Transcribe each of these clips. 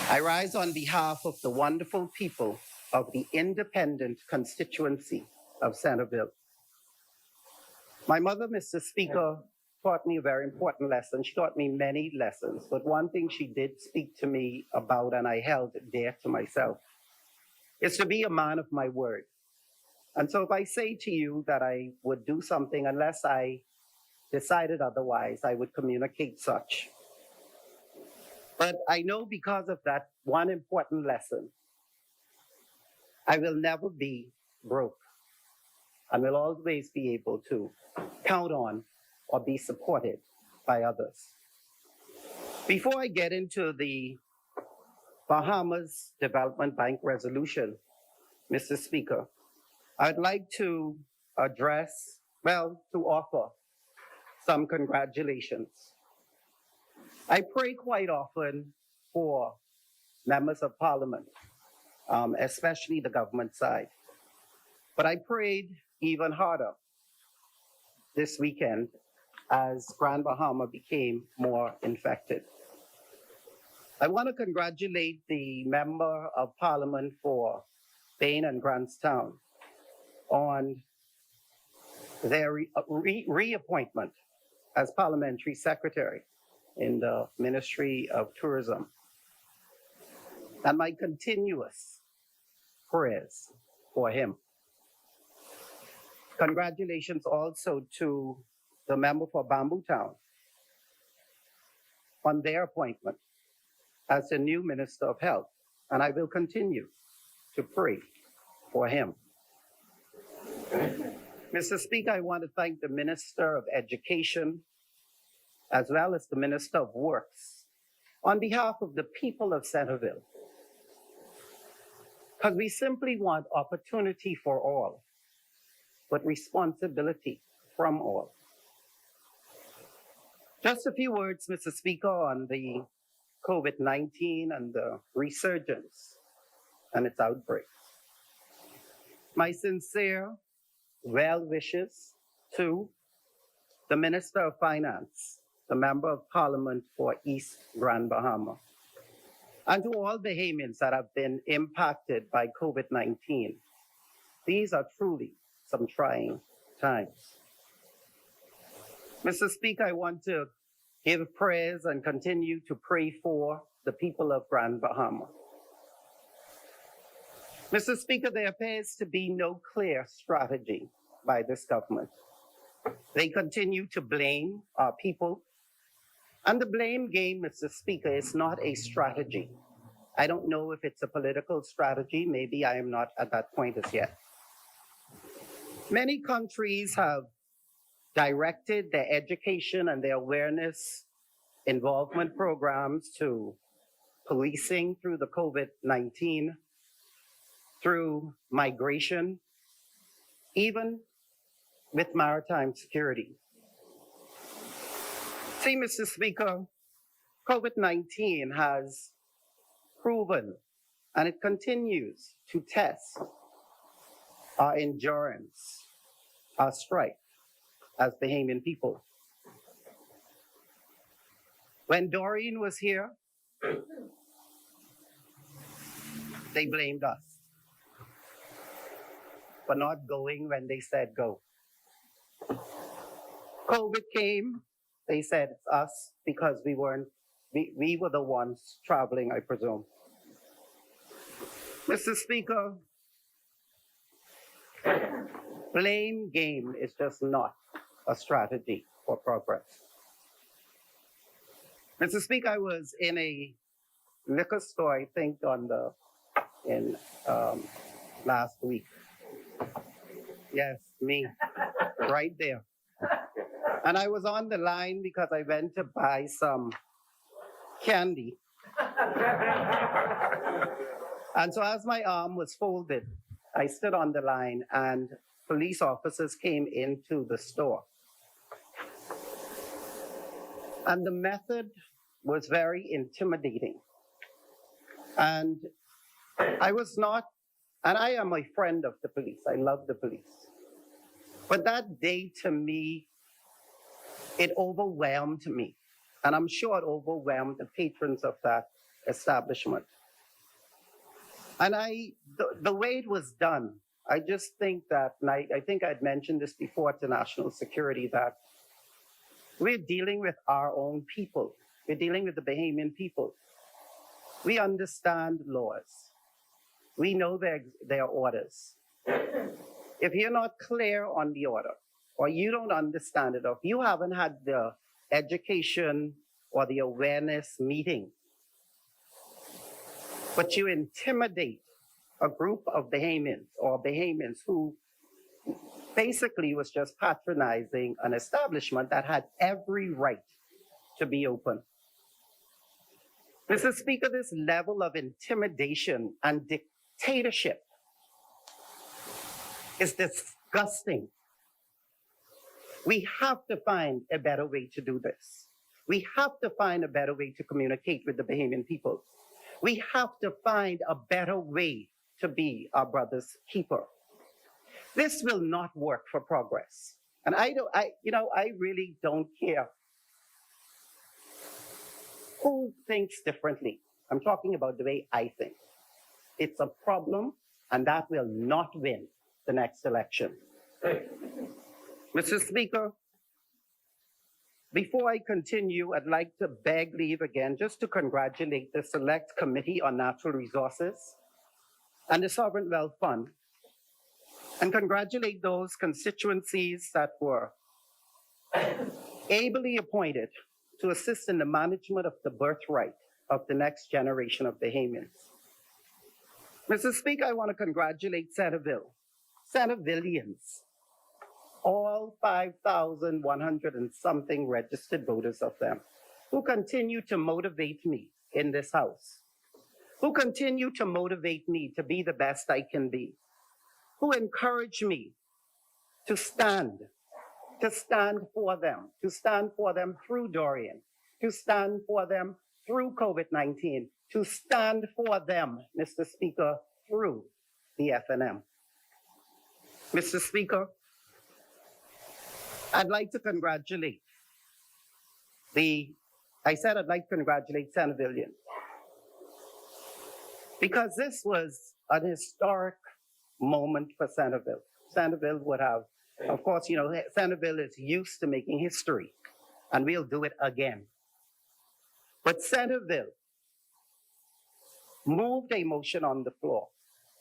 I rise on behalf of the wonderful people of the independent constituency of Centerville. My mother, Mr. Speaker, taught me a very important lesson. She taught me many lessons, but one thing she did speak to me about, and I held dear to myself, is to be a man of my word. And so if I say to you that I would do something, unless I decided otherwise, I would communicate such. But I know because of that one important lesson, I will never be broke and will always be able to count on or be supported by others. Before I get into the Bahamas Development Bank resolution, Mr. Speaker, I'd like to offer some congratulations. I pray quite often for members of Parliament, especially the government side. But I prayed even harder this weekend as Grand Bahama became more infected. I want to congratulate the Member of Parliament for Bain and Grantstown on their reappointment as Parliamentary Secretary in the Ministry of Tourism, and my continuous prayers for him. Congratulations also to the member for Bamboo Town on their appointment as the new Minister of Health, and I will continue to pray for him. Mr. Speaker, I want to thank the Minister of Education as well as the Minister of Works on behalf of the people of Centerville, because we simply want opportunity for all, but responsibility from all. Just a few words, Mr. Speaker, on the COVID-19 and the resurgence and its outbreak. My sincere well wishes to the Minister of Finance, the Member of Parliament for East Grand Bahama, and to all Bahamians that have been impacted by COVID-19. These are truly some trying times. Mr. Speaker, I want to give prayers and continue to pray for the people of Grand Bahama. Mr. Speaker, there appears to be no clear strategy by this government. They continue to blame our people. And the blame game, Mr. Speaker, is not a strategy. I don't know if it's a political strategy. Maybe I am not at that point as yet. Many countries have directed their education and their awareness involvement programs to policing through the COVID-19, through migration, even with maritime security. See, Mr. Speaker, COVID-19 has proven, and it continues to test our endurance, our strength as Bahamian people. When Doreen was here, they blamed us for not going when they said go. COVID came, they said it's us because we were the ones traveling, I presume. Mr. Speaker, blame game is just not a strategy for progress. Mr. Speaker, I was in a liquor store, I think, last week. Yes, me, right there. And I was on the line because I went to buy some candy. And so as my arm was folded, I stood on the line and police officers came into the store. And the method was very intimidating. And I am a friend of the police. I love the police. But that day, to me, it overwhelmed me. And I'm sure it overwhelmed the patrons of that establishment. And the way it was done, I just think that, and I think I'd mentioned this before to national security, that we're dealing with our own people. We're dealing with the Bahamian people. We understand laws. We know their orders. If you're not clear on the order, or you don't understand it, or if you haven't had the education or the awareness meeting, but you intimidate a group of Bahamians or Bahamians who basically was just patronizing an establishment that had every right to be open. Mr. Speaker, this level of intimidation and dictatorship is disgusting. We have to find a better way to do this. We have to find a better way to communicate with the Bahamian people. We have to find a better way to be our brother's keeper. This will not work for progress. And I really don't care who thinks differently. I'm talking about the way I think. It's a problem, and that will not win the next election. Mr. Speaker, before I continue, I'd like to beg leave again just to congratulate the Select Committee on Natural Resources and the Sovereign Wealth Fund, and congratulate those constituencies that were ably appointed to assist in the management of the birthright of the next generation of Bahamians. Mr. Speaker, I want to congratulate Centervillians, all 5,100 and something registered voters of them, who continue to motivate me in this House, who continue to motivate me to be the best I can be, who encourage me to stand for them through Dorian, to stand for them through COVID-19, to stand for them, Mr. Speaker, through the FNM. Mr. Speaker, I'd like to congratulate Centervillians, because this was an historic moment for Centerville. Centerville would have, of course, Centerville is used to making history, and we'll do it again. But Centerville moved a motion on the floor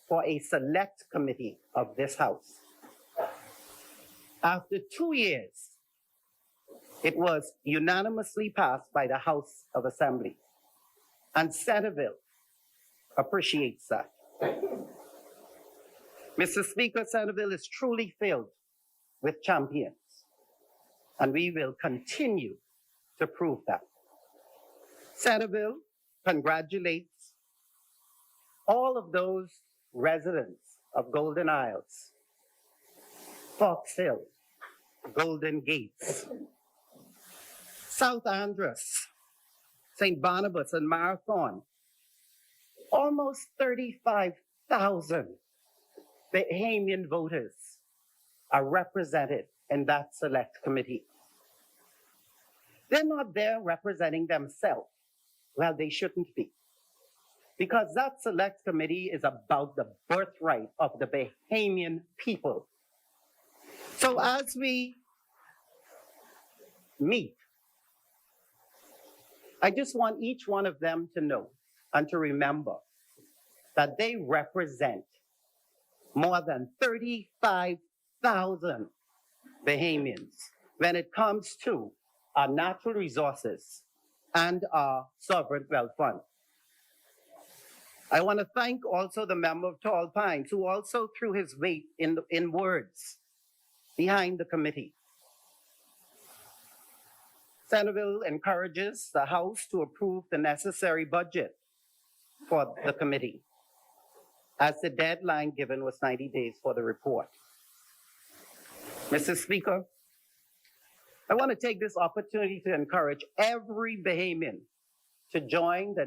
for a select committee of this House. After 2 years, it was unanimously passed by the House of Assembly, and Centerville appreciates that. Mr. Speaker, Centerville is truly filled with champions, and we will continue to prove that. Centerville congratulates all of those residents of Golden Isles, Fox Hill, Golden Gates, South Andros, St. Barnabas, and Marathon. Almost 35,000 Bahamian voters are represented in that select committee. They're not there representing themselves. Well, they shouldn't be, because that select committee is about the birthright of the Bahamian people. So as we meet, I just want each one of them to know and to remember that they represent more than 35,000 Bahamians when it comes to our natural resources and our sovereign wealth fund. I want to thank also the member of Tall Pines, who also threw his weight in words behind the committee. Centerville encourages the House to approve the necessary budget for the committee, as the deadline given was 90 days for the report. Mr. Speaker, I want to take this opportunity to encourage every Bahamian to join the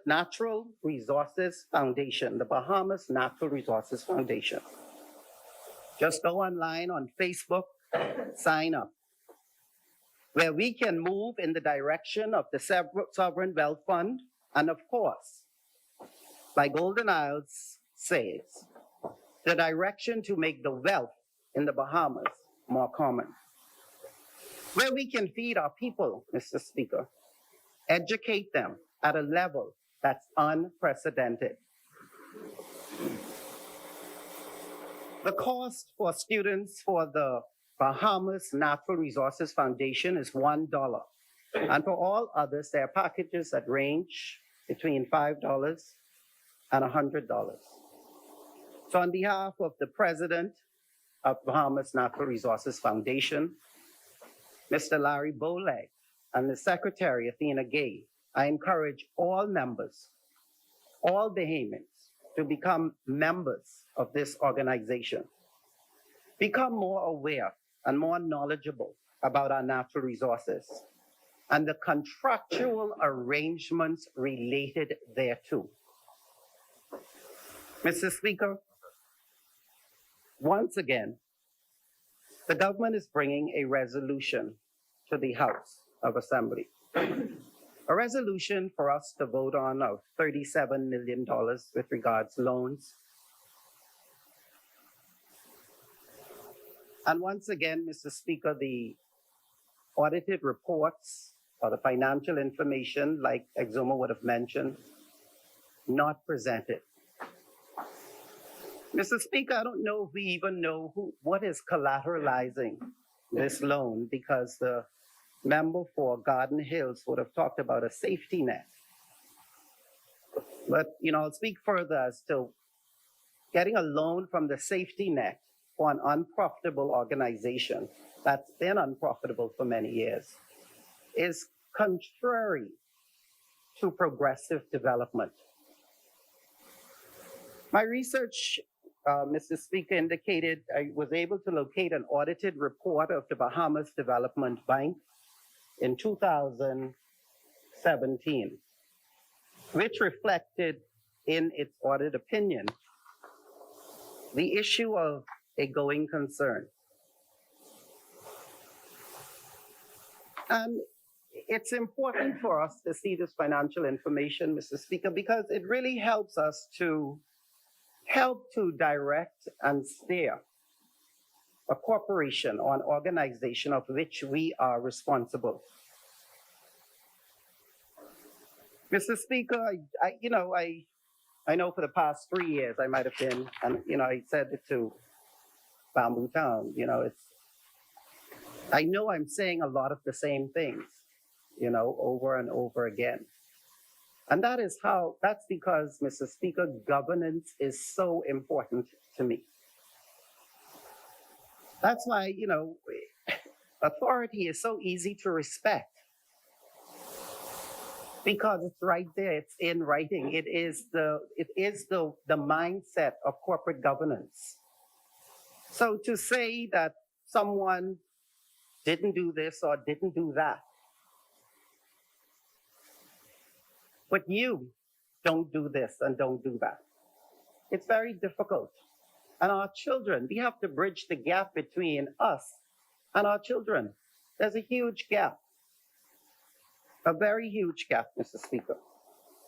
Natural Resources Foundation, the Bahamas Natural Resources Foundation. Just go online on Facebook, sign up, where we can move in the direction of the Sovereign Wealth Fund, and of course, like Golden Isles says, the direction to make the wealth in the Bahamas more common, where we can feed our people, Mr. Speaker, educate them at a level that's unprecedented. The cost for students for the Bahamas Natural Resources Foundation is $1. And for all others, there are packages that range between $5 and $100. So on behalf of the president of Bahamas Natural Resources Foundation, Mr. Larry Boleg, and the secretary, Athena Gay, I encourage all members, all Bahamians, to become members of this organization. Become more aware and more knowledgeable about our natural resources and the contractual arrangements related thereto. Mr. Speaker, once again, the government is bringing a resolution to the House of Assembly. A resolution for us to vote on of $37 million with regards to loans. And once again, Mr. Speaker, the audited reports or the financial information, like Exuma would have mentioned, not presented. Mr. Speaker, I don't know if we even know what is collateralizing this loan, because the member for Garden Hills would have talked about a safety net. But, I'll speak further as to getting a loan from the safety net for an unprofitable organization that's been unprofitable for many years is contrary to progressive development. My research, Mr. Speaker, indicated I was able to locate an audited report of the Bahamas Development Bank in 2017, which reflected in its audit opinion the issue of a going concern. And it's important for us to see this financial information, Mr. Speaker, because it really helps us to direct and steer a corporation or an organization of which we are responsible. Mr. Speaker, I know for the past 3 years I might have been, and I said it to Bamboo Town, I know I'm saying a lot of the same things, over and over again. And that's because, Mr. Speaker, governance is so important to me. That's why, authority is so easy to respect, because it's right there, it's in writing. It is the mindset of corporate governance. So to say that someone didn't do this or didn't do that, but you don't do this and don't do that, it's very difficult. And our children, we have to bridge the gap between us and our children. There's a huge gap, a very huge gap, Mr. Speaker.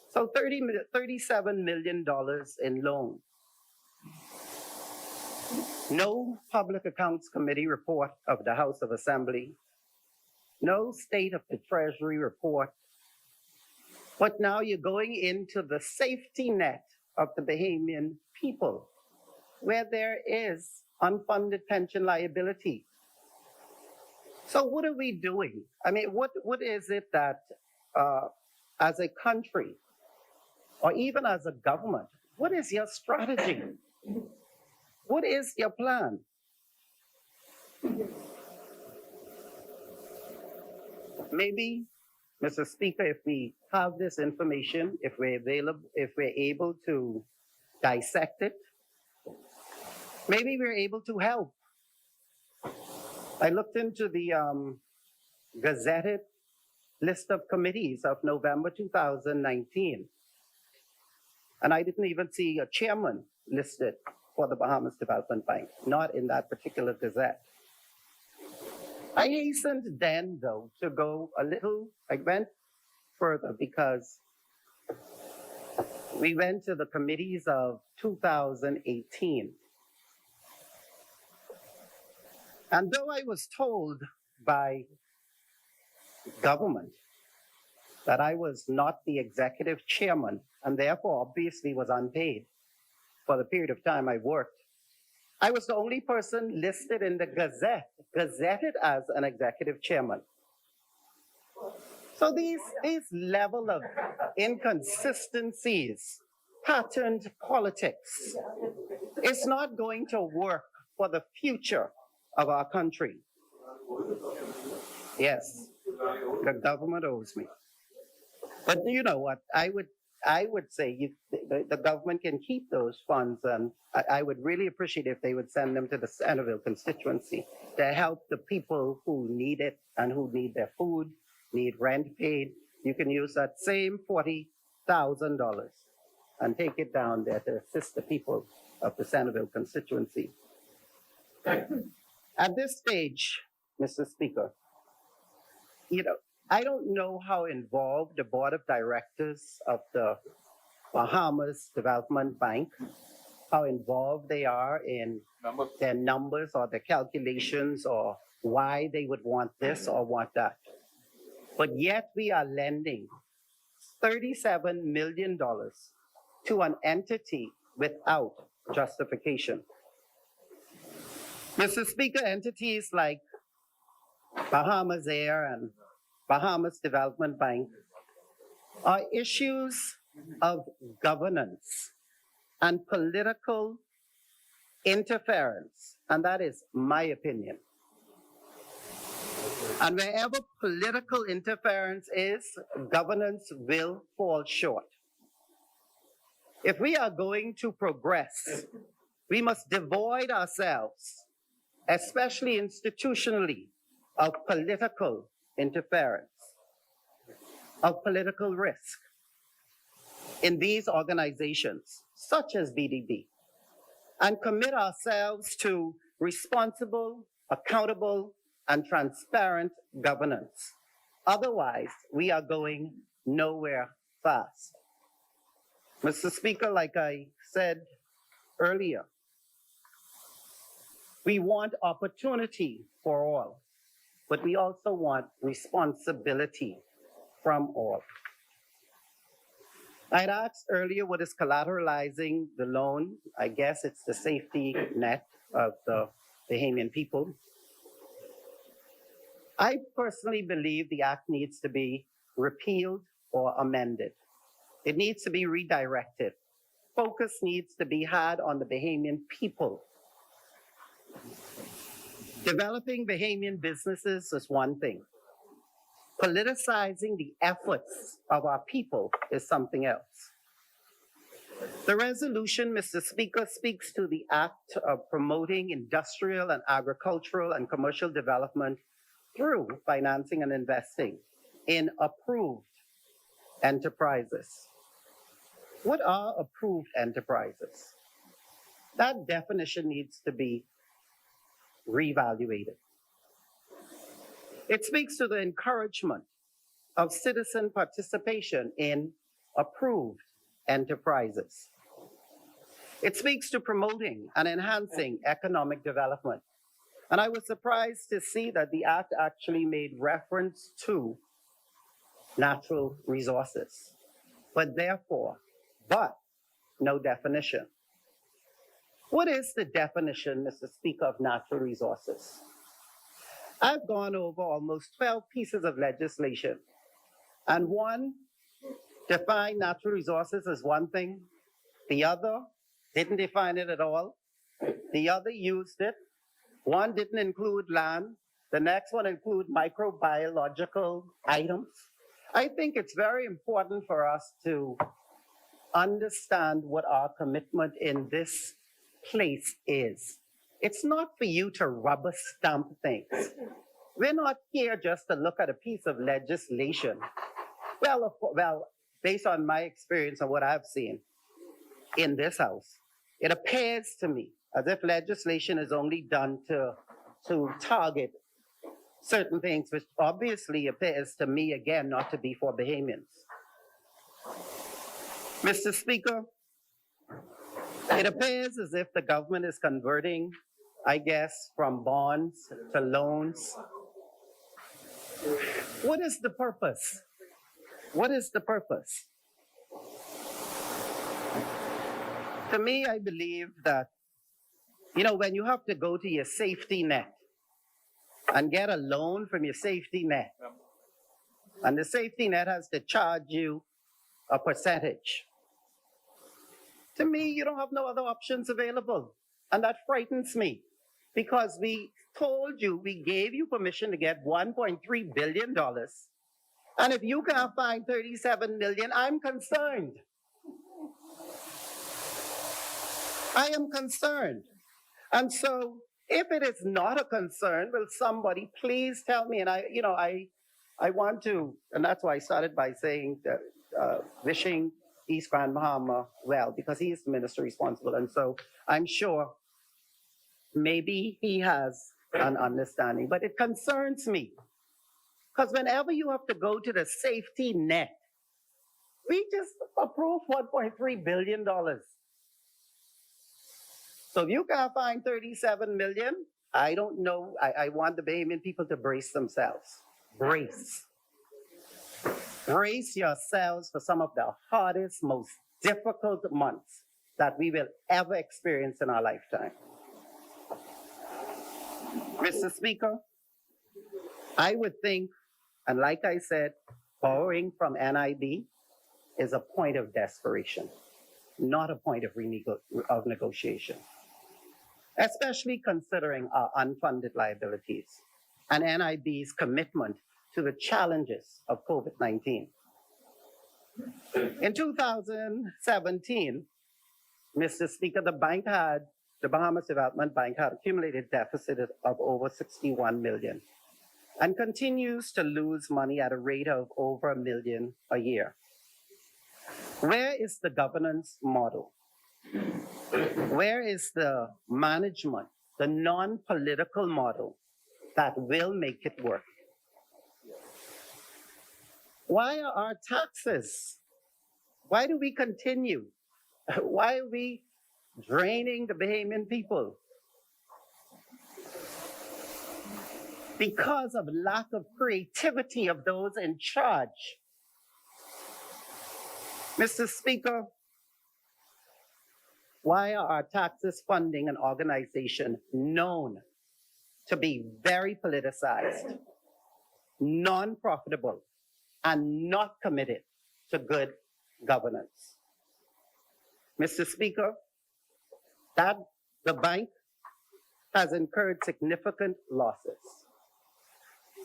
So $37 million in loan. No Public Accounts Committee report of the House of Assembly. No State of the Treasury report. But now you're going into the safety net of the Bahamian people, where there is unfunded pension liability. So what are we doing? I mean, what is it that, as a country, or even as a government, what is your strategy? What is your plan? Maybe, Mr. Speaker, if we have this information, if we're able to dissect it, maybe we're able to help. I looked into the gazetted list of committees of November 2019, and I didn't even see a chairman listed for the Bahamas Development Bank, not in that particular gazette. I hastened then, though, to go I went further, because We went to the committees of 2018. And though I was told by government that I was not the executive chairman and therefore obviously was unpaid for the period of time I worked, I was the only person listed in the Gazette, gazetted as an executive chairman. So these level of inconsistencies, patterned politics, is not going to work for the future of our country. Yes, the government owes me. But you know what? I would say the government can keep those funds, and I would really appreciate if they would send them to the Centerville constituency to help the people who need it and who need their food, need rent paid. You can use that same $40,000 and take it down there to assist the people of the Centerville constituency. At this stage, Mr. Speaker, I don't know how involved the board of directors of the Bahamas Development Bank, how involved they are in their numbers or their calculations or why they would want this or want that. But yet we are lending $37 million to an entity without justification. Mr. Speaker, entities like Bahamas Air and Bahamas Development Bank are issues of governance and political interference, and that is my opinion. And wherever political interference is, governance will fall short. If we are going to progress, we must devoid ourselves, especially institutionally, of political interference, of political risk in these organizations, such as BDB, and commit ourselves to responsible, accountable, and transparent governance. Otherwise, we are going nowhere fast. Mr. Speaker, like I said earlier, we want opportunity for all, but we also want responsibility from all. I'd asked earlier what is collateralizing the loan. I guess it's the safety net of the Bahamian people. I personally believe the act needs to be repealed or amended. It needs to be redirected. Focus needs to be had on the Bahamian people. Developing Bahamian businesses is one thing. Politicizing the efforts of our people is something else. The resolution, Mr. Speaker, speaks to the act of promoting industrial and agricultural and commercial development through financing and investing in approved enterprises. What are approved enterprises? That definition needs to be reevaluated. It speaks to the encouragement of citizen participation in approved enterprises. It speaks to promoting and enhancing economic development. And I was surprised to see that the act actually made reference to natural resources, but no definition. What is the definition, Mr. Speaker, of natural resources? I've gone over almost 12 pieces of legislation, and one defined natural resources as one thing, the other didn't define it at all, the other used it, one didn't include land, the next one included microbiological items. I think it's very important for us to understand what our commitment in this place is. It's not for you to rubber stamp things. We're not here just to look at a piece of legislation. Well, based on my experience and what I've seen in this House, it appears to me as if legislation is only done to target certain things, which obviously appears to me, again, not to be for Bahamians. Mr. Speaker, it appears as if the government is converting, I guess, from bonds to loans. What is the purpose? What is the purpose? To me, I believe that, when you have to go to your safety net and get a loan from your safety net, and the safety net has to charge you a percentage, to me, you don't have no other options available. And that frightens me because we told you, we gave you permission to get $1.3 billion. And if you can't find 37 million, I'm concerned. I am concerned. And so if it is not a concern, will somebody please tell me? And I want to, and that's why I started by saying that, wishing East Grand Bahama well, because he is the minister responsible. And so I'm sure maybe he has an understanding, but it concerns me. Because whenever you have to go to the safety net, we just approved $1.3 billion. So if you can't find 37 million, I don't know. I want the Bahamian people to brace themselves. Brace. Brace yourselves for some of the hardest, most difficult months that we will ever experience in our lifetime. Mr. Speaker, I would think, and like I said, borrowing from NIB is a point of desperation, not a point of negotiation, especially considering our unfunded liabilities and NIB's commitment to the challenges of COVID-19. In 2017, Mr. Speaker, the Bahamas Development Bank had accumulated deficit of over 61 million and continues to lose money at a rate of over $1 million a year. Where is the governance model? Where is the management, the non-political model that will make it work? Why are our taxes? Why do we continue? Why are we draining the Bahamian people? Because of lack of creativity of those in charge. Mr. Speaker, why are our taxes funding an organization known to be very politicized, non-profitable, and not committed to good governance? Mr. Speaker, that the bank has incurred significant losses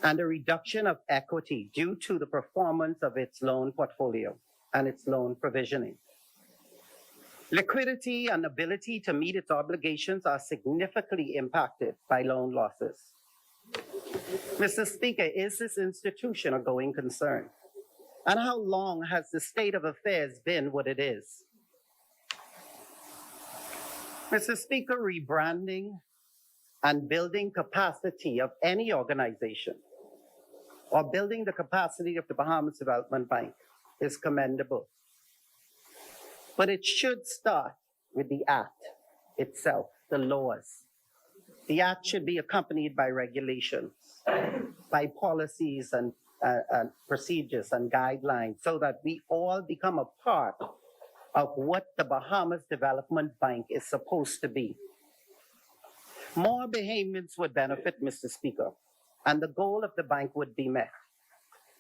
and a reduction of equity due to the performance of its loan portfolio and its loan provisioning. Liquidity and ability to meet its obligations are significantly impacted by loan losses. Mr. Speaker, is this institution a going concern? And how long has the state of affairs been what it is? Mr. Speaker, rebranding and building capacity of any organization or building the capacity of the Bahamas Development Bank is commendable. But it should start with the Act itself, the laws. The Act should be accompanied by regulations, by policies and procedures and guidelines so that we all become a part of what the Bahamas Development Bank is supposed to be. More Bahamians would benefit, Mr. Speaker, and the goal of the bank would be met,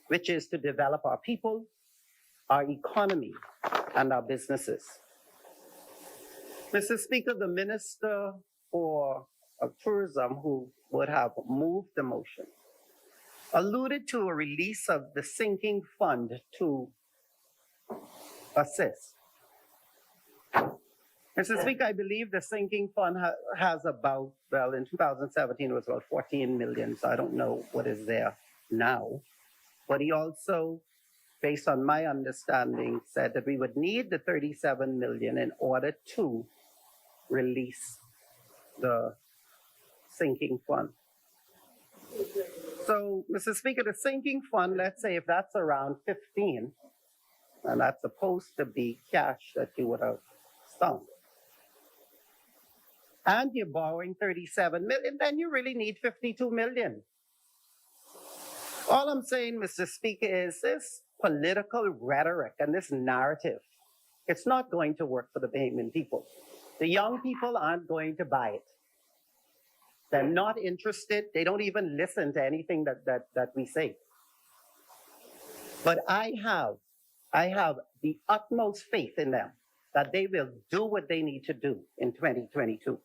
which is to develop our people, our economy, and our businesses. Mr. Speaker, the Minister for Tourism, who would have moved the motion, alluded to a release of the sinking fund to assist. Mr. Speaker, I believe the sinking fund has about, well, in 2017 it was about 14 million, so I don't know what is there now. But he also, based on my understanding, said that we would need the 37 million in order to release the sinking fund. So, Mr. Speaker, the sinking fund, let's say if that's around 15, And that's supposed to be cash that you would have sunk. And you're borrowing 37 million, then you really need 52 million. All I'm saying, Mr. Speaker, is this political rhetoric and this narrative, it's not going to work for the Bahamian people. The young people aren't going to buy it. They're not interested. They don't even listen to anything that we say. But I have the utmost faith in them that they will do what they need to do in 2022.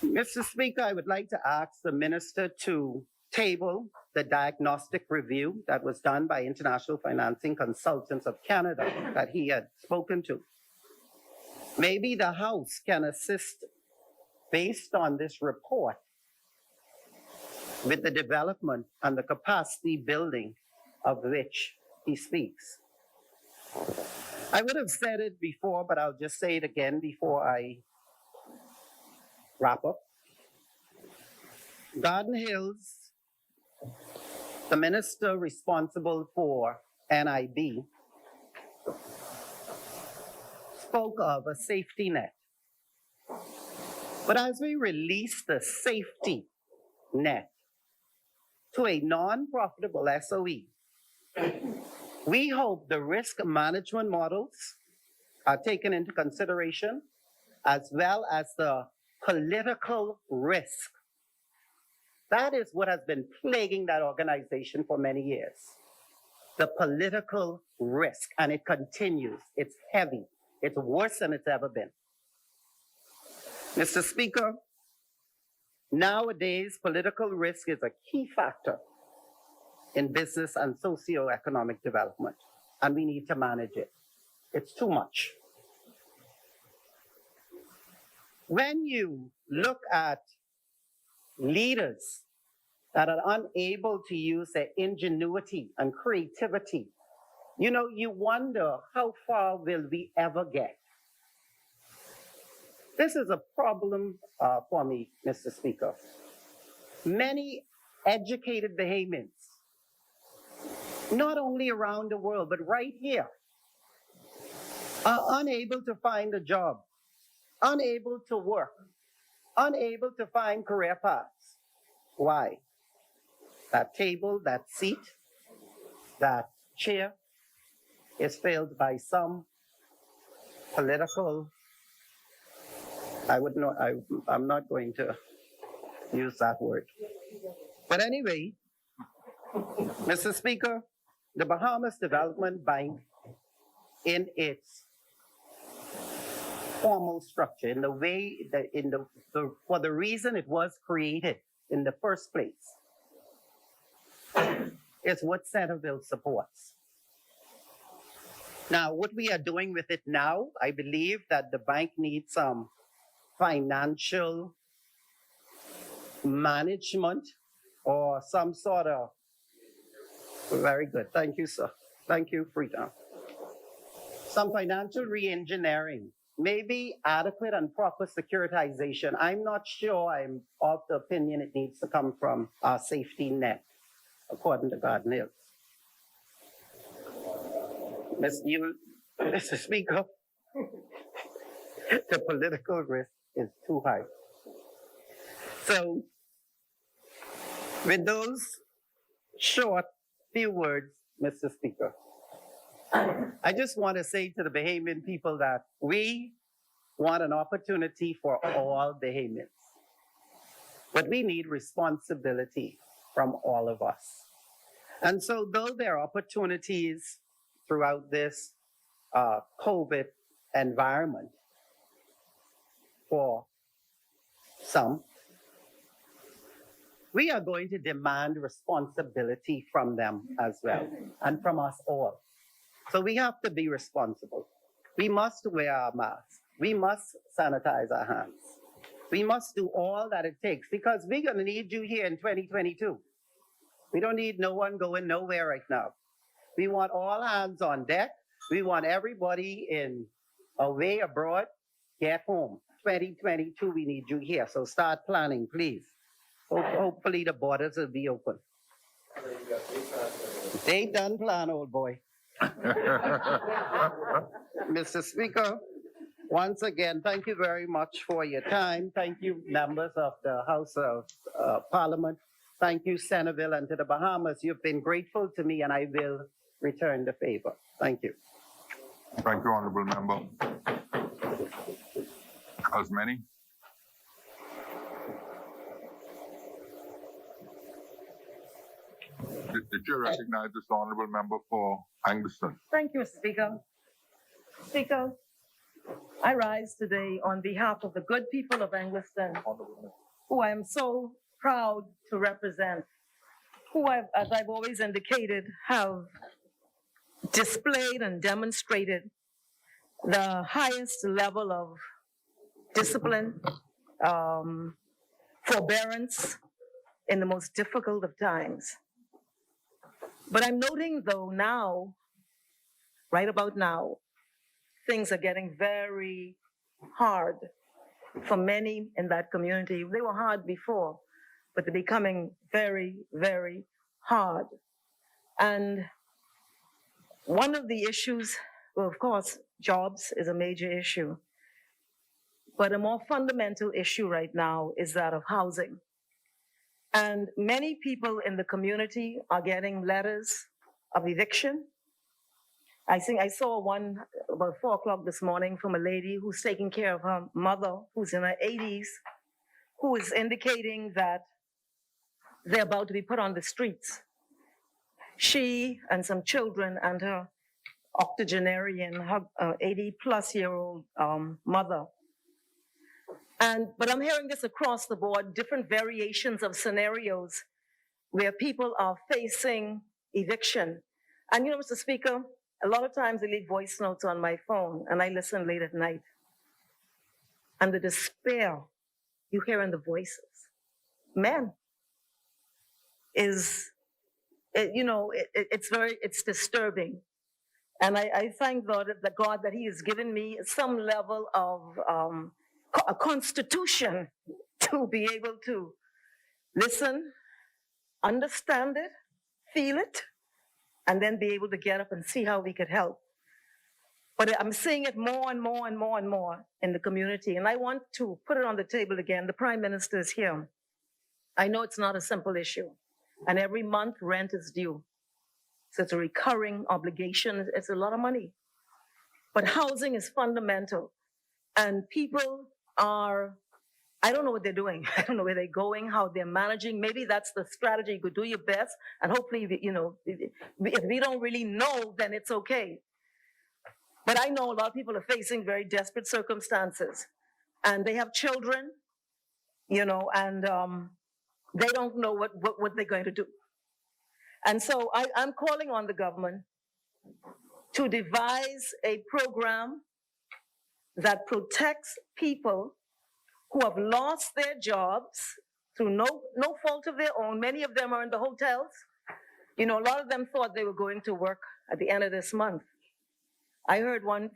Mr. Speaker, I would like to ask the minister to table the diagnostic review that was done by International Financing Consultants of Canada that he had spoken to. Maybe the House can assist based on this report with the development and the capacity building of which he speaks. I would have said it before, but I'll just say it again before I wrap up. Garden Hills, the minister responsible for NIB, spoke of a safety net. But as we release the safety net to a non-profitable SOE, we hope the risk management models are taken into consideration, as well as the political risk. That is what has been plaguing that organization for many years. The political risk, and it continues. It's heavy. It's worse than it's ever been. Mr. Speaker, nowadays, political risk is a key factor in business and socioeconomic development, and we need to manage it. It's too much. When you look at leaders that are unable to use their ingenuity and creativity, you wonder how far will we ever get? This is a problem for me, Mr. Speaker. Many educated Bahamians, not only around the world, but right here, are unable to find a job, unable to work, unable to find career paths. Why? That table, that seat, that chair is filled by some political, I'm not going to use that word. But anyway, Mr. Speaker, the Bahamas Development Bank, in its formal structure, in the way that for the reason it was created in the first place, is what Centerville supports. Now, what we are doing with it now, I believe that the bank needs some financial management or some sort of, very good, thank you, sir. Thank you, Freetown. Some financial re-engineering, maybe adequate and proper securitization. I'm not sure. I'm of the opinion it needs to come from our safety net, according to Garden Hills. Mr. Speaker, the political risk is too high. So, with those short few words, Mr. Speaker, I just want to say to the Bahamian people that we want an opportunity for all Bahamians. But we need responsibility from all of us. And so though there are opportunities throughout this COVID environment for some, we are going to demand responsibility from them as well, and from us all. So we have to be responsible. We must wear our masks. We must sanitize our hands. We must do all that it takes, because we're going to need you here in 2022. We don't need no one going nowhere right now. We want all hands on deck. We want everybody away abroad, get home. 2022, we need you here. So start planning, please. Hopefully the borders will be open. They done plan, old boy. Mr. Speaker, once again, thank you very much for your time. Thank you, members of the House of Parliament. Thank you, Centerville, and to the Bahamas. You've been grateful to me, and I will return the favor. Thank you. Thank you, Honorable Member. As many. The chair recognizes the Honorable Member for Angleton. Thank you, Mr. Speaker. Speaker, I rise today on behalf of the good people of Angleton, who I am so proud to represent, who, as I've always indicated, have displayed and demonstrated the highest level of discipline, forbearance in the most difficult of times. But I'm noting, though, now, right about now, things are getting very hard for many in that community. They were hard before, but they're becoming very, very hard. And one of the issues, well, of course, jobs is a major issue. But a more fundamental issue right now is that of housing. And many people in the community are getting letters of eviction. I think I saw one about 4 o'clock this morning from a lady who's taking care of her mother, who's in her 80s, who is indicating that they're about to be put on the streets. She and some children and her octogenarian, her 80-plus-year-old mother. But I'm hearing this across the board, different variations of scenarios where people are facing eviction. And you know, Mr. Speaker, a lot of times I leave voice notes on my phone and I listen late at night. And the despair you hear in the voices, man, is, it's disturbing. And I thank God that He has given me some level of a constitution to be able to listen, understand it, feel it, and then be able to get up and see how we could help. But I'm seeing it more and more and more and more in the community. And I want to put it on the table again. The Prime Minister is here. I know it's not a simple issue. And every month rent is due. So it's a recurring obligation. It's a lot of money. But housing is fundamental. And people are, I don't know what they're doing. I don't know where they're going, how they're managing. Maybe that's the strategy. You could do your best. And hopefully, if we don't really know, then it's okay. But I know a lot of people are facing very desperate circumstances. And they have children, and they don't know what they're going to do. And so I'm calling on the government to devise a program that protects people who have lost their jobs through no fault of their own. Many of them are in the hotels. A lot of them thought they were going to work at the end of this month. I heard one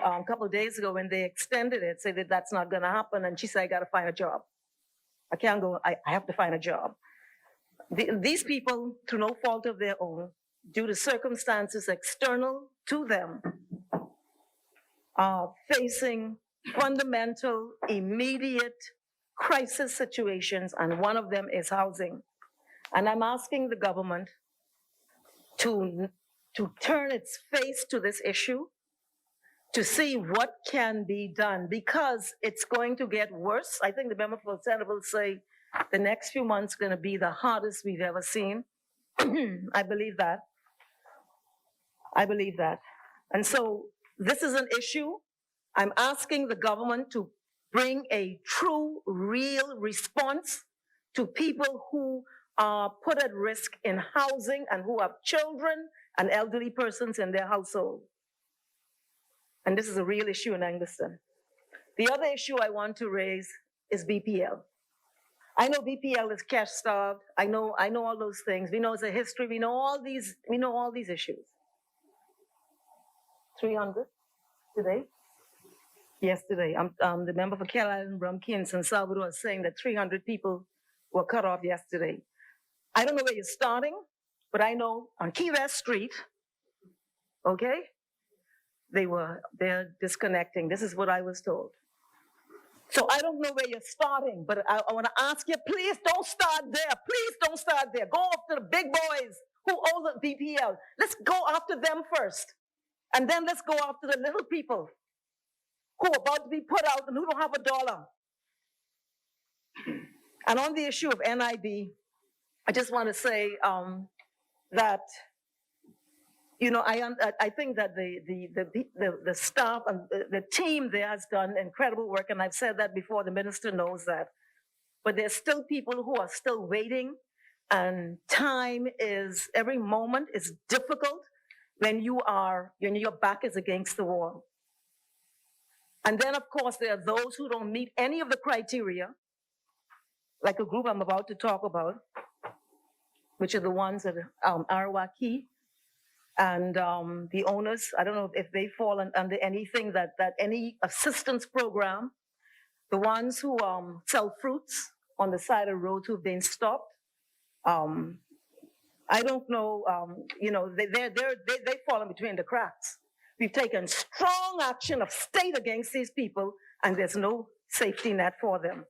a couple of days ago when they extended it, say that that's not going to happen. And she said, I got to find a job. I can't go, I have to find a job. These people, through no fault of their own, due to circumstances external to them, are facing fundamental, immediate crisis situations, and one of them is housing. And I'm asking the government to turn its face to this issue, to see what can be done, because it's going to get worse. I think the member for Centerville will say the next few months are going to be the hardest we've ever seen. I believe that. And so this is an issue. I'm asking the government to bring a true, real response to people who are put at risk in housing and who have children and elderly persons in their household. And this is a real issue in Angleton. The other issue I want to raise is BPL. I know BPL is cash starved. I know all those things. We know it's a history. We know all these issues. 300 today? Yesterday. The member for Kell Island, Brumkins, and Salvador is saying that 300 people were cut off yesterday. I don't know where you're starting, but I know on Key West Street, okay? They're disconnecting. This is what I was told. So I don't know where you're starting, but I want to ask you, please don't start there. Please don't start there. Go after the big boys who owe the BPL. Let's go after them first. And then let's go after the little people who are about to be put out and who don't have a dollar. And on the issue of NIB, I just want to say that, you know, I think that the staff and the team there has done incredible work, and I've said that before. The minister knows that. But there's still people who are still waiting, and every moment is difficult when your back is against the wall. And then, of course, there are those who don't meet any of the criteria, like a group I'm about to talk about, which are the ones that Arawaki and the owners. I don't know if they fall under anything that any assistance program. The ones who sell fruits on the side of roads who've been stopped. I don't know. You know, they fall in between the cracks. We've taken strong action of state against these people, and there's no safety net for them.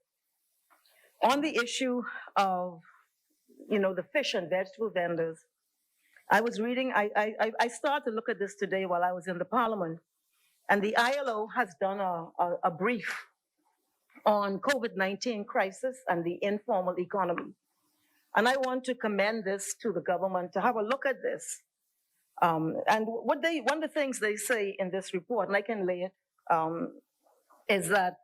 On the issue of, you know, the fish and vegetable vendors, I was reading, I started to look at this today while I was in the Parliament, and the ILO has done a brief on COVID-19 crisis and the informal economy. And I want to commend this to the government to have a look at this. And one of the things they say in this report, and I can lay it, is that,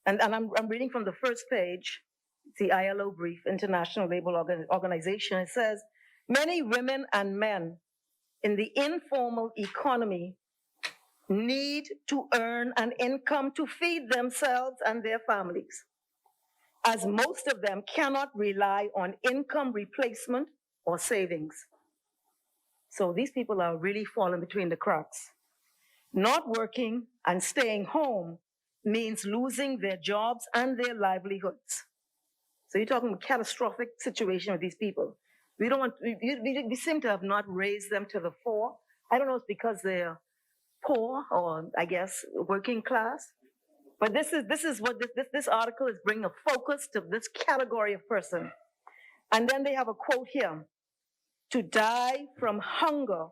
and I'm reading from the first page, the ILO brief, International Labour Organization. It says, many women and men in the informal economy need to earn an income to feed themselves and their families, as most of them cannot rely on income replacement or savings. So these people are really falling between the cracks. Not working and staying home means losing their jobs and their livelihoods. So you're talking about a catastrophic situation with these people. We seem to have not raised them to the fore. I don't know if it's because they're poor or, I guess, working class. But this is what this article is bringing a focus to this category of person. And then they have a quote here: to die from hunger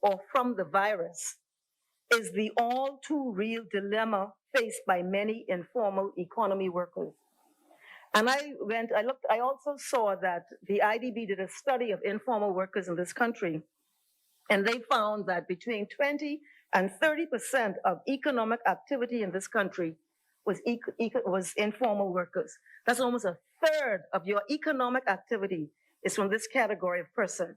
or from the virus is the all too real dilemma faced by many informal economy workers. And I also saw that the IDB did a study of informal workers in this country, and they found that between 20 and 30% of economic activity in this country was informal workers. That's almost a third of your economic activity is from this category of person.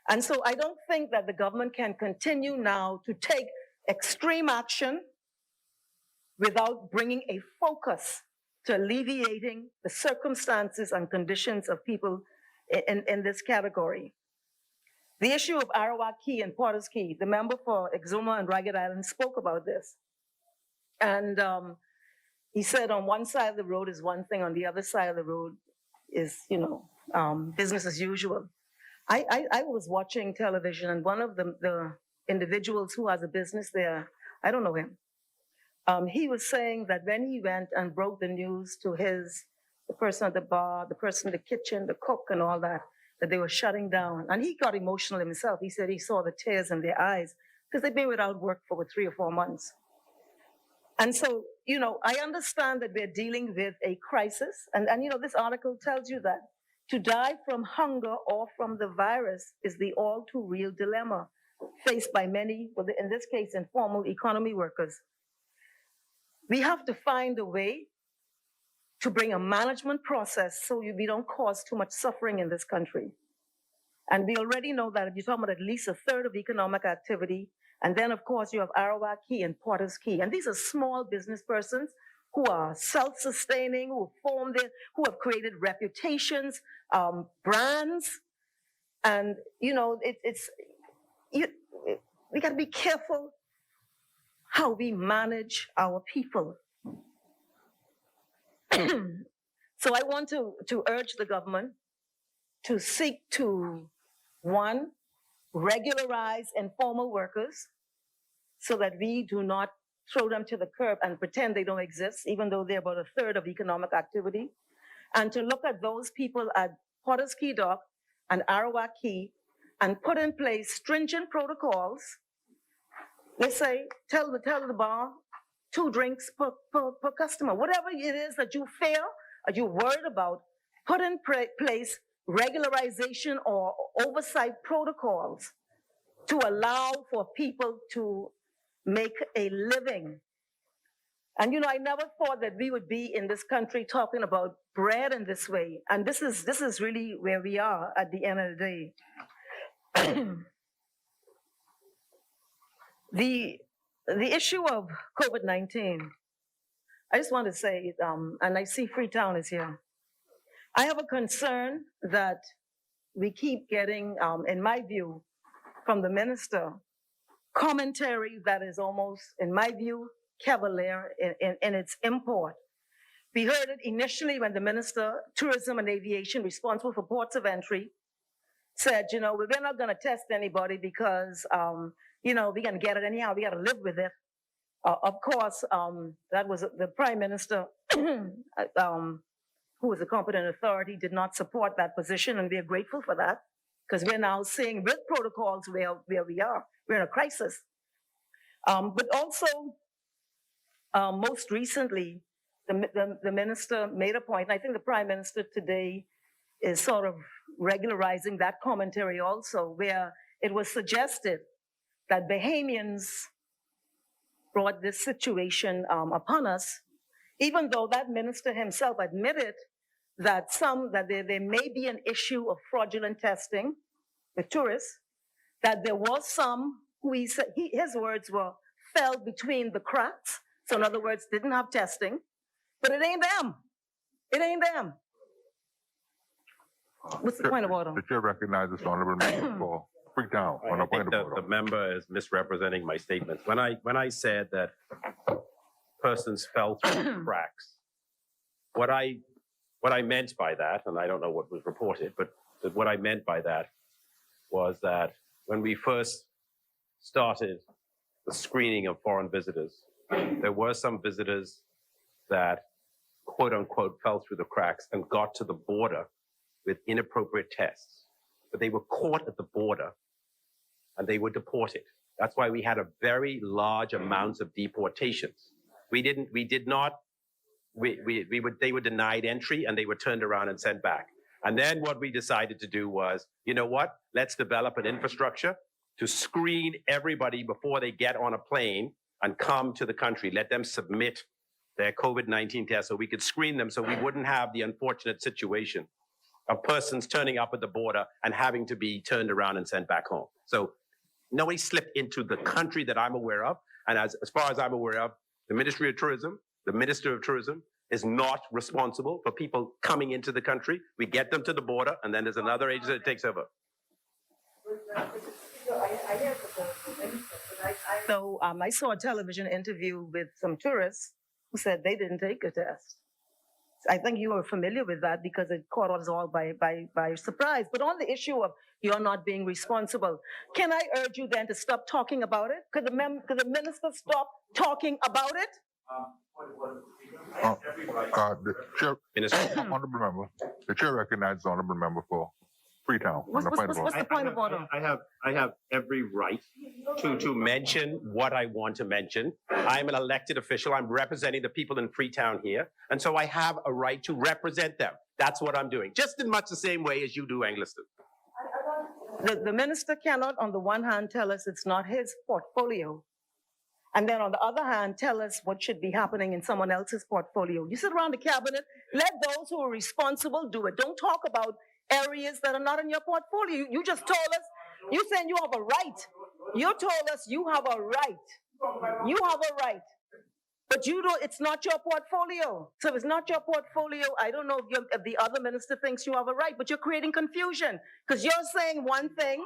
And so I don't think that the government can continue now to take extreme action without bringing a focus to alleviating the circumstances and conditions of people in this category. The issue of Arawaki and Porter's Key, the member for Exuma and Ragged Island spoke about this. And he said on one side of the road is one thing, on the other side of the road is, you know, business as usual. I was watching television, and one of the individuals who has a business there, I don't know him, he was saying that when he went and broke the news to the person at the bar, the person in the kitchen, the cook and all that they were shutting down. And he got emotional himself. He said he saw the tears in their eyes because they've been without work for 3 or 4 months. And so, you know, I understand that we're dealing with a crisis. And you know, this article tells you that to die from hunger or from the virus is the all too real dilemma faced by many, in this case, informal economy workers. We have to find a way to bring a management process so we don't cause too much suffering in this country. And we already know that if you're talking about at least a third of economic activity, and then of course you have Arawaki and Porter's Key, and these are small business persons who are self-sustaining, who have created reputations, brands, and you know, we got to be careful how we manage our people. So I want to urge the government to seek to, one, regularize informal workers so that we do not throw them to the curb and pretend they don't exist, even though they're about a third of economic activity, and to look at those people at Potter's Key Dock and Arawak Key and put in place stringent protocols. Let's say, tell the bar 2 drinks per customer. Whatever it is that you fear or you're worried about, put in place regularization or oversight protocols to allow for people to make a living. And I never thought that we would be in this country talking about bread in this way. And this is really where we are at the end of the day. The issue of COVID-19, I just want to say, and I see Freetown is here. I have a concern that we keep getting, in my view, from the minister, commentary that is almost, in my view, cavalier in its import. We heard it initially when the Minister, Tourism and Aviation, responsible for ports of entry, said, we're not going to test anybody because, we're going to get it anyhow. We got to live with it. Of course, that was the Prime Minister, who was a competent authority, did not support that position, and we are grateful for that because we're now seeing with protocols where we are. We're in a crisis. But also, most recently, the minister made a point, and I think the Prime Minister today is sort of regularizing that commentary also, where it was suggested that Bahamians brought this situation upon us, even though that minister himself admitted that there may be an issue of fraudulent testing with tourists, that there was some who his words were, fell between the cracks. So in other words, didn't have testing, but it ain't them. It ain't them. What's the point of order? The chair recognizes the honorable member for Freetown on a I point think of order. the member is misrepresenting my statements. When I said that persons fell through the cracks, what I meant by that, and I don't know what was reported, but what I meant by that was that when we first started the screening of foreign visitors, there were some visitors that, quote unquote, fell through the cracks and got to the border with inappropriate tests. But they were caught at the border and they were deported. That's why we had a very large amounts of deportations. They were denied entry and they were turned around and sent back. And then what we decided to do was, you know what? Let's develop an infrastructure to screen everybody before they get on a plane and come to the country. Let them submit their COVID-19 test so we could screen them so we wouldn't have the unfortunate situation of persons turning up at the border and having to be turned around and sent back home. So nobody slipped into the country that I'm aware of. And as far as I'm aware of, the Ministry of Tourism, the Minister of Tourism is not responsible for people coming into the country. We get them to the border and then there's another agency that takes over. So I saw a television interview with some tourists who said they didn't take a test. I think you are familiar with that because it caught us all by surprise. But on the issue of you're not being responsible, can I urge you then to stop talking about it? Could the minister stop talking about it? The chair, honorable member, the chair recognizes the honorable member for Freetown on a point of order. What's the point of order? I have every right to mention what I want to mention. I'm an elected official. I'm representing the people in Freetown here. And so I have a right to represent them. That's what I'm doing. Just in much the same way as you do, Angliston. The minister cannot, on the one hand, tell us it's not his portfolio. And then on the other hand, tell us what should be happening in someone else's portfolio. You sit around the cabinet, let those who are responsible do it. Don't talk about areas that are not in your portfolio. You just told us, you said you have a right. You told us you have a right. You have a right. But it's not your portfolio. So if it's not your portfolio, I don't know if the other minister thinks you have a right, but you're creating confusion because you're saying one thing,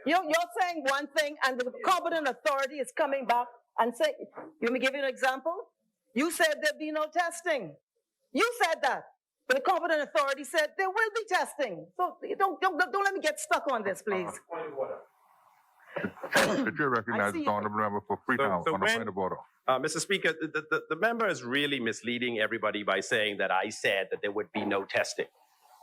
you're saying one thing, and the competent authority is coming back and saying, let me give you an example. You said there'd be no testing. You said that. But the competent authority said there will be testing. So don't let me get stuck on this, please. The chair recognizes see the honorable member for Freetown so on a when- point of order. Mr. Speaker, the member is really misleading everybody by saying that I said that there would be no testing.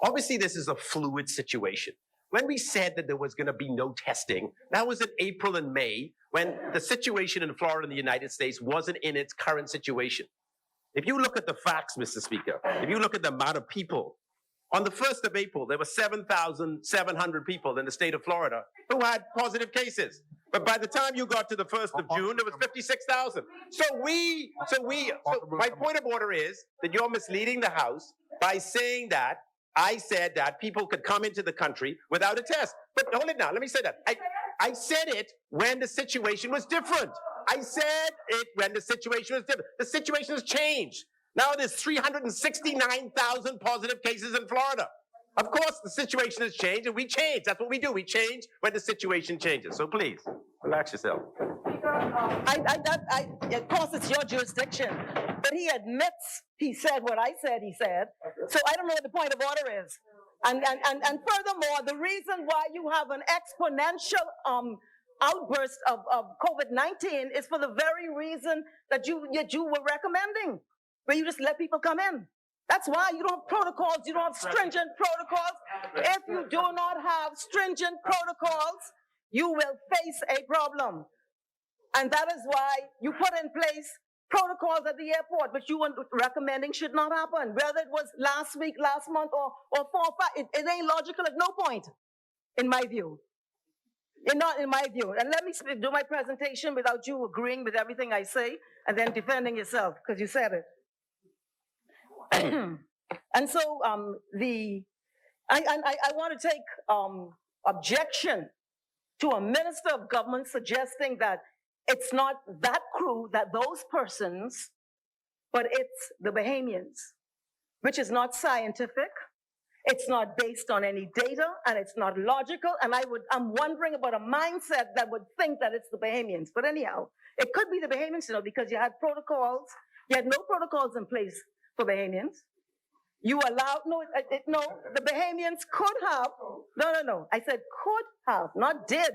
Obviously, this is a fluid situation. When we said that there was going to be no testing, that was in April and May when the situation in Florida and the United States wasn't in its current situation. If you look at the facts, Mr. Speaker, if you look at the amount of people, on the 1st of April, there were 7,700 people in the state of Florida who had positive cases. But by the time you got to the 1st of June, there was 56,000. So my point of order is that you're misleading the House by saying that I said that people could come into the country without a test. But hold it now, let me say that. I said it when the situation was different. I said it when the situation was different. The situation has changed. Now there's 369,000 positive cases in Florida. Of course, the situation has changed, and we change. That's what we do. We change when the situation changes. So please, relax yourself. Of course, it's your jurisdiction, but he admits he said what I said he said. So I don't know what the point of order is. And furthermore, the reason why you have an exponential outburst of COVID-19 is for the very reason that you were recommending, where you just let people come in. That's why you don't have protocols, you don't have stringent protocols. If you do not have stringent protocols, you will face a problem. And that is why you put in place protocols at the airport, which you were recommending should not happen. Whether it was last week, last month, or 4 or 5, it ain't logical at no point, in my view. Not in my view. And let me do my presentation without you agreeing with everything I say and then defending yourself, because you said it. And so I want to take objection to a minister of government suggesting that it's not that crew, that those persons, but it's the Bahamians, which is not scientific. It's not based on any data, and it's not logical. And I'm wondering about a mindset that would think that it's the Bahamians. But anyhow, it could be the Bahamians, because you had protocols. You had no protocols in place for Bahamians. You allowed, no, the Bahamians could have, no. I said could have, not did.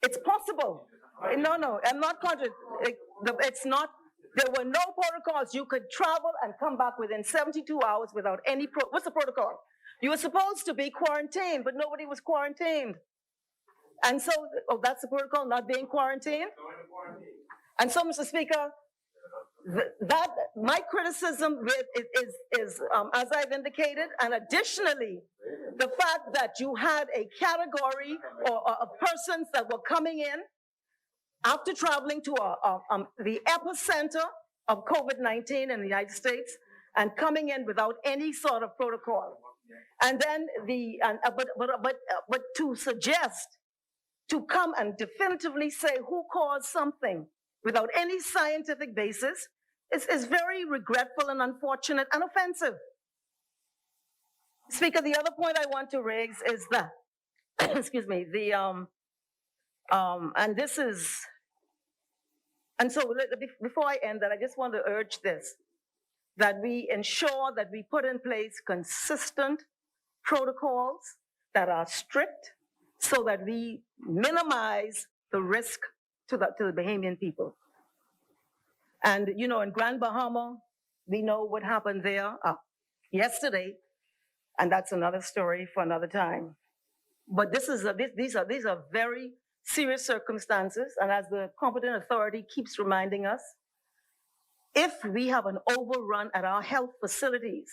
It's possible. No, I'm not it's not, there were no protocols. You could travel and come back within 72 hours without any, what's the protocol? You were supposed to be quarantined, but nobody was quarantined. And so, that's the protocol, not being quarantined? And so, Mr. Speaker, that my criticism is as I've indicated, and additionally, the fact that you had a category of persons that were coming in after traveling to the epicenter of COVID-19 in the United States and coming in without any sort of protocol. And then but to suggest, to come and definitively say who caused something without any scientific basis is very regretful and unfortunate and offensive. Speaker, the other point I want to raise is that, excuse me, and this is, and so before I end that, I just want to urge this, that we ensure that we put in place consistent protocols that are strict so that we minimize the risk to the Bahamian people. And, in Grand Bahama, we know what happened there yesterday, and that's another story for another time. But these are very serious circumstances, and as the competent authority keeps reminding us, if we have an overrun at our health facilities,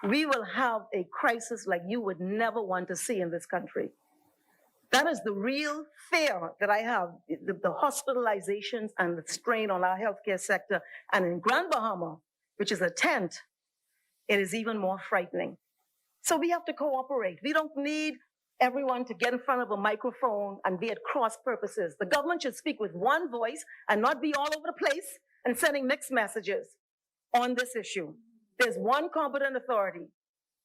we will have a crisis like you would never want to see in this country. That is the real fear that I have, the hospitalizations and the strain on our healthcare sector. And in Grand Bahama, which is a tent, it is even more frightening. So we have to cooperate. We don't need everyone to get in front of a microphone and be at cross purposes. The government should speak with one voice and not be all over the place and sending mixed messages on this issue. There's one competent authority,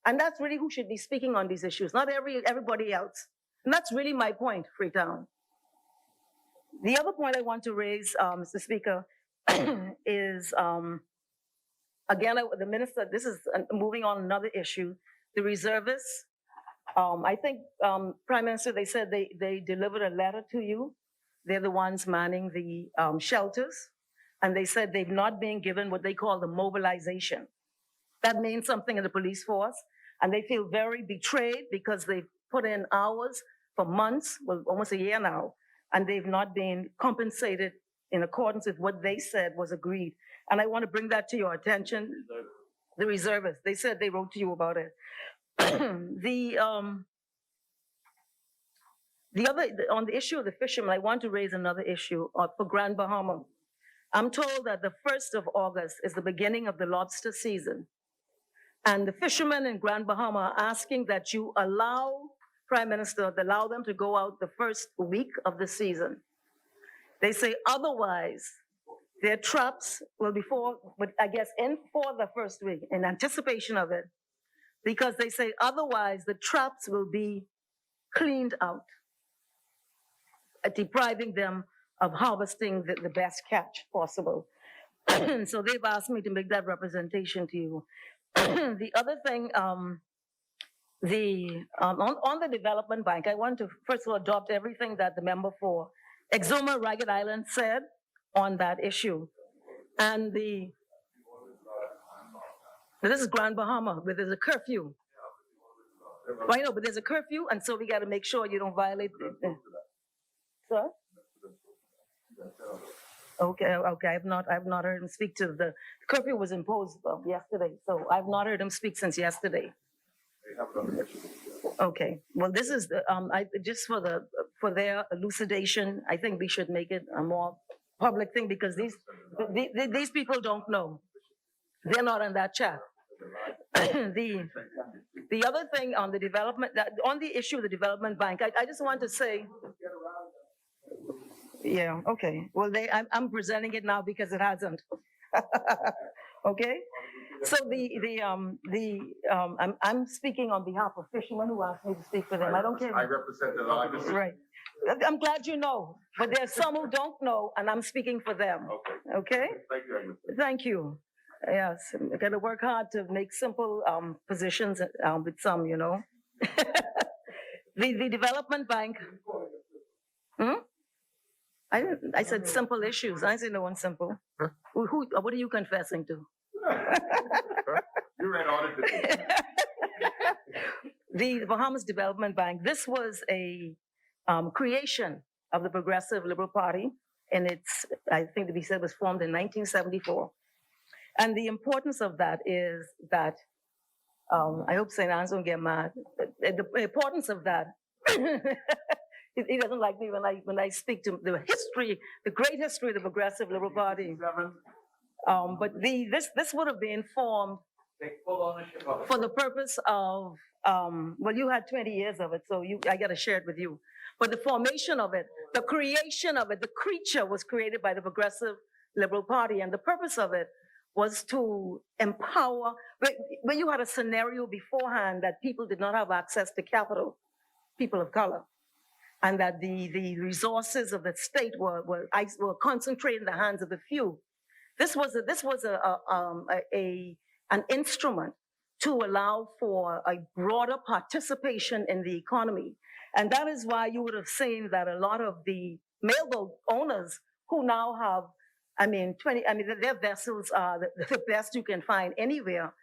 and that's really who should be speaking on these issues, not everybody else. And that's really my point, Freetown. The other point I want to raise, Mr. Speaker, is, again, the minister, this is moving on another issue, the reservists I think, Prime Minister, they said they delivered a letter to you. They're the ones manning the shelters. And they said they've not been given what they call the mobilization. That means something in the police force. And they feel very betrayed because they've put in hours for months, well, almost a year now, and they've not been compensated in accordance with what they said was agreed. And I want to bring that to your attention. The reservists, they said they wrote to you about it. On the issue of the fishermen, I want to raise another issue for Grand Bahama. I'm told that the 1st of August is the beginning of the lobster season. And the fishermen in Grand Bahama are asking that you allow, Prime Minister, allow them to go out the first week of the season. They say otherwise, their traps will be for the first week, in anticipation of it, because they say otherwise the traps will be cleaned out, depriving them of harvesting the best catch possible. So they've asked me to make that representation to you. The other thing, on the development bank, I want to first of all adopt everything that the member for Exuma Ragged Island said on that issue. And this is Grand Bahama, where there's a curfew. Well, I know, but there's a curfew, and so we got to make sure you don't violate the. Sir? Okay. I've not heard him speak to the curfew was imposed yesterday, so I've not heard him speak since yesterday. Okay. Well, this is just for their elucidation. I think we should make it a more public thing because these people don't know. They're not in that chat. The other thing on the development, on the issue of the development bank, I just want to say. Yeah, okay. Well, I'm presenting it now because it hasn't. Okay? So I'm speaking on behalf of fishermen who asked me to speak for them. I don't care. I represent the largest. Right. I'm glad you know, but there's some who don't know, and I'm speaking for them. Okay? Thank you. Thank you. Yes, I got to work hard to make simple positions with some, you know. The development bank. I said simple issues. I said no one simple. Huh? What are you confessing to? You ran audit. The Bahamas Development Bank, this was a creation of the Progressive Liberal Party, and I think to be said, was formed in 1974. And the importance of that is that, I hope St. Anne's don't get mad, the importance of that, he doesn't like me when I speak to the history, the great history of the Progressive Liberal Party. But this would have been formed for the purpose of, well, you had 20 years of it, so I got to share it with you. But the formation of it, the creation of it, the creature was created by the Progressive Liberal Party, and the purpose of it was to empower, when you had a scenario beforehand that people did not have access to capital, people of color, and that the resources of the state were concentrated in the hands of the few. This was an instrument to allow for a broader participation in the economy. And that is why you would have seen that a lot of the mailboat owners who now have, their vessels are the best you can find anywhere.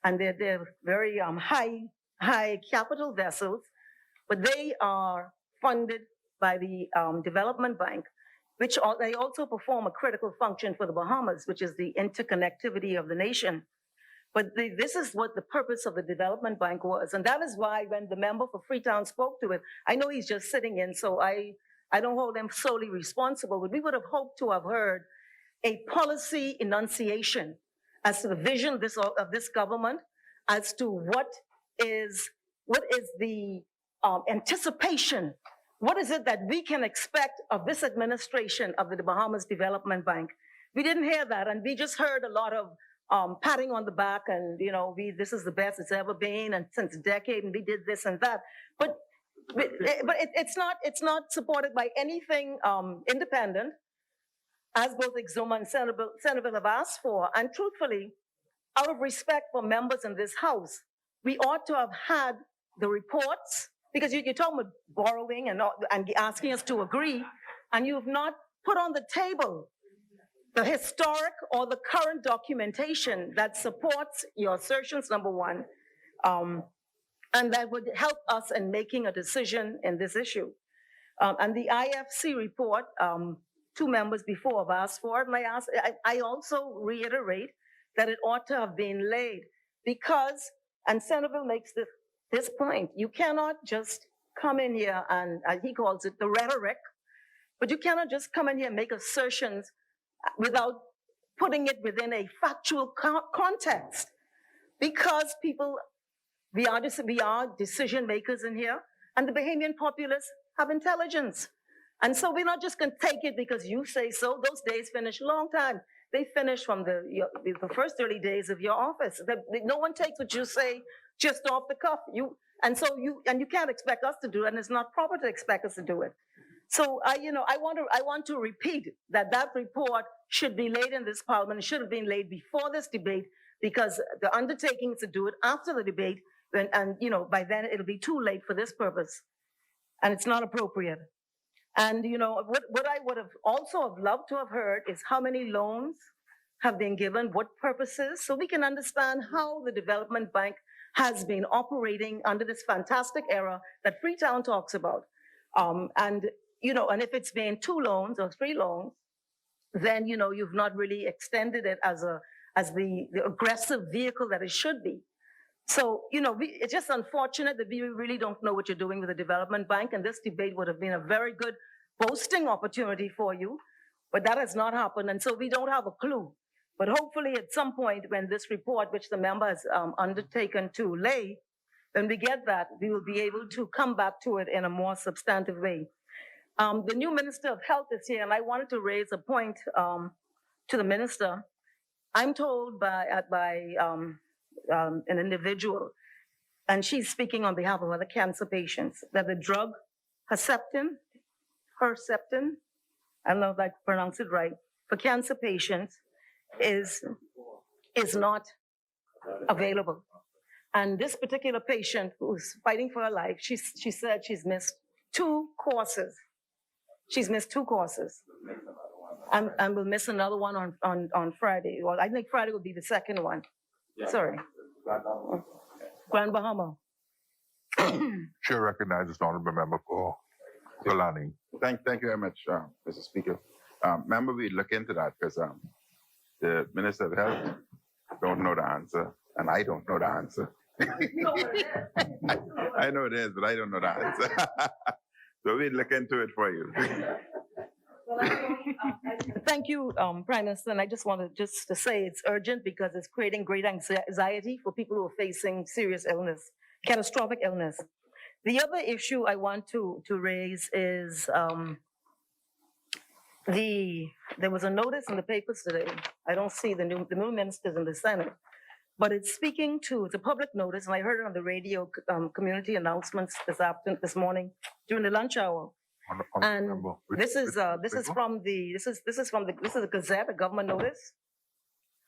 And they're very high capital vessels, but they are funded by the Development Bank, which they also perform a critical function for the Bahamas, which is the interconnectivity of the nation. But this is what the purpose of the Development Bank was. And that is why when the member for Freetown spoke to it, I know he's just sitting in, so I don't hold him solely responsible, but we would have hoped to have heard a policy enunciation as to the vision of this government, as to what is the anticipation. What is it that we can expect of this administration of the Bahamas Development Bank? We didn't hear that, and we just heard a lot of patting on the back, and this is the best it's ever been, and since a decade, and we did this and that. But it's not supported by anything independent, as both Exuma and Centerville have asked for. And truthfully, out of respect for members in this House, we ought to have had the reports, because you're talking about borrowing and asking us to agree, and you've not put on the table the historic or the current documentation that supports your assertions, number one, and that would help us in making a decision in this issue. And the IFC report, 2 members before have asked for it, and I also reiterate that it ought to have been laid because, and Centerville makes this point, you cannot just come in here and he calls it the rhetoric, but you cannot just come in here and make assertions without putting it within a factual context, because we are decision makers in here, and the Bahamian populace have intelligence. And so we're not just going to take it because you say so. Those days finish a long time. They finish from the first early days of your office. No one takes what you say just off the cuff. You can't expect us to do it, and it's not proper to expect us to do it. So I want to repeat that report should be laid in this Parliament. It should have been laid before this debate, because the undertaking is to do it after the debate, and by then it'll be too late for this purpose, and it's not appropriate. And what I would have also loved to have heard is how many loans have been given, what purposes, so we can understand how the Development Bank has been operating under this fantastic era that Freetown talks about. And if it's been 2 loans or 3 loans, then you've not really extended it as the aggressive vehicle that it should be. So it's just unfortunate that we really don't know what you're doing with the Development Bank, and this debate would have been a very good boasting opportunity for you, but that has not happened, and so we don't have a clue. But hopefully at some point when this report, which the member has undertaken to lay, when we get that, we will be able to come back to it in a more substantive way. The new Minister of Health is here, and I wanted to raise a point to the Minister. I'm told by an individual, and she's speaking on behalf of other cancer patients, that the drug Herceptin, I don't know if I pronounce it right, for cancer patients is not available. And this particular patient who's fighting for her life, she said she's missed 2 courses. She's missed 2 courses. And we'll miss another one on Friday. Well, I think Friday will be the second one. Yeah. Sorry. Grand Bahama. Chair recognizes the honorable member for Solani. Thank you very much, Mr. Speaker. Member, we look into that because the Minister of Health don't know the answer, and I don't know the answer. I know it is, but I don't know the answer. So we look into it for you. Thank you, Prime Minister. And I just wanted to say it's urgent because it's creating great anxiety for people who are facing serious illness, catastrophic illness. The other issue I want to raise is there was a notice in the papers today. I don't see the new ministers in the Senate, but it's a public notice, and I heard it on the radio community announcements this morning during the lunch hour. And this is a Gazette, a government notice.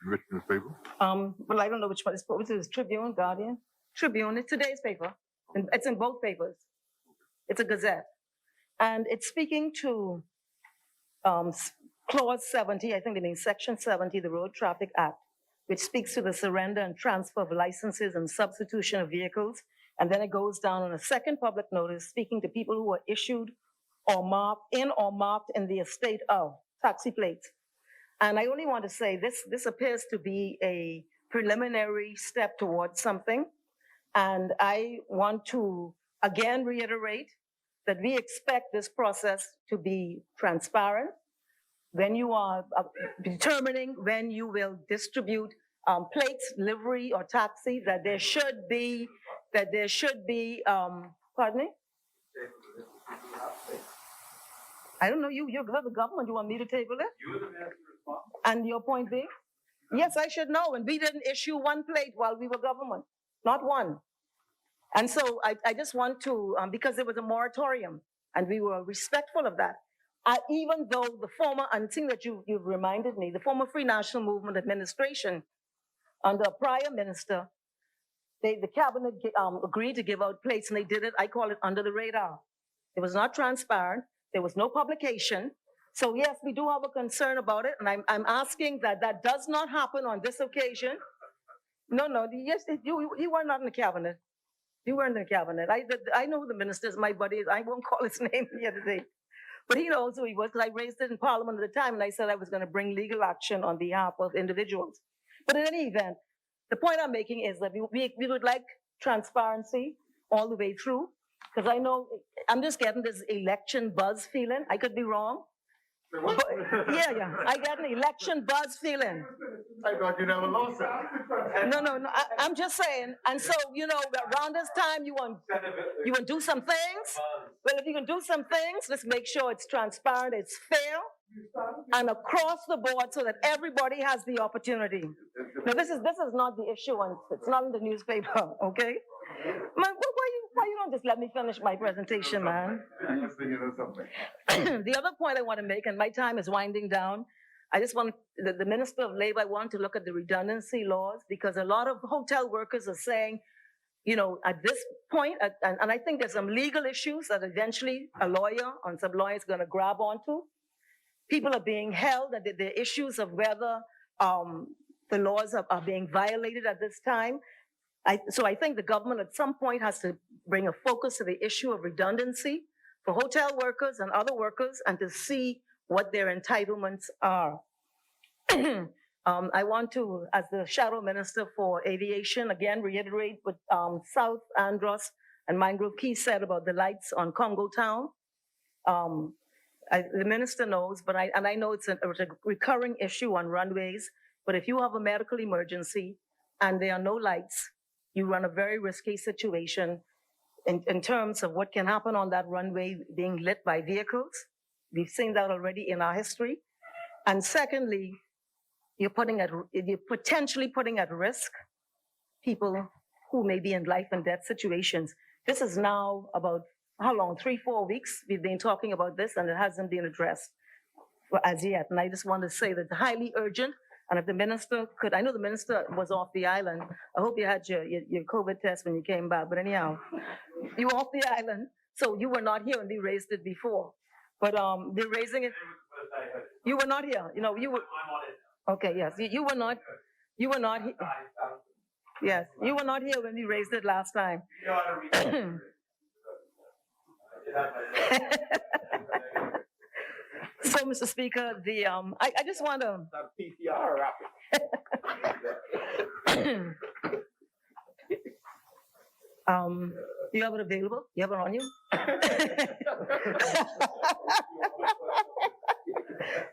Which newspaper? Well, I don't know which one. This is Tribune, Guardian, Tribune. It's today's paper. It's in both papers. It's a Gazette, and it's speaking to Clause 70. I think it means Section 70, the Road Traffic Act, which speaks to the surrender and transfer of licenses and substitution of vehicles. And then it goes down on a second public notice speaking to people who are issued or marked in the estate of taxi plates. And I only want to say this appears to be a preliminary step towards something. And I want to again reiterate that we expect this process to be transparent. When you are determining when you will distribute plates, livery, or taxi, that there should be, pardon me? I don't know, you're the government, you want me to table it? You're the minister responsible. And your point being? Yes, I should know, and we didn't issue 1 plate while we were government, not 1. And so I just want to, because there was a moratorium, and we were respectful of that. Even though the former, and thing that you've reminded me, the former Free National Movement administration under a prior minister the cabinet agreed to give out plates, and they did it. I call it under the radar. It was not transparent. There was no publication. So yes, we do have a concern about it, and I'm asking that that does not happen on this occasion. No, yes, you were not in the cabinet. You weren't in the cabinet. I know who the minister is, my buddy. I won't call his name here today. But he knows who he was, because I raised it in Parliament at the time, and I said I was going to bring legal action on behalf of individuals. But in any event, the point I'm making is that we would like transparency all the way through, because I know I'm just getting this election buzz feeling. I could be wrong. But, yeah, I get an election buzz feeling. I thought you never lost it. No, I'm just saying. And so, around this time, you want to do some things? Well, if you can do some things, let's make sure it's transparent, it's fair, and across the board so that everybody has the opportunity. Now, this is not the issue, and it's not in the newspaper, okay? Man, why you don't just let me finish my presentation, man? The other point I want to make, and my time is winding down, I just want the Minister of Labor, I want to look at the redundancy laws, because a lot of hotel workers are saying, at this point, and I think there's some legal issues that eventually a lawyer or some lawyer is going to grab onto. People are being held, and there are issues of whether the laws are being violated at this time. So I think the government at some point has to bring a focus to the issue of redundancy for hotel workers and other workers, and to see what their entitlements are. I want to, as the Shadow Minister for Aviation, again reiterate what South Andros and Mangrove Key said about the lights on Congo Town. The minister knows, but I know it's a recurring issue on runways, but if you have a medical emergency and there are no lights, you run a very risky situation in terms of what can happen on that runway being lit by vehicles. We've seen that already in our history. And secondly, you're potentially putting at risk people who may be in life and death situations. This is now about, how long, 3-4 weeks we've been talking about this, and it hasn't been addressed as yet. And I just want to say that it's highly urgent. And if the minister could, I know the minister was off the island. I hope you had your COVID test when you came back. But anyhow, you were off the island, so you were not here when we raised it before. But they're raising it. You were not here. You were. Okay, yes, you were not. You were not here. Yes, you were not here when we raised it last time. So, Mr. Speaker, I just want to. You have it available? You have it on you?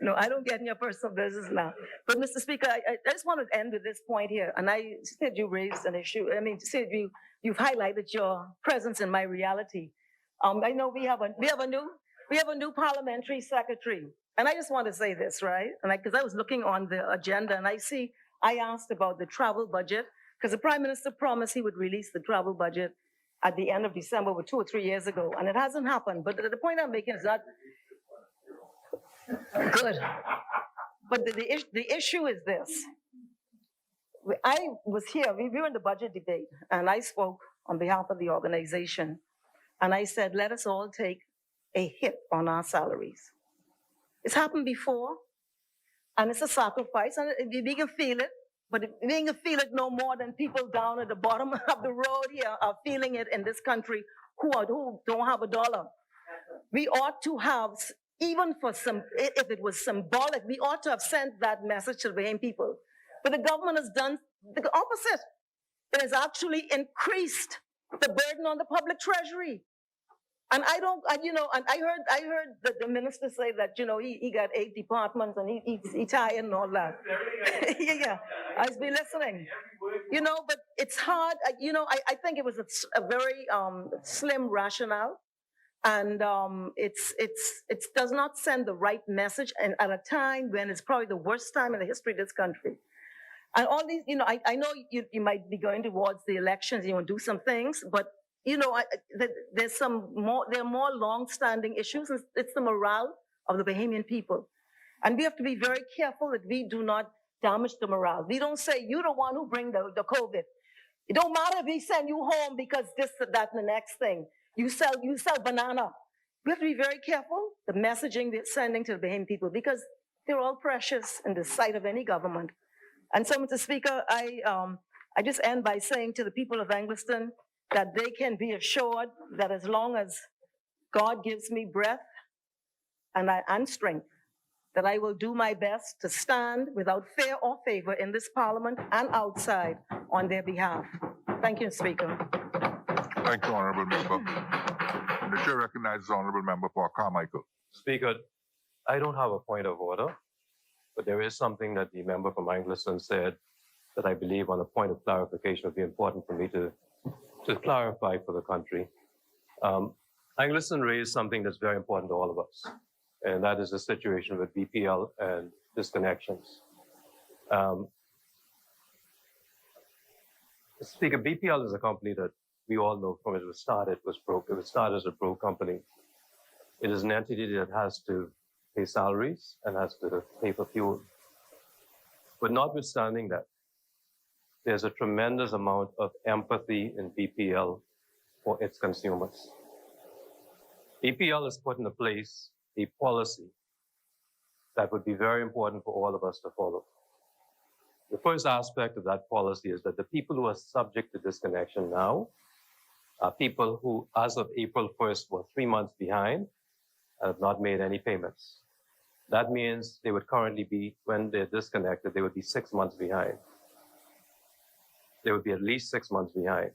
No, I don't get in your personal business now. But, Mr. Speaker, I just want to end with this point here. And I said you raised an issue. I mean, said you've highlighted your presence in my reality. I know we have a new parliamentary secretary. And I just want to say this, right? And because I was looking on the agenda and I asked about the travel budget, because the Prime Minister promised he would release the travel budget at the end of December, 2 or 3 years ago, and it hasn't happened. But the point I'm making is not good. But the issue is this. I was here, we were in the budget debate, and I spoke on behalf of the organization, and I said, let us all take a hit on our salaries. It's happened before, and it's a sacrifice, and we can feel it, but we can feel it no more than people down at the bottom of the road here are feeling it in this country who don't have a dollar. We ought to have, even for some, if it was symbolic, we ought to have sent that message to the Bahamian people. But the government has done the opposite. It has actually increased the burden on the public treasury. And I heard the minister say that, he got 8 departments and he's tired and all that. Yeah, I've been listening. But it's hard. I think it was a very slim rationale. And it does not send the right message, and at a time when it's probably the worst time in the history of this country. And all these, I know you might be going towards the elections, you want to do some things, but there are more long-standing issues. It's the morale of the Bahamian people. And we have to be very careful that we do not damage the morale. We don't say, you're the one who bring the COVID. It don't matter if we send you home because this, that, and the next thing. You sell banana. We have to be very careful the messaging we're sending to the Bahamian people because they're all precious in the sight of any government. And so, Mr. Speaker, I just end by saying to the people of Angliston that they can be assured that as long as God gives me breath and strength, that I will do my best to stand without fear or favor in this parliament and outside on their behalf. Thank you, Speaker. Thank you, Honorable Member. The chair recognizes the Honorable Member for Carmichael. Speaker, I don't have a point of order, but there is something that the member from Angliston said that I believe on a point of clarification would be important for me to clarify for the country. Angliston raised something that's very important to all of us, and that is the situation with BPL and disconnections. Speaker, BPL is a company that we all know from it was started, was broke. It was started as a broke company. It is an entity that has to pay salaries and has to pay for fuel. But notwithstanding that, there's a tremendous amount of empathy in BPL for its consumers. BPL has put into place a policy that would be very important for all of us to follow. The first aspect of that policy is that the people who are subject to disconnection now are people who, as of April 1st, were 3 months behind and have not made any payments. That means they would currently be, when they're disconnected, they would be 6 months behind. They would be at least 6 months behind.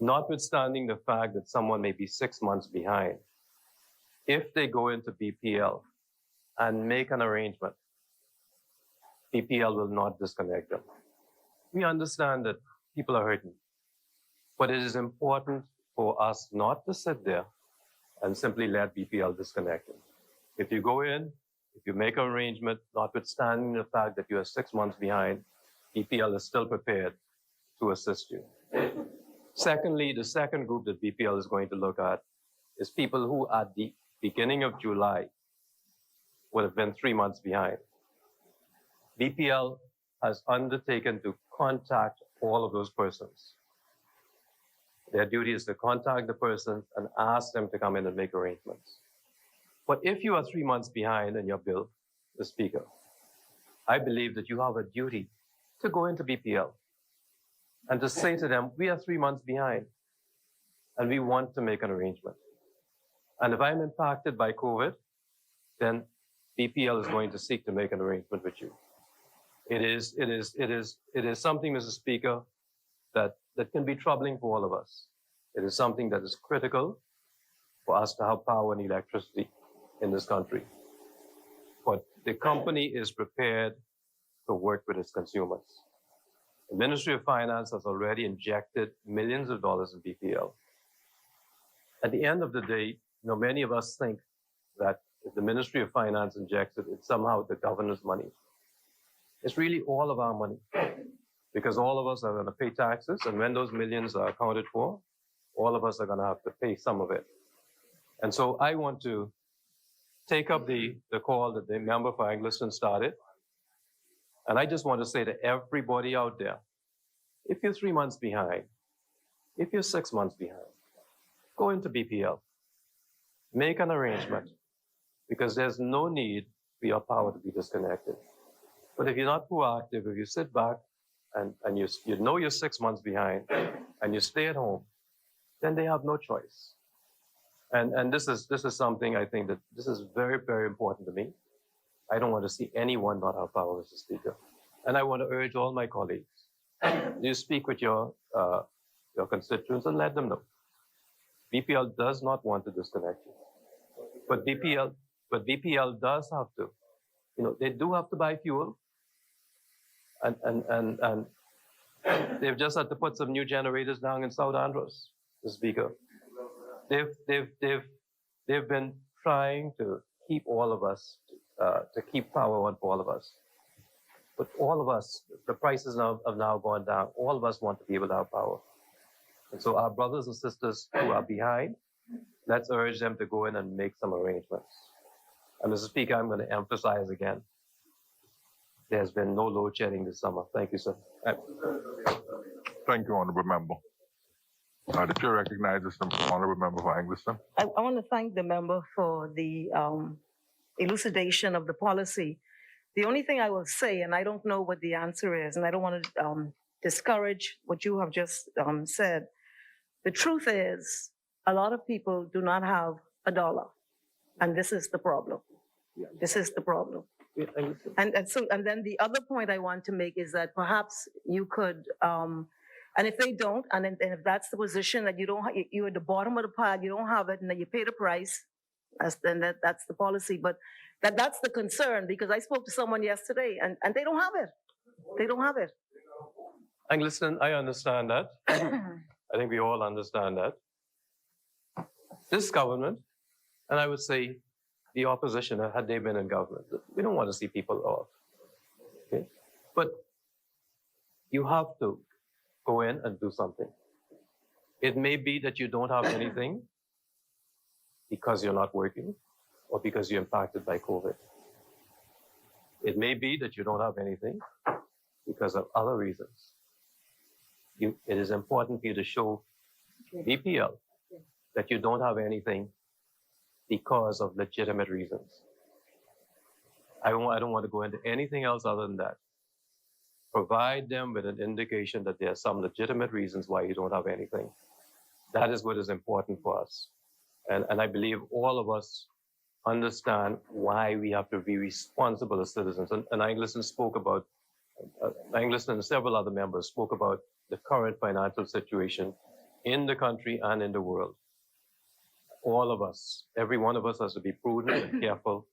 Notwithstanding the fact that someone may be 6 months behind, if they go into BPL and make an arrangement, BPL will not disconnect them. We understand that people are hurting, but it is important for us not to sit there and simply let BPL disconnect them. If you go in, if you make an arrangement, notwithstanding the fact that you are 6 months behind, BPL is still prepared to assist you. Secondly, the second group that BPL is going to look at is people who at the beginning of July would have been 3 months behind. BPL has undertaken to contact all of those persons. Their duty is to contact the person and ask them to come in and make arrangements. But if you are 3 months behind in your bill, the Speaker, I believe that you have a duty to go into BPL and to say to them, we are 3 months behind and we want to make an arrangement. And if I'm impacted by COVID, then BPL is going to seek to make an arrangement with you. It is something, Mr. Speaker, that can be troubling for all of us. It is something that is critical for us to have power and electricity in this country. But the company is prepared to work with its consumers. The Ministry of Finance has already injected millions of dollars in BPL. At the end of the day, many of us think that if the Ministry of Finance injects it, it's somehow the governor's money. It's really all of our money, because all of us are going to pay taxes, and when those millions are accounted for, all of us are going to have to pay some of it. And so I want to take up the call that the member for Angliston started, and I just want to say to everybody out there, if you're 3 months behind, if you're 6 months behind, go into BPL, make an arrangement, because there's no need for your power to be disconnected. But if you're not proactive, if you sit back and you know you're 6 months behind and you stay at home, then they have no choice. And this is something I think that this is very, very important to me. I don't want to see anyone not have power, Mr. Speaker. And I want to urge all my colleagues, you speak with your constituents and let them know. BPL does not want to disconnect you. But BPL does have to. They do have to buy fuel. And they've just had to put some new generators down in South Andros, the Speaker. They've been trying to keep all of us, to keep power on for all of us. But all of us, the prices have now gone down. All of us want to be able to have power. And so our brothers and sisters who are behind, let's urge them to go in and make some arrangements. And Mr. Speaker, I'm going to emphasize again, there's been no load shedding this summer. Thank you, sir. Thank you, honorable member. The chair recognizes the honorable member for Angleton. I want to thank the member for the elucidation of the policy. The only thing I will say, and I don't know what the answer is, and I don't want to discourage what you have just said. The truth is, a lot of people do not have $1, and this is the problem. This is the problem. And then the other point I want to make is that perhaps you could, and if they don't, and if that's the position that you don't, you're at the bottom of the pile, you don't have it, and then you pay the price. That's the policy, but that's the concern, because I spoke to someone yesterday, and they don't have it. They don't have it. Angleton, I understand that. I think we all understand that. This government, and I would say the opposition, had they been in government, we don't want to see people off. Okay? But you have to go in and do something. It may be that you don't have anything because you're not working or because you're impacted by COVID. It may be that you don't have anything because of other reasons. It is important for you to show BPL that you don't have anything because of legitimate reasons. I don't want to go into anything else other than that. Provide them with an indication that there are some legitimate reasons why you don't have anything. That is what is important for us. And I believe all of us understand why we have to be responsible as citizens. And Angleton spoke about, Angleton and several other members spoke about the current financial situation in the country and in the world. All of us, every one of us has to be prudent and careful,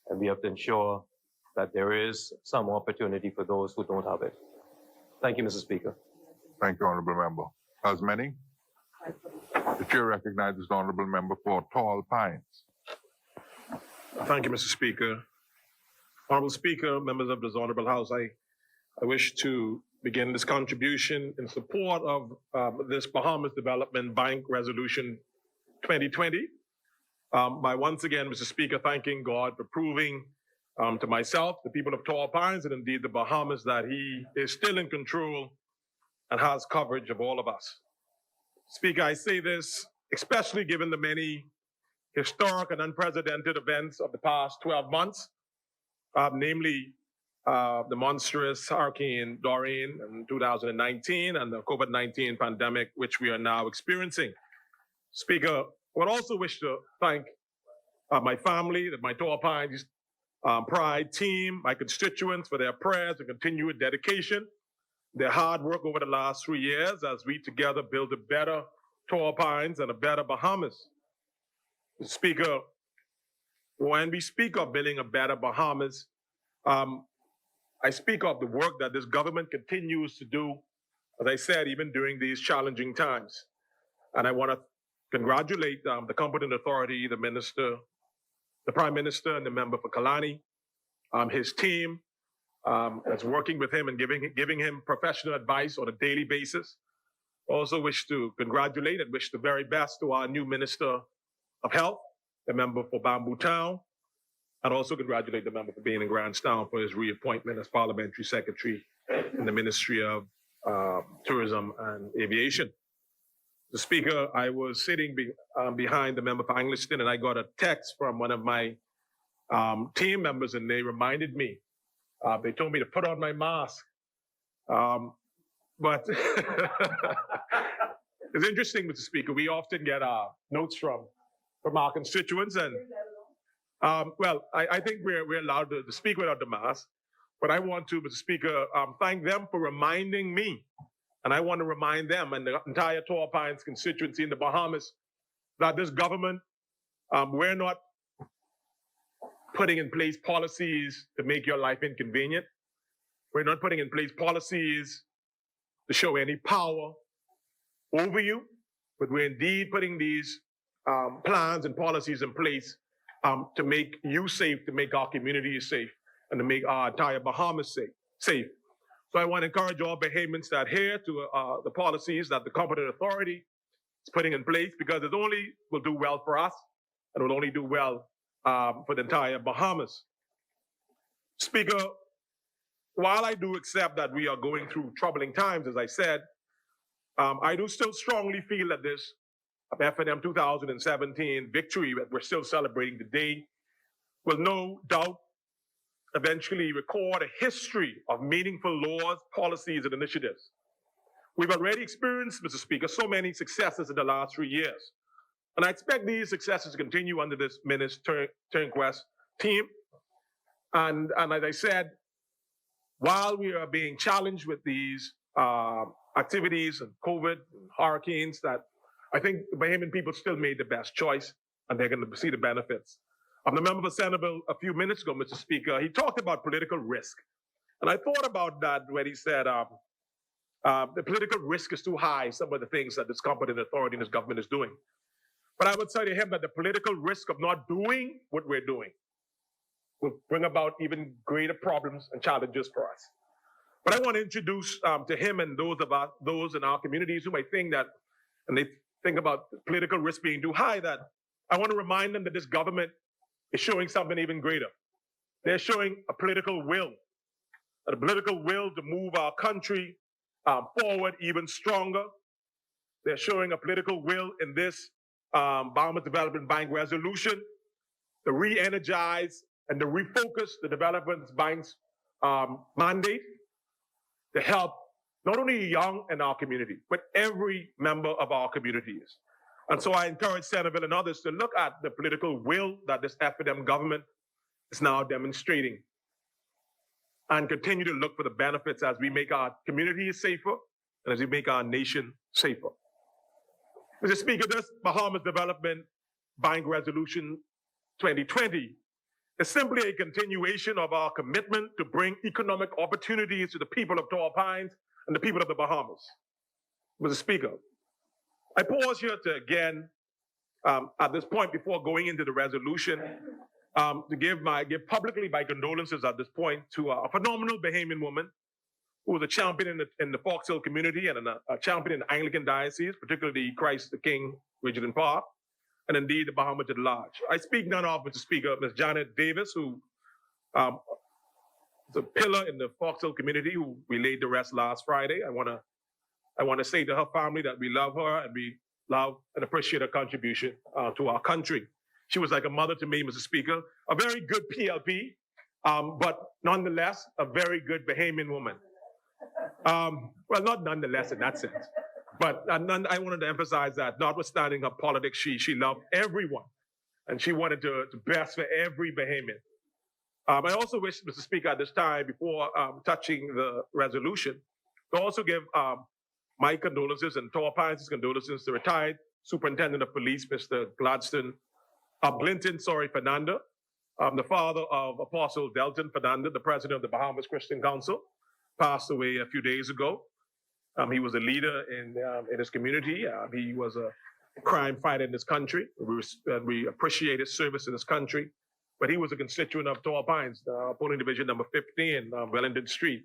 and we have to ensure that there is some opportunity for those who don't have it. Thank you, Mr. Speaker. Thank you, honorable member. As many, the chair recognizes the honorable member for Tall Pines. Thank you, Mr. Speaker. Honorable Speaker, members of this honorable House, I wish to begin this contribution in support of this Bahamas Development Bank Resolution 2020 by once again, Mr. Speaker, thanking God for proving to myself, the people of Tall Pines, and indeed the Bahamas, that he is still in control and has coverage of all of us. Speaker, I say this especially given the many historic and unprecedented events of the past 12 months, namely the monstrous Hurricane Dorian in 2019 and the COVID-19 pandemic, which we are now experiencing. Speaker, I would also wish to thank my family, my Tall Pines Pride team, my constituents for their prayers and continued dedication, their hard work over the last 3 years as we together build a better Tall Pines and a better Bahamas. Speaker, when we speak of building a better Bahamas, I speak of the work that this government continues to do, as I said, even during these challenging times. And I want to congratulate the competent authority, the minister, the prime minister, and the member for Kalani, his team that's working with him and giving him professional advice on a daily basis. Also wish to congratulate and wish the very best to our new Minister of Health, the member for Bamboo Town, and also congratulate the member for being in Grandstown for his reappointment as Parliamentary Secretary in the Ministry of Tourism and Aviation. The Speaker, I was sitting behind the member for Angleton, and I got a text from one of my team members, and they reminded me. They told me to put on my mask. But it's interesting, Mr. Speaker. We often get notes from our constituents, and well, I think we're allowed to speak without the mask. But I want to, Mr. Speaker, thank them for reminding me. And I want to remind them and the entire Tall Pines constituency in the Bahamas that this government, we're not putting in place policies to make your life inconvenient. We're not putting in place policies to show any power over you, but we're indeed putting these plans and policies in place to make you safe, to make our communities safe, and to make our entire Bahamas safe. So I want to encourage all Bahamians to adhere to the policies that the competent authority is putting in place, because it only will do well for us, and it will only do well for the entire Bahamas. Speaker, while I do accept that we are going through troubling times, as I said, I do still strongly feel that this F&M 2017 victory that we're still celebrating today will no doubt eventually record a history of meaningful laws, policies, and initiatives. We've already experienced, Mr. Speaker, so many successes in the last 3 years. And I expect these successes to continue under this Minister Turnquest team. And as I said, while we are being challenged with these activities and COVID and hurricanes, that I think the Bahamian people still made the best choice, and they're going to see the benefits. The member for Centerville a few minutes ago, Mr. Speaker, he talked about political risk. And I thought about that when he said the political risk is too high, some of the things that this competent authority and this government is doing. But I would say to him that the political risk of not doing what we're doing will bring about even greater problems and challenges for us. But I want to introduce to him and those in our communities who might think that, and they think about political risk being too high, that I want to remind them that this government is showing something even greater. They're showing a political will to move our country forward even stronger. They're showing a political will in this Bahamas Development Bank resolution to re-energize and to refocus the Development Bank's mandate to help not only the young in our community, but every member of our communities. And so I encourage Centerville and others to look at the political will that this F&M government is now demonstrating and continue to look for the benefits as we make our communities safer and as we make our nation safer. Mr. Speaker, this Bahamas Development Bank Resolution 2020 is simply a continuation of our commitment to bring economic opportunities to the people of Tall Pines and the people of the Bahamas. Mr. Speaker, I pause here to again, at this point before going into the resolution, to give publicly my condolences at this point to a phenomenal Bahamian woman who was a champion in the Fox Hill community and a champion in the Anglican diocese, particularly Christ the King, Region and Park, and indeed the Bahamas at large. I speak none of, Mr. Speaker, Ms. Janet Davis, who is a pillar in the Fox Hill community, who we laid to rest last Friday. I want to say to her family that we love her and we love and appreciate her contribution to our country. She was like a mother to me, Mr. Speaker, a very good PLP, but nonetheless, a very good Bahamian woman. Well, not nonetheless in that sense, but I wanted to emphasize that notwithstanding her politics, she loved everyone, and she wanted to best for every Bahamian. I also wish, Mr. Speaker, at this time, before touching the resolution, to also give my condolences and Tall Pines' condolences to retired Superintendent of Police, Mr. Glinton Fernanda, the father of Apostle Delton Fernanda, the president of the Bahamas Christian Council, passed away a few days ago. He was a leader in his community. He was a crime fighter in this country. We appreciate his service in this country. But he was a constituent of Tall Pines, polling division number 15, Wellington Street,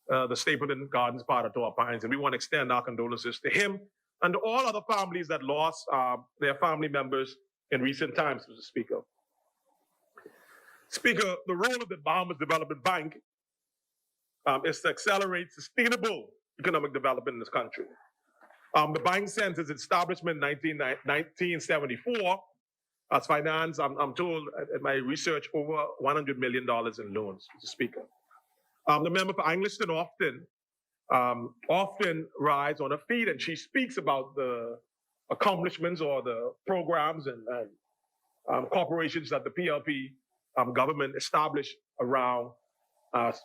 the Stapleton Gardens part of Tall Pines. And we want to extend our condolences to him and to all other families that lost their family members in recent times, Mr. Speaker. Speaker, the role of the Bahamas Development Bank is to accelerate sustainable economic development in this country. The bank since its establishment in 1974 has financed, I'm told in my research, over $100 million in loans, Mr. Speaker. The member for Angliston often rides on her feet and she speaks about the accomplishments or the programs and corporations that the PLP government established around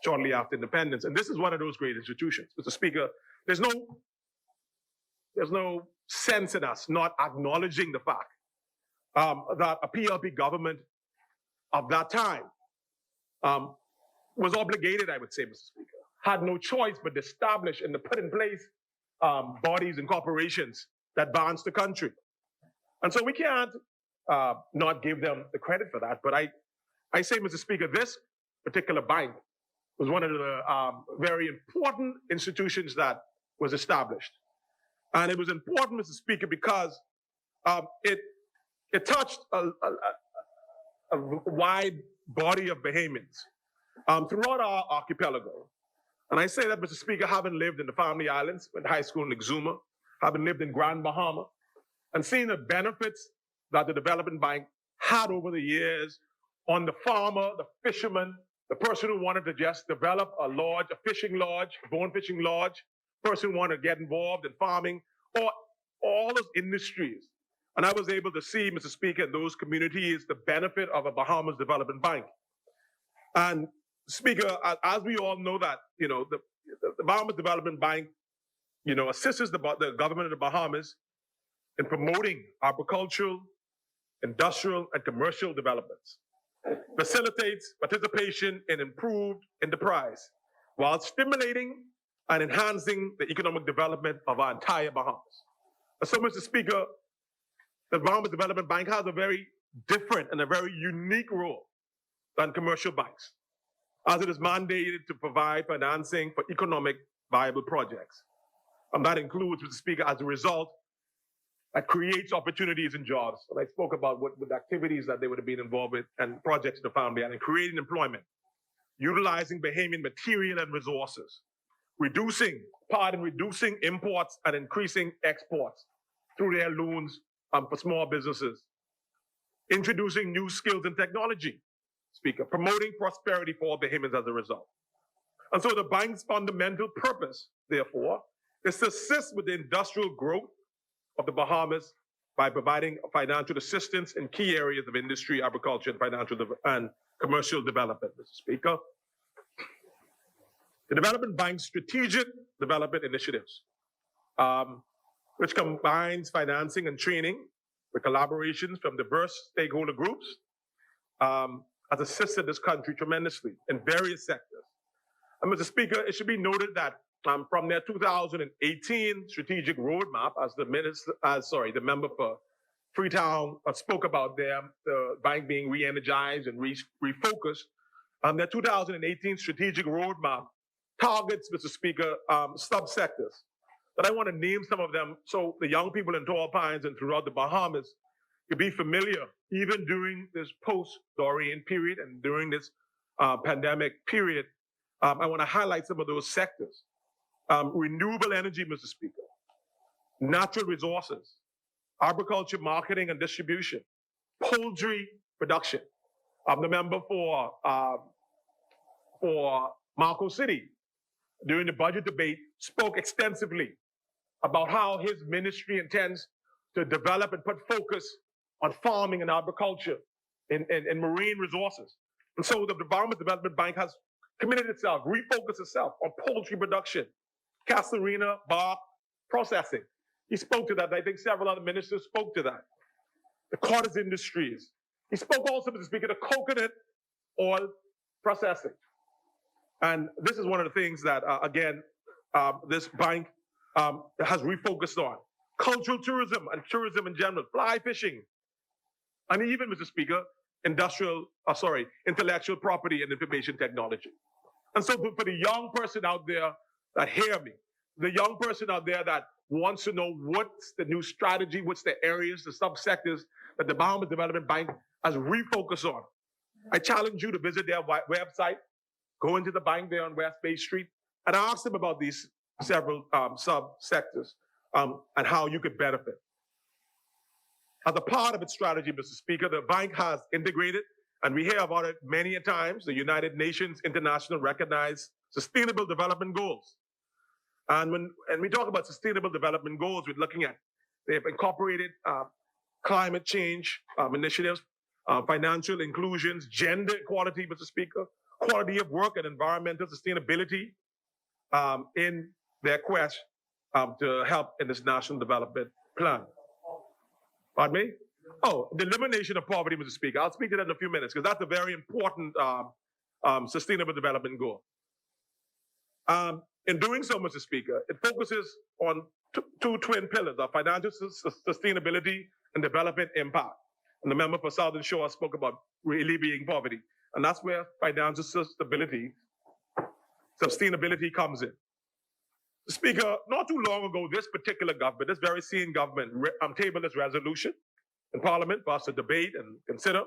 shortly after independence. And this is one of those great institutions. Mr. Speaker, there's no sense in us not acknowledging the fact that a PLP government of that time was obligated, I would say, Mr. Speaker, had no choice but to establish and to put in place bodies and corporations that advance the country. And so we can't not give them the credit for that. But I say, Mr. Speaker, this particular bank was one of the very important institutions that was established. And it was important, Mr. Speaker, because it touched a wide body of Bahamians throughout our archipelago. And I say that, Mr. Speaker, having lived in the Family Islands, went to high school in Exuma, having lived in Grand Bahama, and seeing the benefits that the Development Bank had over the years on the farmer, the fisherman, the person who wanted to just develop a lodge, a fishing lodge, bone fishing lodge, person who wanted to get involved in farming, or all those industries. And I was able to see, Mr. Speaker, in those communities, the benefit of a Bahamas Development Bank. And Speaker, as we all know that, the Bahamas Development Bank, assists the government of the Bahamas in promoting agricultural, industrial, and commercial developments, facilitates participation in improved enterprise, while stimulating and enhancing the economic development of our entire Bahamas. And so, Mr. Speaker, the Bahamas Development Bank has a very different and a very unique role than commercial banks, as it is mandated to provide financing for economic viable projects. And that includes, Mr. Speaker, as a result, that creates opportunities and jobs. And I spoke about what activities that they would have been involved with and projects in the family and in creating employment, utilizing Bahamian material and resources, reducing imports and increasing exports through their loans for small businesses, introducing new skills and technology, Speaker, promoting prosperity for all Bahamians as a result. And so the bank's fundamental purpose, therefore, is to assist with the industrial growth of the Bahamas by providing financial assistance in key areas of industry, agriculture, and financial and commercial development, Mr. Speaker. The Development Bank's strategic development initiatives, which combines financing and training with collaborations from diverse stakeholder groups, has assisted this country tremendously in various sectors. And Mr. Speaker, it should be noted that from their 2018 strategic roadmap, as the member for Freetown spoke about them, the bank being re-energized and refocused, their 2018 strategic roadmap targets, Mr. Speaker, subsectors. But I want to name some of them so the young people in Tall Pines and throughout the Bahamas could be familiar, even during this post-Dorian period and during this pandemic period. I want to highlight some of those sectors. Renewable energy, Mr. Speaker, natural resources, agriculture, marketing and distribution, poultry production. The member for Marco City, during the budget debate, spoke extensively about how his ministry intends to develop and put focus on farming and agriculture and marine resources. And so the Bahamas Development Bank has committed itself, refocused itself on poultry production, Castorina, bark, processing. He spoke to that. I think several other ministers spoke to that. The cottage industries. He spoke also, Mr. Speaker, the coconut oil processing. And this is one of the things that, this bank has refocused on. Cultural tourism and tourism in general, fly fishing, and even, Mr. Speaker, intellectual property and information technology. And so for the young person out there that hear me, the young person out there that wants to know what's the new strategy, what's the areas, the subsectors that the Bahamas Development Bank has refocused on, I challenge you to visit their website, go into the bank there on West Bay Street, and ask them about these several subsectors and how you could benefit. As a part of its strategy, Mr. Speaker, the bank has integrated, and we hear about it many a times, the United Nations International Recognized Sustainable Development Goals. And when we talk about sustainable development goals, we're looking at, they've incorporated climate change initiatives, financial inclusions, gender equality, Mr. Speaker, quality of work and environmental sustainability in their quest to help in this national development plan. Pardon me? Oh, the elimination of poverty, Mr. Speaker. I'll speak to that in a few minutes because that's a very important sustainable development goal. In doing so, Mr. Speaker, it focuses on two twin pillars of financial sustainability and development impact. And the member for Southern Shore spoke about alleviating poverty. And that's where financial sustainability comes in. Speaker, not too long ago, this particular government, this very senior government, tabled this resolution in Parliament for us to debate and consider.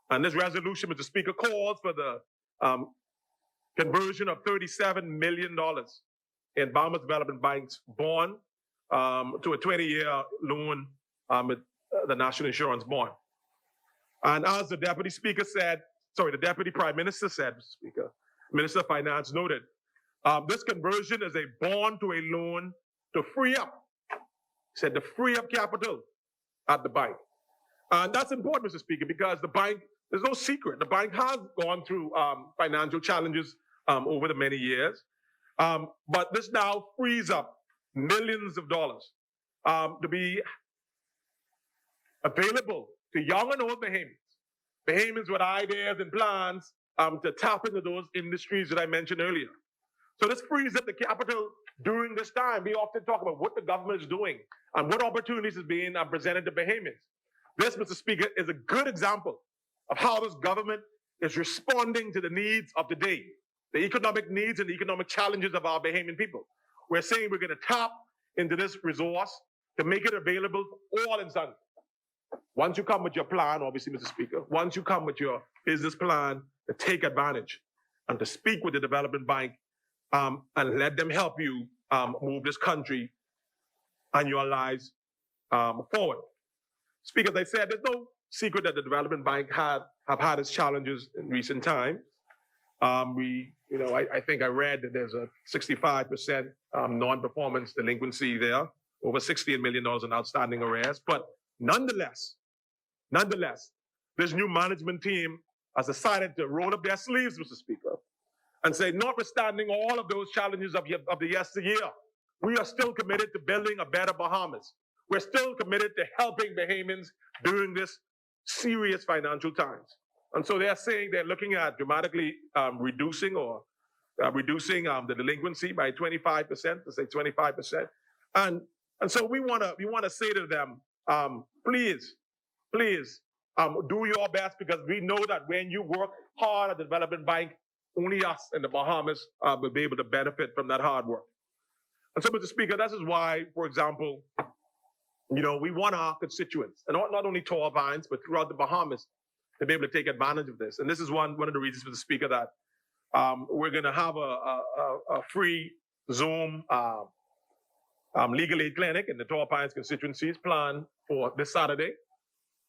And this resolution, Mr. Speaker, calls for the conversion of $37 million in Bahamas Development Bank's bond to a 20-year loan with the National Insurance Bond. And as the Deputy Speaker said, sorry, the Deputy Prime Minister said, Mr. Speaker, Minister of Finance noted, this conversion is a bond to a loan to free up, he said, to free up capital at the bank. And that's important, Mr. Speaker, because the bank, there's no secret, the bank has gone through financial challenges over the many years. But this now frees up millions of dollars to be available to young and old Bahamians with ideas and plans to tap into those industries that I mentioned earlier. So this frees up the capital during this time. We often talk about what the government is doing and what opportunities is being presented to Bahamians. This, Mr. Speaker, is a good example of how this government is responding to the needs of the day, the economic needs and the economic challenges of our Bahamian people. We're saying we're going to tap into this resource to make it available for all and sundry. Once you come with your plan, obviously, Mr. Speaker, once you come with your business plan to take advantage and to speak with the development bank and let them help you move this country and your lives forward. Speaker, as I said, there's no secret that the development bank have had its challenges in recent times. I think I read that there's a 65% non-performance delinquency there, over $68 million in outstanding arrears. But nonetheless, this new management team has decided to roll up their sleeves, Mr. Speaker, and say, notwithstanding all of those challenges of the yesteryear, we are still committed to building a better Bahamas. We're still committed to helping Bahamians during this serious financial times. And so they're saying they're looking at dramatically reducing the delinquency by 25%, to say 25%. And so we want to say to them, please, do your best, because we know that when you work hard at the development bank, only us in the Bahamas will be able to benefit from that hard work. And so, Mr. Speaker, this is why, for example, we want our constituents, and not only Tall Pines, but throughout the Bahamas, to be able to take advantage of this. And this is one of the reasons, Mr. Speaker, that we're going to have a free Zoom legal aid clinic in the Tall Pines constituencies planned for this Saturday,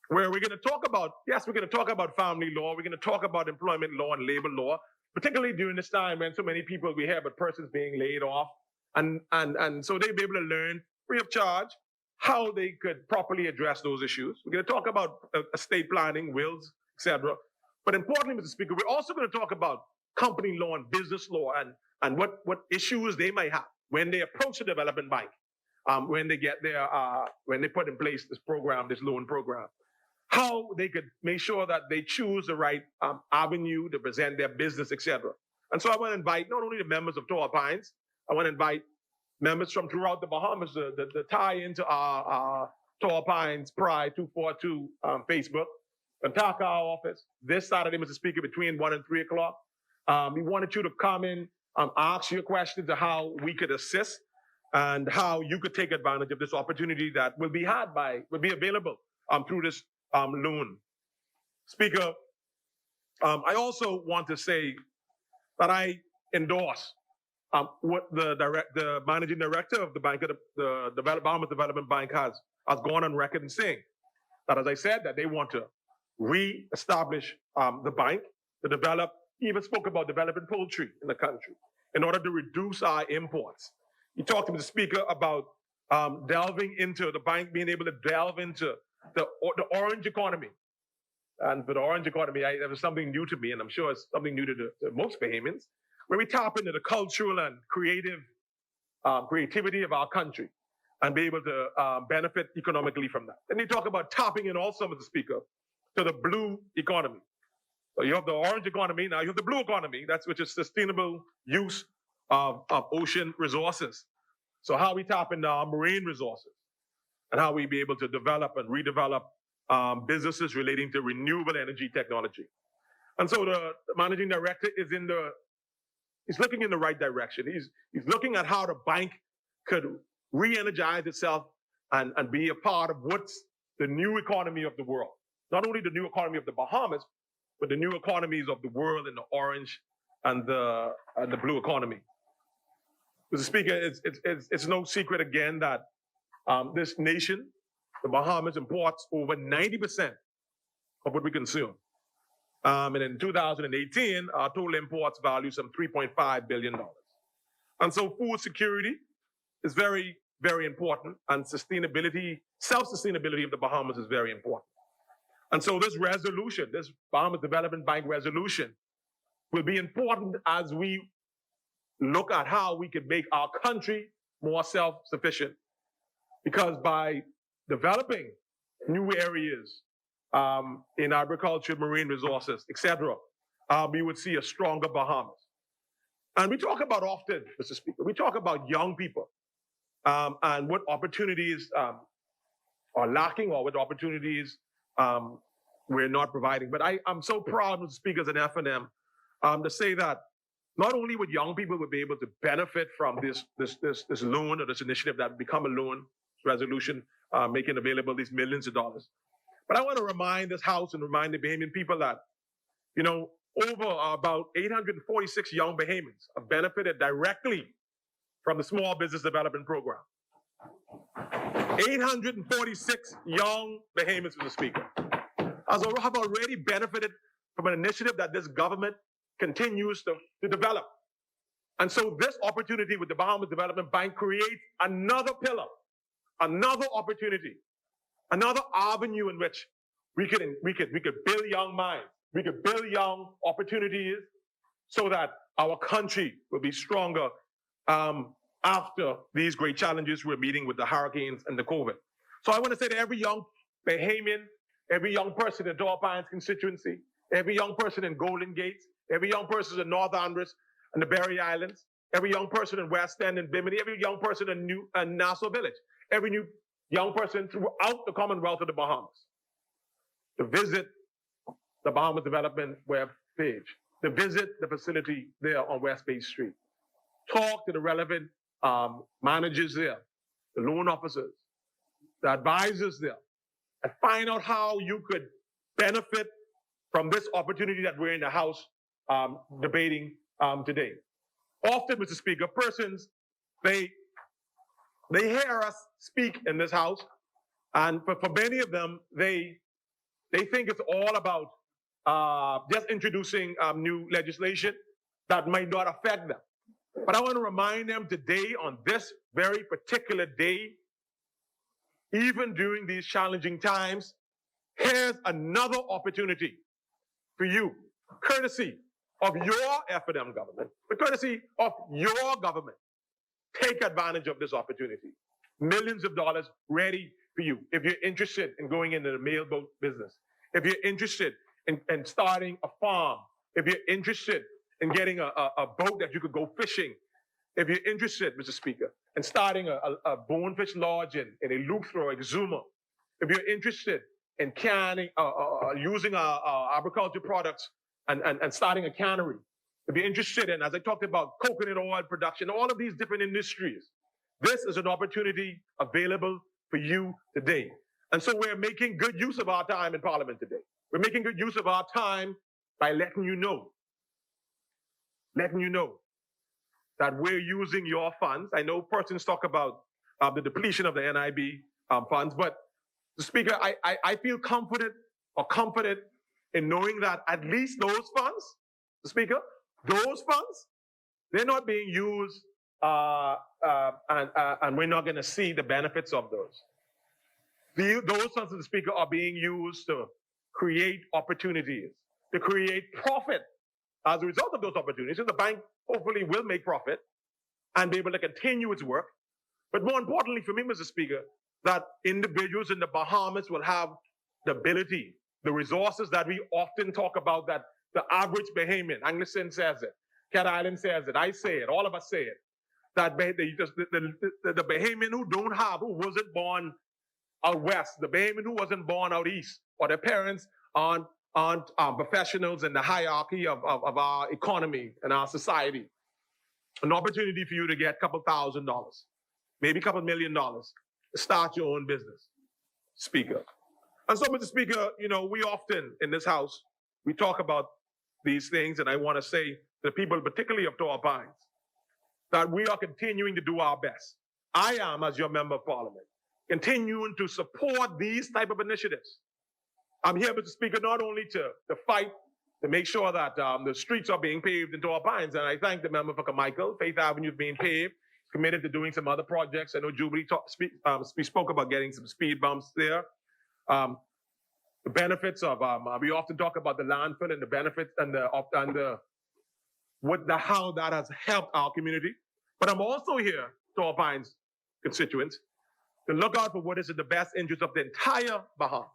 where we're going to talk about, we're going to talk about family law, we're going to talk about employment law and labor law, particularly during this time when so many people we hear about persons being laid off. And so they'll be able to learn free of charge how they could properly address those issues. We're going to talk about estate planning, wills, etc. But importantly, Mr. Speaker, we're also going to talk about company law and business law and what issues they might have when they approach the development bank, when they get there, when they put in place this program, this loan program, how they could make sure that they choose the right avenue to present their business, etc. And so I want to invite not only the members of Tall Pines, I want to invite members from throughout the Bahamas to tie into our Tall Pines Pride 242 Facebook. Contact our office this Saturday, Mr. Speaker, between 1 and 3 o'clock. We wanted you to come in, ask your questions of how we could assist and how you could take advantage of this opportunity that will be available through this loan. Speaker, I also want to say that I endorse what the managing director of the bank, the Bahamas Development Bank, has gone on record in saying that, as I said, that they want to re-establish the bank to develop. He even spoke about developing poultry in the country in order to reduce our imports. He talked to the Speaker about delving into the bank, being able to delve into the orange economy. And for the orange economy, that was something new to me, and I'm sure it's something new to most Bahamians, where we tap into the cultural and creativity of our country and be able to benefit economically from that. And you talk about tapping in also, Mr. Speaker, to the blue economy. So you have the orange economy, now you have the blue economy, which is sustainable use of ocean resources. So how we tap into our marine resources and how we be able to develop and redevelop businesses relating to renewable energy technology. And so the managing director he's looking in the right direction. He's looking at how the bank could re-energize itself and be a part of what's the new economy of the world. Not only the new economy of the Bahamas, but the new economies of the world in the orange and the blue economy. Mr. Speaker, it's no secret again that this nation, the Bahamas, imports over 90% of what we consume. And in 2018, our total imports value some $3.5 billion. And so food security is very, very important, and sustainability, self-sustainability of the Bahamas is very important. And so this resolution, this Bahamas Development Bank resolution, will be important as we look at how we can make our country more self-sufficient. Because by developing new areas in agriculture, marine resources, etc., we would see a stronger Bahamas. And we talk about often, Mr. Speaker, we talk about young people and what opportunities are lacking or what opportunities we're not providing. But I'm so proud, Mr. Speaker, as an F&M, to say that not only would young people would be able to benefit from this loan or this initiative that would become a loan resolution, making available these millions of dollars, but I want to remind this House and remind the Bahamian people that, you know, over about 846 young Bahamians have benefited directly from the Small Business Development Program. 846 young Bahamians, Mr. Speaker, have already benefited from an initiative that this government continues to develop. And so this opportunity with the Bahamas Development Bank creates another pillar, another opportunity, another avenue in which we could build young minds, we could build young opportunities so that our country will be stronger after these great challenges we're meeting with the hurricanes and the COVID. So I want to say to every young Bahamian, every young person in Door Pines constituency, every young person in Golden Gates, every young person in North Andros and the Berry Islands, every young person in West End and Bimini, every young person in Nassau Village, every new young person throughout the Commonwealth of the Bahamas, to visit the Bahamas Development web page, to visit the facility there on West Bay Street, talk to the relevant managers there, the loan officers, the advisors there, and find out how you could benefit from this opportunity that we're in the House debating today. Often, Mr. Speaker, persons, they hear us speak in this House, and for many of them, they think it's all about just introducing new legislation that might not affect them. But I want to remind them today, on this very particular day, even during these challenging times, here's another opportunity for you, courtesy of your F&M government, the courtesy of your government. Take advantage of this opportunity. Millions of dollars ready for you. If you're interested in going into the mailboat business, if you're interested in starting a farm, if you're interested in getting a boat that you could go fishing, if you're interested, Mr. Speaker, in starting a bonefish lodge in a Loutre or Exuma, if you're interested in canning, using our agriculture products and starting a cannery, if you're interested in, as I talked about, coconut oil production, all of these different industries, this is an opportunity available for you today. And so we're making good use of our time in Parliament today. We're making good use of our time by letting you know that we're using your funds. I know persons talk about the depletion of the NIB funds, but the Speaker, I feel confident in knowing that at least those funds, the Speaker, those funds, they're not being used and we're not going to see the benefits of those. Those funds, the Speaker, are being used to create opportunities, to create profit. As a result of those opportunities, the bank hopefully will make profit and be able to continue its work. But more importantly for me, Mr. Speaker, that individuals in the Bahamas will have the ability, the resources that we often talk about, that the average Bahamian, Anglican says it, Cat Island says it, I say it, all of us say it, that the Bahamian who wasn't born out west, the Bahamian who wasn't born out east, or their parents aren't professionals in the hierarchy of our economy and our society. An opportunity for you to get a couple $1,000, maybe a couple $1 million, to start your own business, Speaker. And so, Mr. Speaker, you know, we often in this House, we talk about these things, and I want to say the people, particularly of Torrey Pines, that we are continuing to do our best. I am, as your member of parliament, continuing to support these type of initiatives. I'm here, Mr. Speaker, not only to fight to make sure that the streets are being paved in Torrey Pines, and I thank the member for Carmichael. Faith Avenue is being paved, committed to doing some other projects. I know Jubilee spoke about getting some speed bumps there. The benefits of we often talk about the landfill and the benefits and how that has helped our community. But I'm also here, Torrey Pines constituents, to look out for what is in the best interest of the entire Bahamas,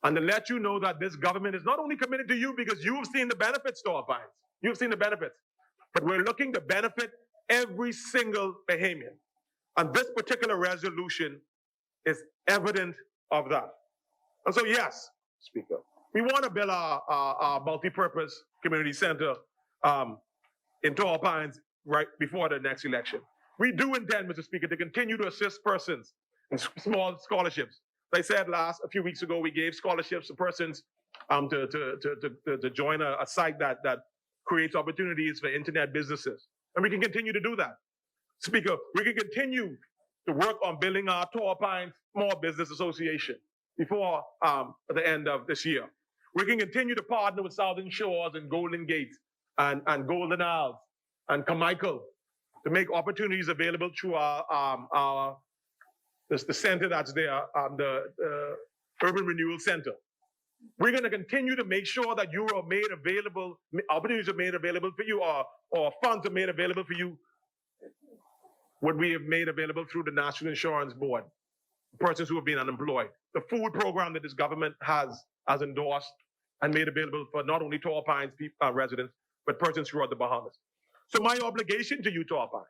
and to let you know that this government is not only committed to you because you've seen the benefits, Torrey Pines, you've seen the benefits, but we're looking to benefit every single Bahamian. And this particular resolution is evident of that. And so, yes, Speaker, we want to build our multi-purpose community center in Torrey Pines right before the next election. We do intend, Mr. Speaker, to continue to assist persons in small scholarships. As I said a few weeks ago, we gave scholarships to persons to join a site that creates opportunities for internet businesses. And we can continue to do that. Speaker, we can continue to work on building our Torrey Pines Small Business Association before the end of this year. We can continue to partner with Southern Shores and Golden Gate and Golden Isles and Carmichael to make opportunities available through the center that's there, the Urban Renewal Center. We're going to continue to make sure that you are made available, opportunities are made available for you, or funds are made available for you, what we have made available through the National Insurance Board, persons who have been unemployed. The food program that this government has endorsed and made available for not only Torrey Pines residents, but persons throughout the Bahamas. So my obligation to you, Torrey Pines,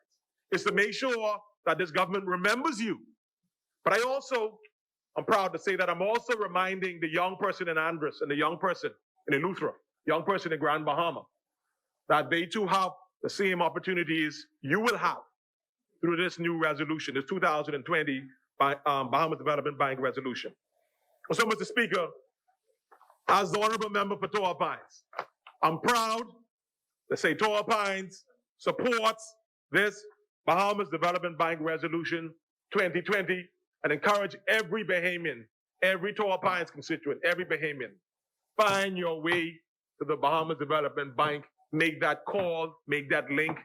is to make sure that this government remembers you. But I'm proud to say that I'm also reminding the young person in Andros and the young person in Eleuthera, young person in Grand Bahama, that they too have the same opportunities you will have through this new resolution, this 2020 Bahamas Development Bank resolution. So, Mr. Speaker, as the honorable member for Torrey Pines, I'm proud to say Torrey Pines supports this Bahamas Development Bank resolution 2020 and encourage every Bahamian, every Torrey Pines constituent, every Bahamian, find your way to the Bahamas Development Bank, make that call, make that link,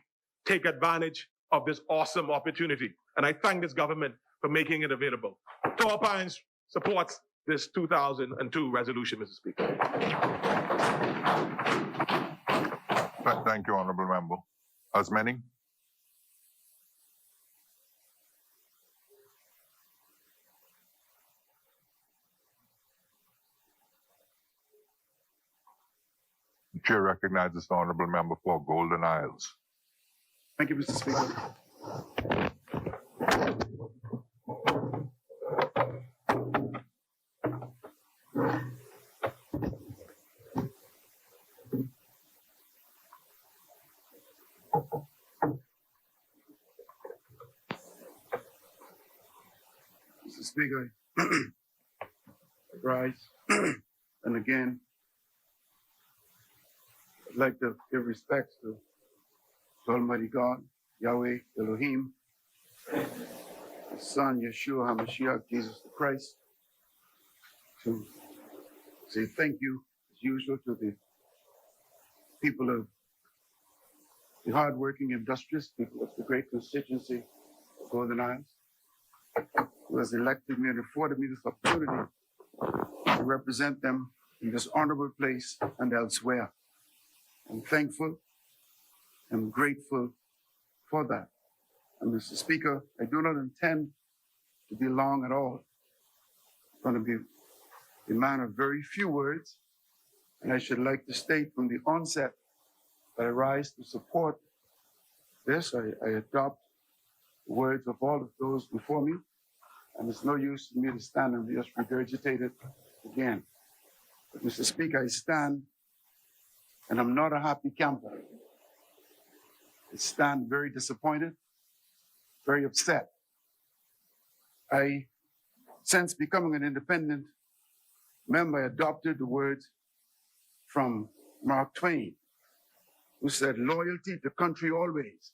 take advantage of this awesome opportunity. And I thank this government for making it available. Torrey Pines supports this 2002 resolution, Mr. Speaker. Thank you, honorable member. As many? The chair recognizes the honorable member for Golden Isles. Thank you, Mr. Speaker. Mr. Speaker, I rise and again, I'd like to give respects to Almighty God, Yahweh, Elohim, His Son, Yeshua HaMashiach, Jesus the Christ, to say thank you, as usual, to the people of the hardworking, industrious people of the great constituency of Golden Isles, who has elected me and afforded me this opportunity to represent them in this honorable place and elsewhere. I'm thankful and grateful for that. And Mr. Speaker, I do not intend to be long at all. I'm going to be a man of very few words, and I should like to state from the onset that I rise to support this. I adopt the words of all of those before me, and it's no use for me to stand and just regurgitate it again. But Mr. Speaker, I stand, and I'm not a happy camper. I stand very disappointed, very upset. Since becoming an independent member, I adopted the words from Mark Twain, who said loyalty to country always,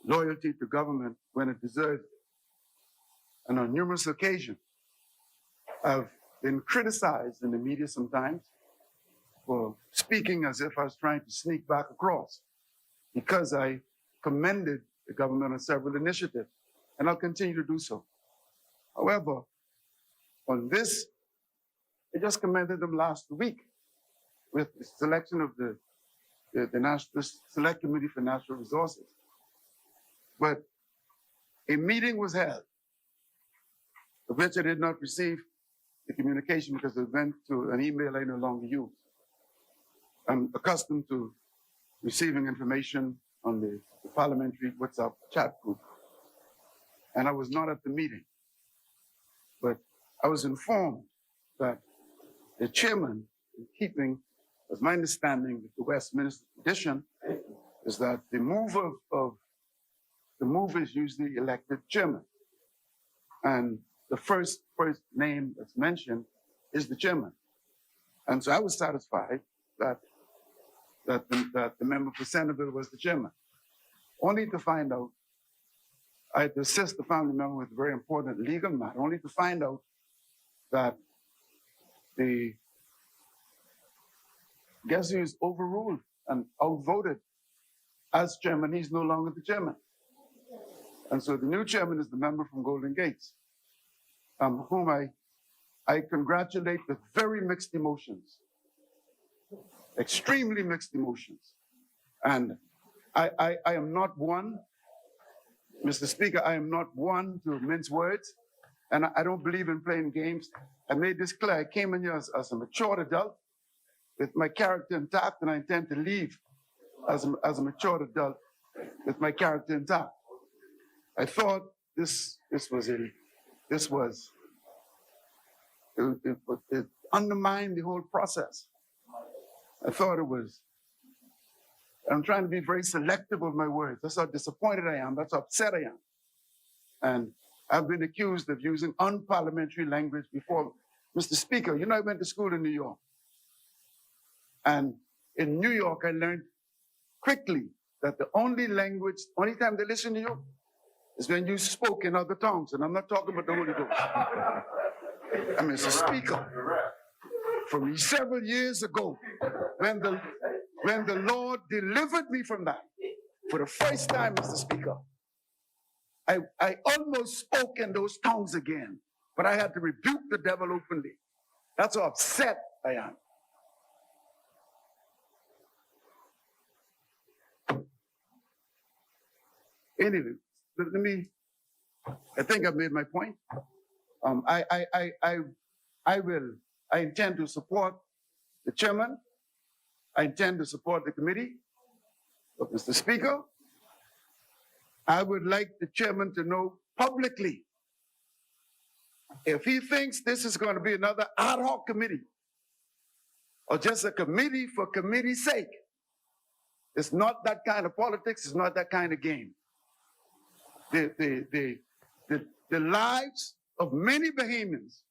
loyalty to government when it deserves it. And on numerous occasions, I've been criticized in the media sometimes for speaking as if I was trying to sneak back across, because I commended the government on several initiatives, and I'll continue to do so. However, on this, I just commended them last week with the selection of the National Select Committee for Natural Resources. But a meeting was held, of which I did not receive the communication because it went to an email I no longer use. I'm accustomed to receiving information on the parliamentary WhatsApp chat group. And I was not at the meeting, but I was informed that the chairman, in keeping, as my understanding, with the Westminster tradition, is that the mover is usually elected chairman. And the first name that's mentioned is the chairman. And so I was satisfied that the member for Centerville was the chairman. Only to find out, I had to assist the family member with a very important legal matter, only to find out that guess who is overruled and outvoted as chairman. He's no longer the chairman. And so the new chairman is the member from Golden Gates, whom I congratulate with very mixed emotions, extremely mixed emotions. And I am not one, Mr. Speaker, I am not one to mince words, and I don't believe in playing games. I made this clear. I came in here as a mature adult with my character intact, and I intend to leave as a mature adult with my character intact. I thought it undermined the whole process. I thought it was, I'm trying to be very selective with my words. That's how disappointed I am. That's how upset I am. And I've been accused of using unparliamentary language before. Mr. Speaker, you know, I went to school in New York. And in New York, I learned quickly that the only time they listen to you is when you spoke in other tongues. And I'm not talking about the Holy Ghost. I mean, Mr. Speaker, from several years ago, when the Lord delivered me from that, for the first time, Mr. Speaker, I almost spoke in those tongues again, but I had to rebuke the devil openly. That's how upset I am. Anyway, I think I've made my point. I intend to support the chairman. I intend to support the committee. But Mr. Speaker, I would like the chairman to know publicly, if he thinks this is going to be another ad hoc committee or just a committee for committee's sake, it's not that kind of politics, it's not that kind of game. The lives of many Bahamians,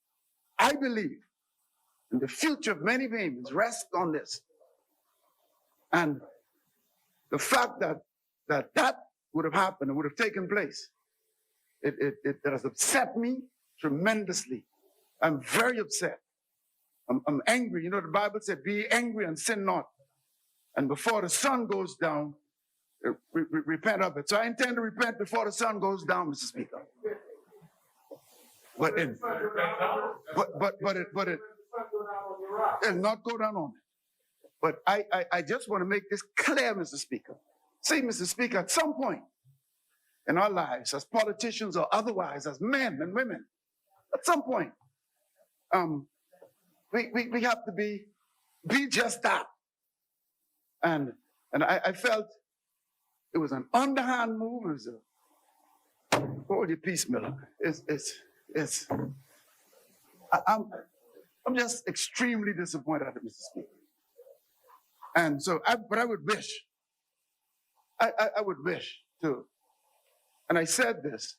I believe, and the future of many Bahamians rest on this. And the fact that would have happened and would have taken place, it has upset me tremendously. I'm very upset. I'm angry. You know, the Bible said, be angry and sin not. And before the sun goes down, repent of it. So I intend to repent before the sun goes down, Mr. Speaker. But it'll not go down on me. But I just want to make this clear, Mr. Speaker. See, Mr. Speaker, at some point in our lives, as politicians or otherwise, as men and women, at some point, we have to be just that. And I felt it was an underhand move. It was hold your peace, Miller. I'm just extremely disappointed at it, Mr. Speaker. And so, but I would wish, I would wish to, and I said this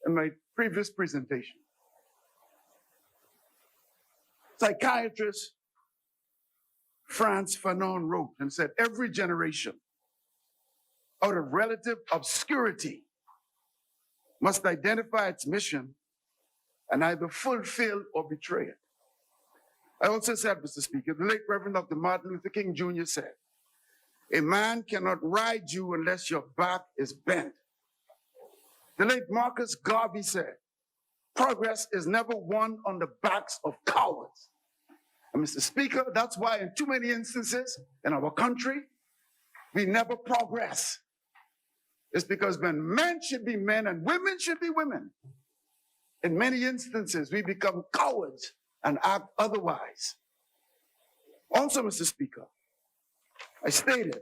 in my previous presentation, psychiatrists, Frantz Fanon wrote and said, every generation out of relative obscurity must identify its mission and either fulfill or betray it. I also said, Mr. Speaker, the late Reverend Dr. Martin Luther King Jr. said, a man cannot ride you unless your back is bent. The late Marcus Garvey said, progress is never won on the backs of cowards. And Mr. Speaker, that's why in too many instances in our country, we never progress. It's because when men should be men and women should be women, in many instances, we become cowards and act otherwise. Also, Mr. Speaker, I stated,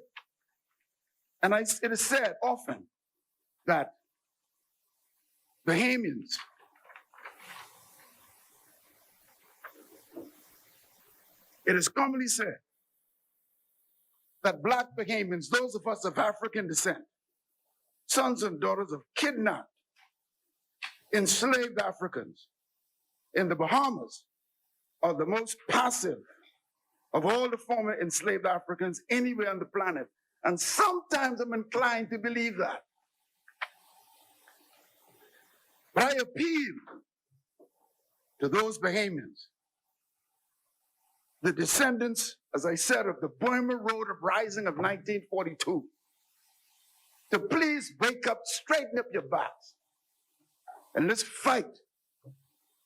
and it is said often that Bahamians it is commonly said that Black Bahamians, those of us of African descent, sons and daughters of kidnapped, enslaved Africans in the Bahamas, are the most passive of all the former enslaved Africans anywhere on the planet. And sometimes I'm inclined to believe that. But I appeal to those Bahamians, the descendants, as I said, of the Burma Road Uprising of 1942, to please wake up, straighten up your backs, and let's fight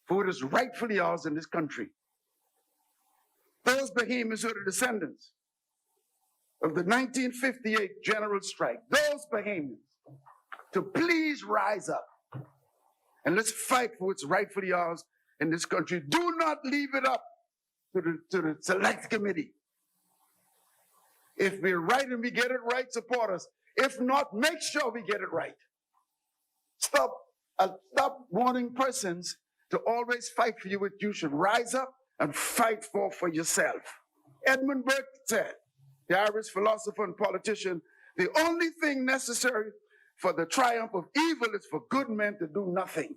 for what is rightfully ours in this country. Those Bahamians who are the descendants of the 1958 general strike, those Bahamians, to please rise up and let's fight for what's rightfully ours in this country. Do not leave it up to the select committee. If we're right and we get it right, support us. If not, make sure we get it right. Stop wanting persons to always fight for you what you should. Rise up and fight for yourself. Edmund Burke said, the Irish philosopher and politician, the only thing necessary for the triumph of evil is for good men to do nothing.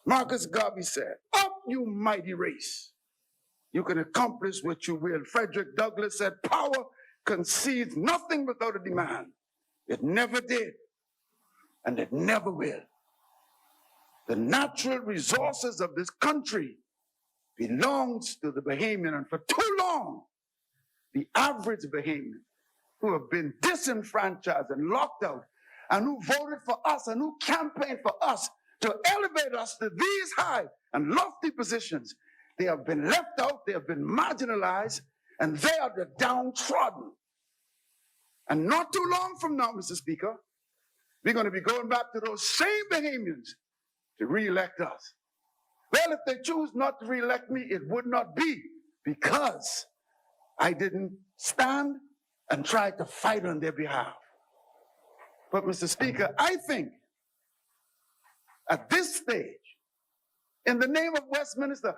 Marcus Garvey said, up you mighty race. You can accomplish what you will. Frederick Douglass said, power concedes nothing without a demand. It never did, and it never will. The natural resources of this country belongs to the Bahamian, and for too long, the average Bahamian who have been disenfranchised and locked out, and who voted for us and who campaigned for us to elevate us to these high and lofty positions, they have been left out, they have been marginalized, and they are the downtrodden. And not too long from now, Mr. Speaker, we're going to be going back to those same Bahamians to re-elect us. Well, if they choose not to re-elect me, it would not be because I didn't stand and try to fight on their behalf. But Mr. Speaker, I think at this stage, in the name of Westminster,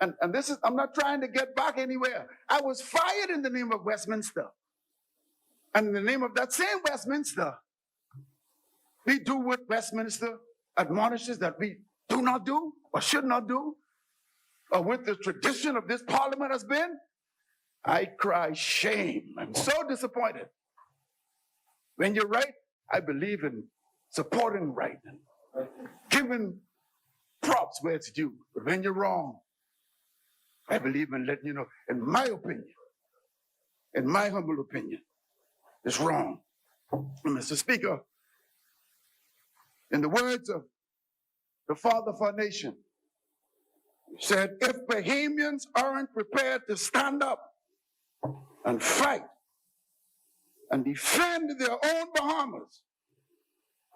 and this is, I'm not trying to get back anywhere. I was fired in the name of Westminster. And in the name of that same Westminster, we do what Westminster admonishes that we do not do or should not do, or what the tradition of this parliament has been. I cry shame. I'm so disappointed. When you're right, I believe in supporting right and giving props where it's due. But when you're wrong, I believe in letting you know, in my opinion, in my humble opinion, it's wrong. And Mr. Speaker, in the words of the father of our nation, he said, if Bahamians aren't prepared to stand up and fight and defend their own Bahamas,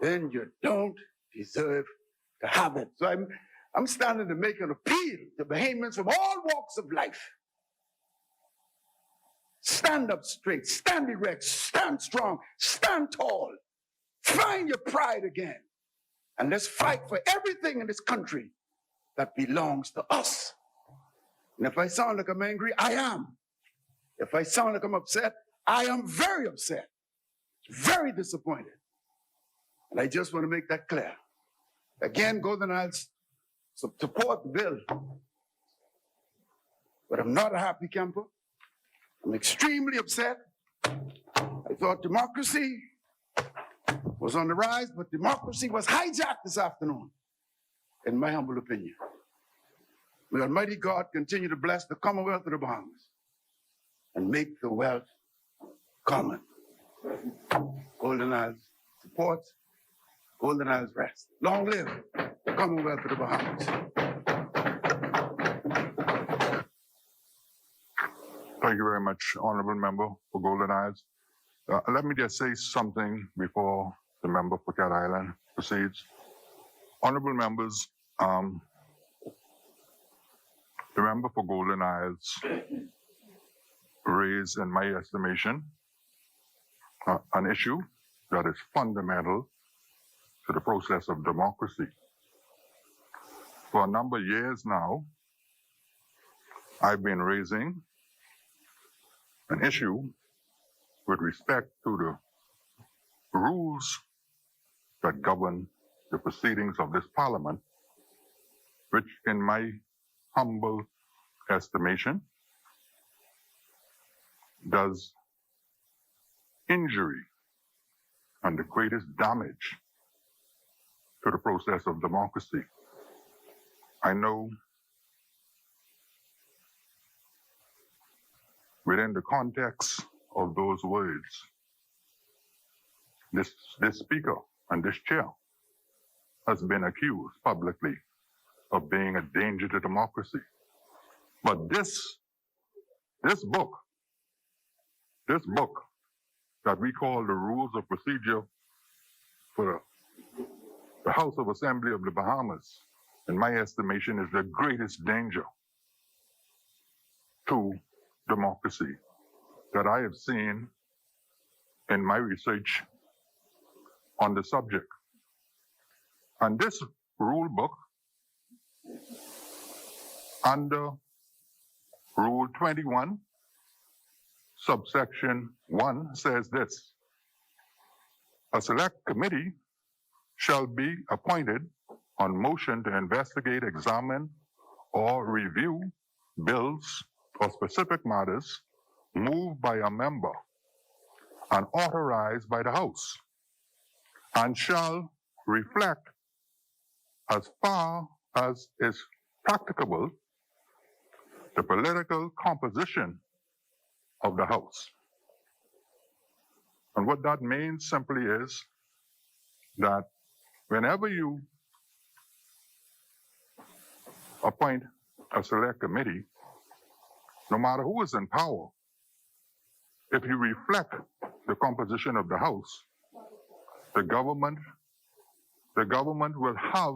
then you don't deserve to have it. So I'm standing to make an appeal to Bahamians from all walks of life. Stand up straight, stand erect, stand strong, stand tall. Find your pride again. And let's fight for everything in this country that belongs to us. And if I sound like I'm angry, I am. If I sound like I'm upset, I am very upset, very disappointed. And I just want to make that clear. Again, Golden Isles support the bill. But I'm not a happy camper. I'm extremely upset. I thought democracy was on the rise, but democracy was hijacked this afternoon, in my humble opinion. May Almighty God continue to bless the Commonwealth of the Bahamas and make the wealth common. Golden Isles supports, Golden Isles rest. Long live the Commonwealth of the Bahamas. Thank you very much, Honorable Member for Golden Isles. Let me just say something before the member for Cat Island proceeds. Honorable members, the member for Golden Isles raised, in my estimation, an issue that is fundamental to the process of democracy. For a number of years now, I've been raising an issue with respect to the rules that govern the proceedings of this Parliament, which, in my humble estimation, does injury and the greatest damage to the process of democracy. I know within the context of those words, this speaker and this chair has been accused publicly of being a danger to democracy. But this book that we call the Rules of Procedure for the House of Assembly of the Bahamas, in my estimation, is the greatest danger to democracy that I have seen in my research on the subject. And this rule book, under Rule 21, subsection 1, says this: a select committee shall be appointed on motion to investigate, examine, or review bills or specific matters moved by a member and authorized by the House, and shall reflect, as far as is practicable, the political composition of the House. And what that means simply is that whenever you appoint a select committee, no matter who is in power, if you reflect the composition of the House, the government will have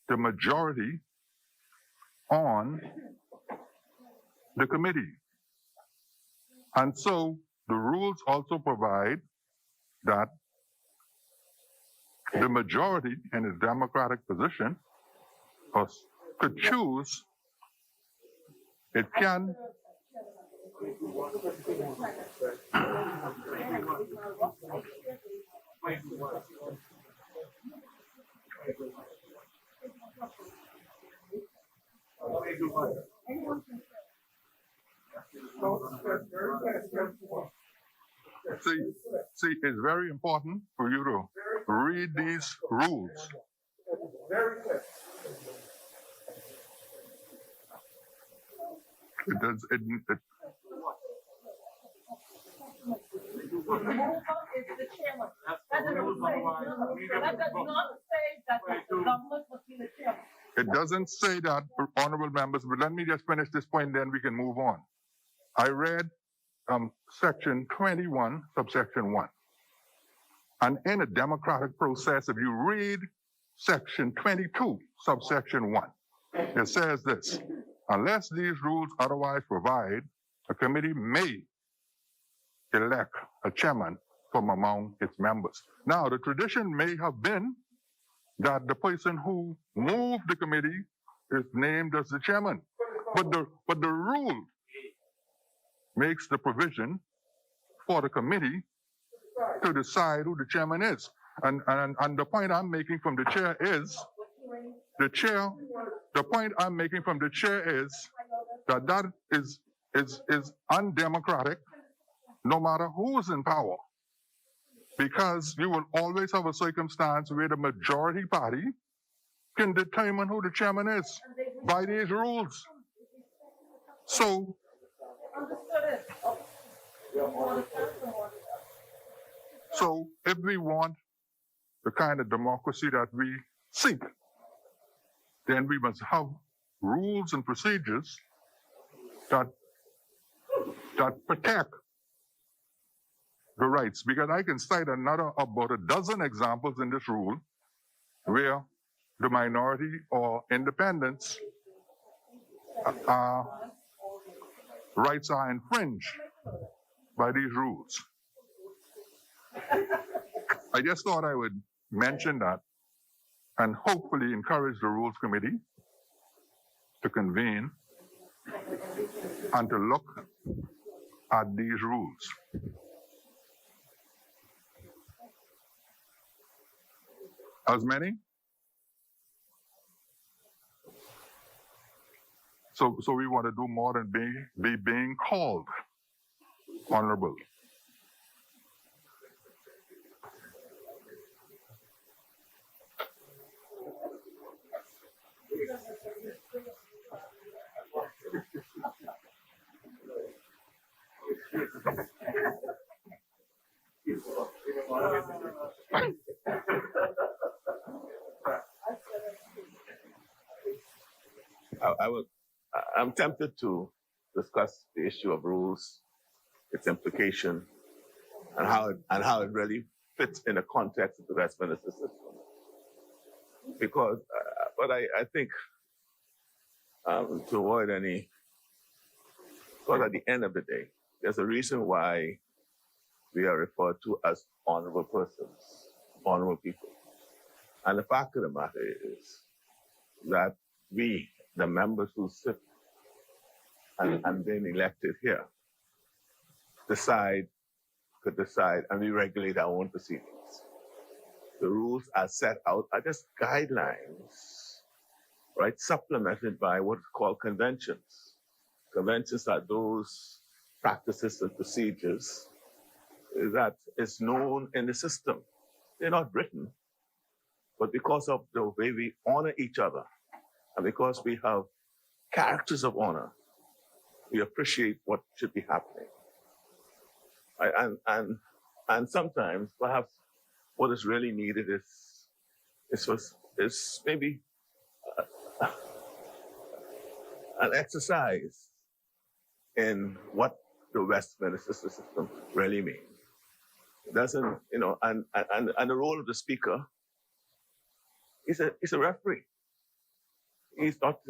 the majority on the committee. And so the rules also provide that the majority in a democratic position could choose, it can see, it's very important for you to read these rules. It does, it, It's the chairman. That does not say that the government must be the chairman. it doesn't say that, honorable members, but let me just finish this point, then we can move on. I read section 21, subsection 1. And in a democratic process, if you read section 22, subsection 1, it says this: unless these rules otherwise provide, a committee may elect a chairman from among its members. Now, the tradition may have been that the person who moved the committee is named as the chairman. But the rule makes the provision for the committee to decide who the chairman is. And the point I'm making from the chair is, the point I'm making from the chair is that is is undemocratic, no matter who's in power, because you will always have a circumstance where the majority party can determine who the chairman is by these rules. So if we want the kind of democracy that we seek, then we must have rules and procedures that protect the rights. Because I can cite about a dozen examples in this rule where the minority or independents rights are infringed by these rules. I just thought I would mention that and hopefully encourage the Rules Committee to convene and to look at these rules. As many? So we want to do more than be being called honorable. I'm tempted to discuss the issue of rules, its implication, and how it really fits in the context of the Westminster system. Because, but I think to avoid any, because at the end of the day, there's a reason why we are referred to as honorable persons, honorable people. And the fact of the matter is that we, the members who sit and then elected here, could decide, and we regulate our own proceedings. The rules are set out are just guidelines, right? Supplemented by what is called conventions. Conventions are those practices and procedures that is known in the system. They're not written, but because of the way we honor each other, and because we have characters of honor, we appreciate what should be happening. And sometimes, perhaps, what is really needed is maybe an exercise in what the Westminster system really means. It doesn't, and the role of the speaker is a referee. He's not,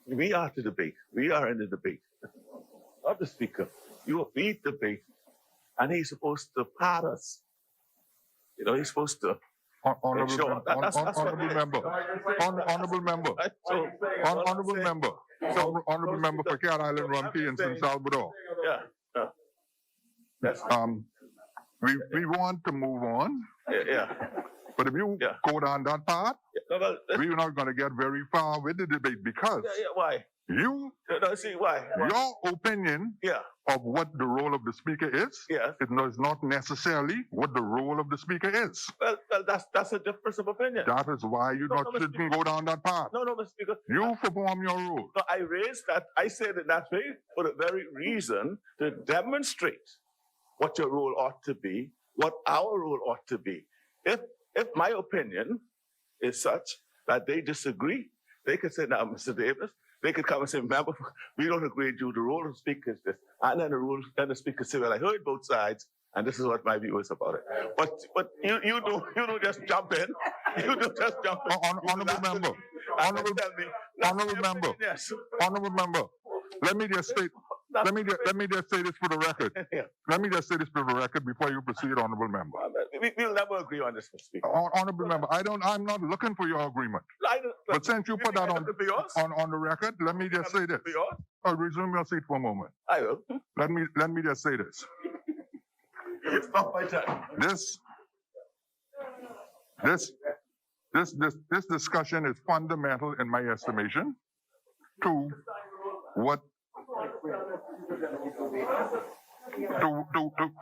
we are to debate. We are in the debate, not the speaker. You lead debate, and he's supposed to part us. He's supposed to. Honorable member for Cat Island, Rumkey, and San Salvador. Yeah. That's we want to move on. Yeah. But if you go down that path, we're not going to get very far with the debate because why? Why? Your opinion of what the role of the speaker is not necessarily what the role of the speaker is. Well, that's a difference of opinion. That is why you shouldn't go down that path. No, Mr. Speaker. You perform your role. No, I raised that. I said it that way for the very reason to demonstrate what your role ought to be, what our role ought to be. If my opinion is such that they disagree, they could say, now, Mr. Davis, they could come and say, member, we don't agree with you, the role of the speaker is this. And then the speaker say, well, I heard both sides, and this is what my view is about it. But you don't just jump in. You don't just jump in. Honorable member, let me just say this for the record. Let me just say this for the record before you proceed, honorable member. We'll never agree on this, Mr. Speaker. Honorable member, I'm not looking for your agreement. But since you put that on the record, let me just say this. I'll resume your seat for a moment. I will. Let me just say this. It's not my time. This discussion is fundamental in my estimation to what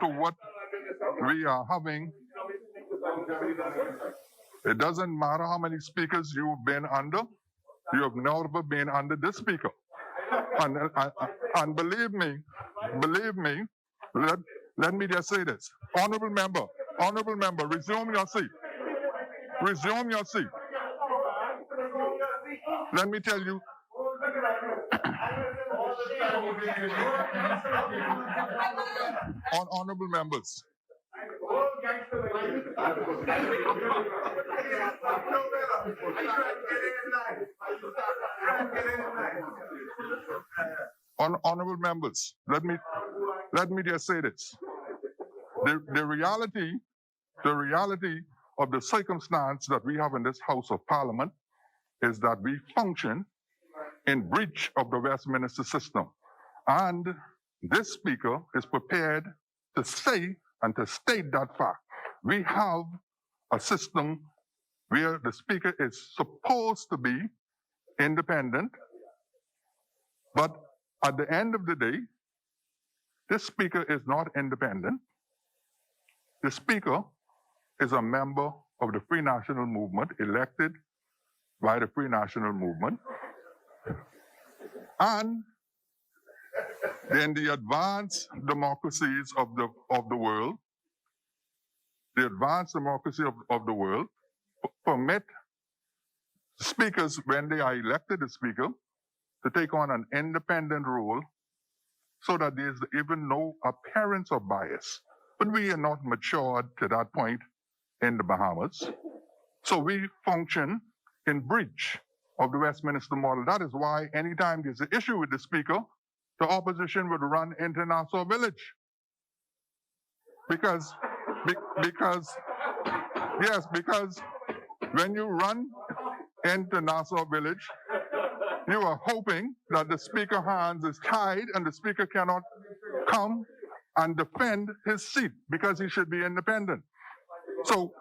to what we are having. It doesn't matter how many speakers you've been under. You have never been under this speaker. And believe me, let me just say this. Honorable member, resume your seat. Resume your seat. Let me tell you. Honorable members. Honorable members, let me just say this. The reality of the circumstance that we have in this House of Parliament is that we function in breach of the Westminster system. And this speaker is prepared to say and to state that fact. We have a system where the speaker is supposed to be independent, but at the end of the day, this speaker is not independent. The speaker is a member of the Free National Movement, elected by the Free National Movement. And in the advanced democracies of the world, the advanced democracy of the world permit speakers, when they are elected as speaker, to take on an independent role so that there's even no appearance of bias. But we are not matured to that point in the Bahamas. So we function in breach of the Westminster model. That is why anytime there's an issue with the speaker, the opposition would run into Nassau Village. Because when you run into Nassau Village, you are hoping that the speaker's hands is tied and the speaker cannot come and defend his seat because he should be independent. So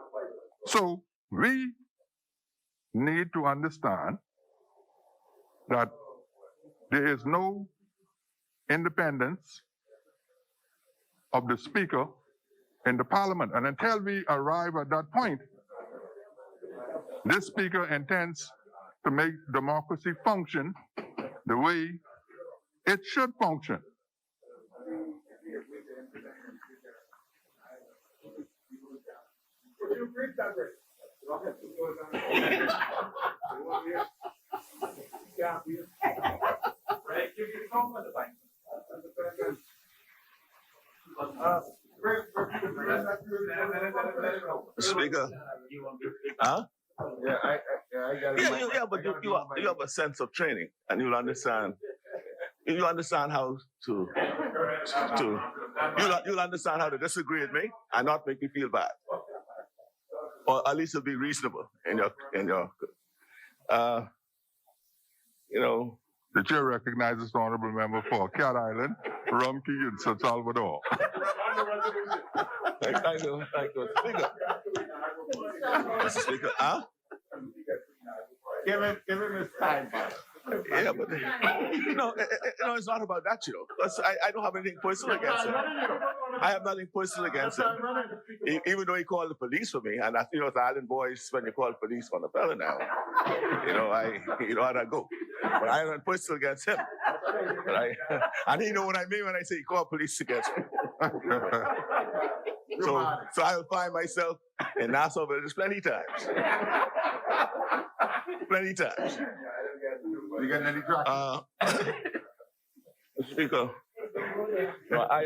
we need to understand that there is no independence of the speaker in the parliament. And until we arrive at that point, this speaker intends to make democracy function the way it should function. Speaker. Huh? Yeah, but you have a sense of training, and you'll understand. You understand how to you'll understand how to disagree with me and not make me feel bad, or at least it'll be reasonable in your The chair recognizes the honorable member for Cat Island, Rumkey, and San Salvador. Thank you, Speaker. Mr. Speaker, huh? Give him his time. Yeah, but it's not about that, because I don't have anything personal against him. I have nothing personal against him. Even though he called the police for me, and it's Island boys when you call the police on a fella now. You know how that go. But I have nothing personal against him. And he know what I mean when I say he called police against me. So I will find myself in Nassau Village plenty times. Plenty times. You getting any drop? Speaker, I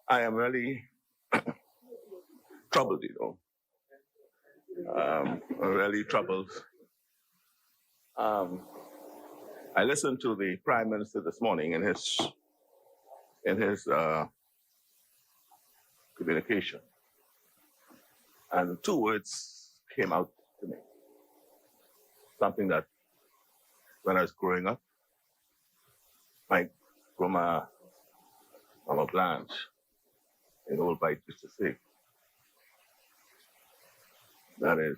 am really troubled, really troubled. I listened to the Prime Minister this morning in his communication, and two words came out to me. Something that, when I was growing up, my grandma, Mama Blanche, in Old Bite used to say. That is,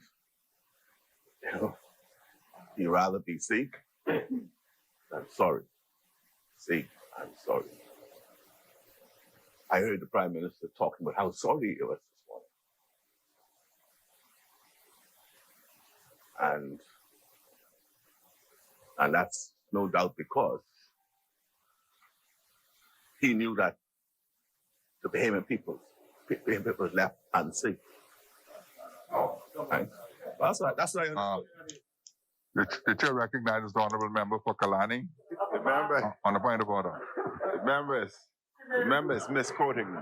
you'd rather be sick than sorry. Sick, I'm sorry. I heard the Prime Minister talking about how sorry he was this morning. And that's no doubt because he knew that the Bahamian people left unsafe. Right? That's why. The chair recognizes the honorable member for Kalani Remember, on the point of order. remember, it's misquoting me.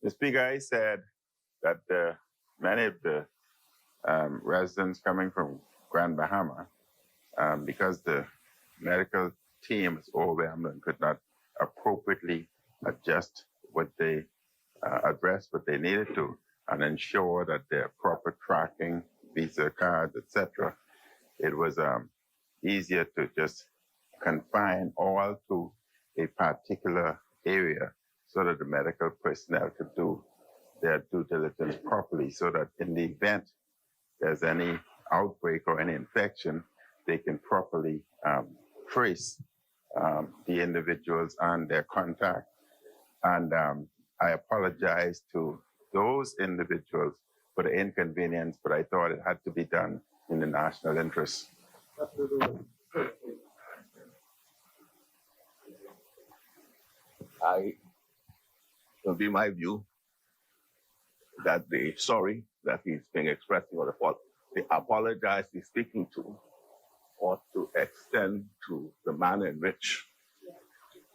The speaker, I said that many of the residents coming from Grand Bahama, because the medical team is overwhelmed and could not appropriately adjust what they address what they needed to and ensure that their proper tracking, visa cards, etc. It was easier to just confine all to a particular area so that the medical personnel could do their due diligence properly, so that in the event there's any outbreak or any infection, they can properly trace the individuals and their contact. And I apologize to those individuals for the inconvenience, but I thought it had to be done in the national interest. It will be my view that the sorry that he's being expressing or the apologize he's speaking to ought to extend to the manner in which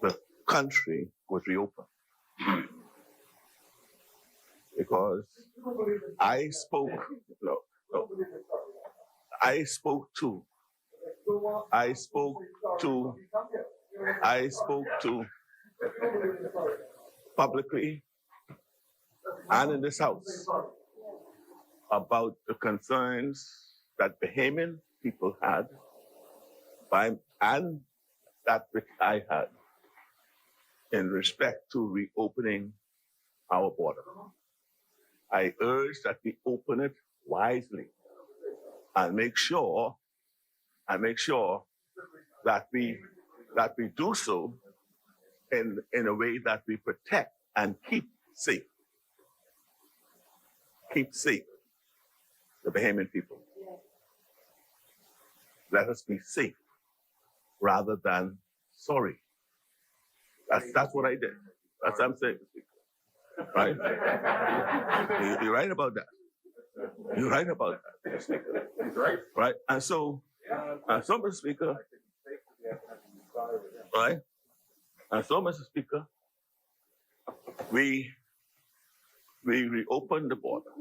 the country was reopened. Because I spoke to publicly and in this house about the concerns that Bahamian people had and that which I had in respect to reopening our border. I urge that we open it wisely and make sure that we do so in a way that we protect and keep safe the Bahamian people. Let us be safe rather than sorry. That's what I did. That's what I'm saying. Right? You're right about that. You're right about that. Right? And so, Mr. Speaker, right? And so, Mr. Speaker, we reopened the border.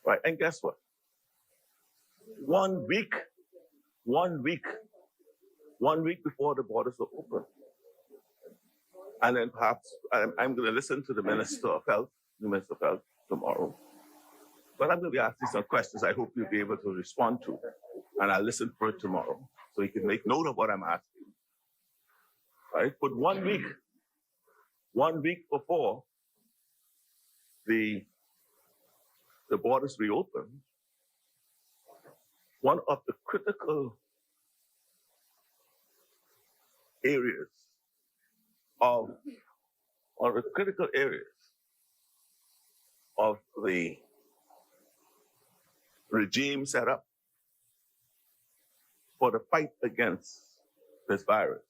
Right? And guess what? 1 week before the borders were open. And then perhaps I'm going to listen to the Minister of Health, tomorrow. But I'm going to be asking some questions I hope you'll be able to respond to. And I'll listen for it tomorrow so you can make note of what I'm asking. Right? But 1 week before the borders reopened, one of the critical areas of the regime set up for the fight against this virus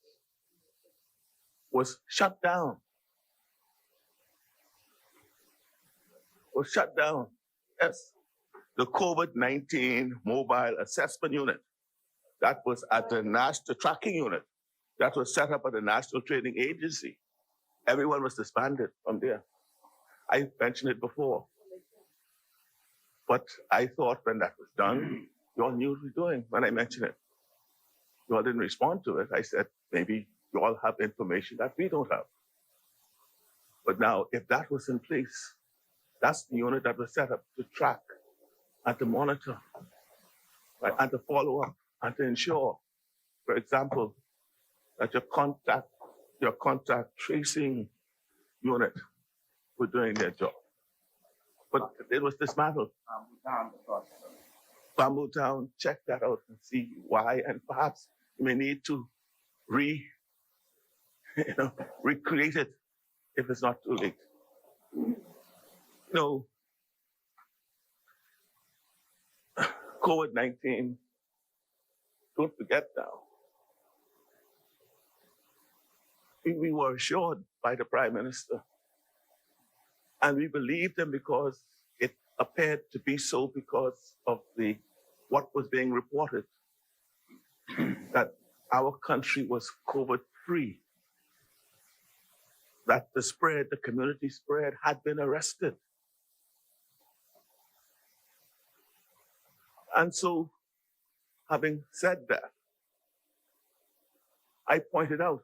was shut down. Yes. The COVID-19 mobile assessment unit that was at the national tracking unit that was set up at the National Trading Agency. Everyone was disbanded from there. I mentioned it before. But I thought when that was done, you all knew what we were doing when I mentioned it. You all didn't respond to it. I said, maybe you all have information that we don't have. But now, if that was in place, that's the unit that was set up to track and to monitor, right, and to follow up and to ensure, for example, that your contact tracing unit were doing their job. But it was dismantled. Bamboo Town, check that out and see why, and perhaps you may need to recreate it if it's not too late. COVID-19, don't forget now, we were assured by the Prime Minister, and we believed him because it appeared to be so because of what was being reported, that our country was COVID-free, that the community spread had been arrested. And so, having said that, I pointed out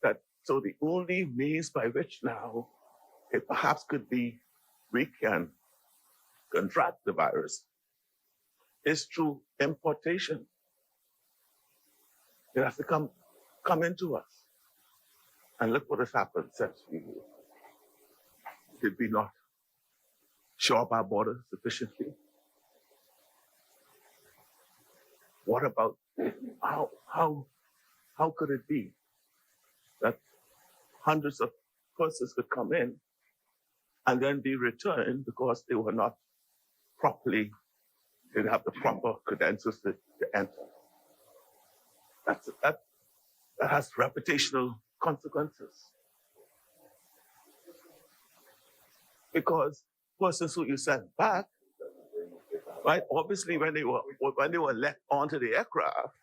that so the only means by which now it perhaps could be we can contract the virus is through importation. It has to come into us. And look what has happened since did we not shore up our borders sufficiently? What about how could it be that hundreds of persons could come in and then be returned because they were not properly, didn't have the proper credentials to enter? That has reputational consequences. Because persons who you sent back, right, obviously when they were let onto the aircraft,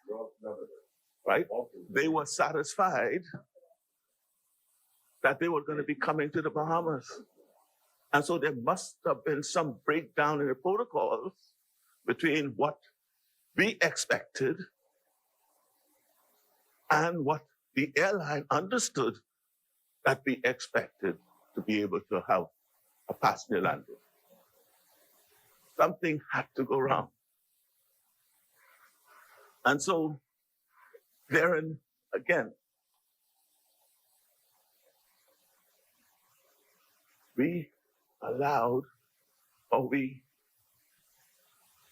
right, they were satisfied that they were going to be coming to the Bahamas. And so there must have been some breakdown in the protocols between what we expected and what the airline understood that we expected to be able to have a passenger landing. Something had to go wrong. And so, therein, again, we allowed, or we,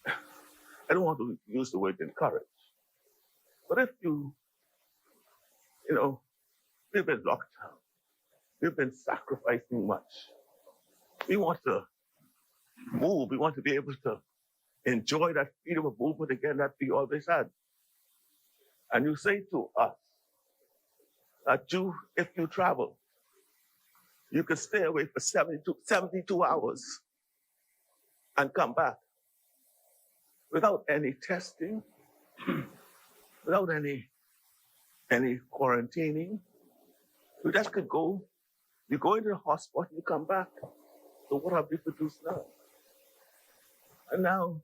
I don't want to use the word encourage, but if we've been locked down, we've been sacrificing much. We want to move, we want to be able to enjoy that freedom of movement again that we always had. And you say to us that if you travel, you could stay away for 72 hours and come back without any testing, without any quarantining. You just could go, you go into the hotspot, you come back. So what have we produced now? And now,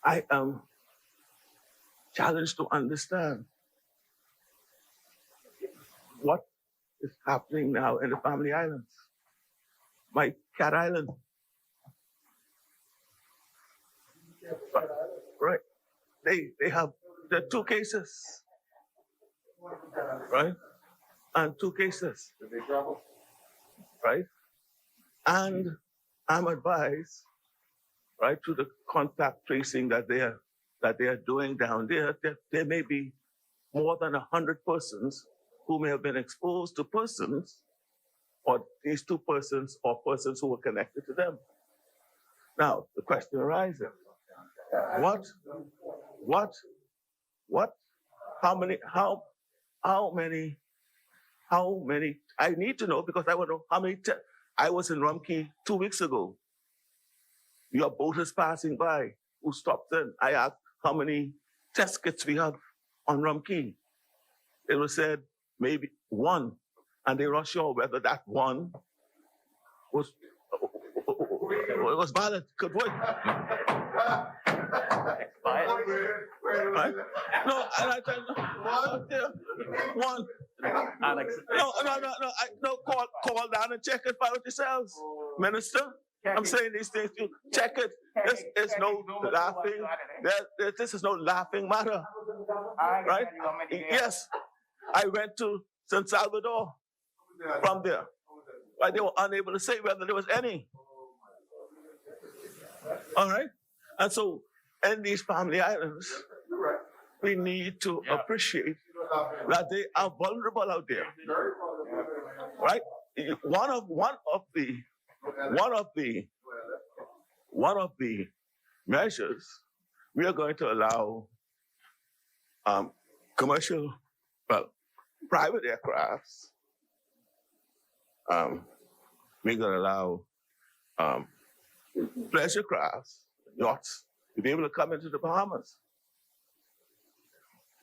I am challenged to understand what is happening now in the Family Islands. My Cat Island. Right. They have the 2 cases. Right? And 2 cases. Did they travel? Right? And I'm advised, right, through the contact tracing that they are doing down there, that there may be more than 100 persons who may have been exposed to persons, or these 2 persons, or persons who were connected to them. Now, the question arises, how many, I need to know because I want to know how many, I was in Rumkey 2 weeks ago. Your boat is passing by, who stopped in. I asked how many test kits we have on Rumkey. It was said maybe 1, and they were not sure whether that 1 was valid, could work. Right? No, and I tell you, 1. No, call down and check it out yourselves. Minister, I'm saying these things to you. Check it. This is no laughing. This is no laughing matter. Right? Yes. I went to San Salvador from there. Right? They were unable to say whether there was any. All right? And so, in these Family Islands, we need to appreciate that they are vulnerable out there. Right? One of the measures, we are going to allow commercial, well, private aircrafts. We're going to allow pleasure crafts, yachts, to be able to come into the Bahamas.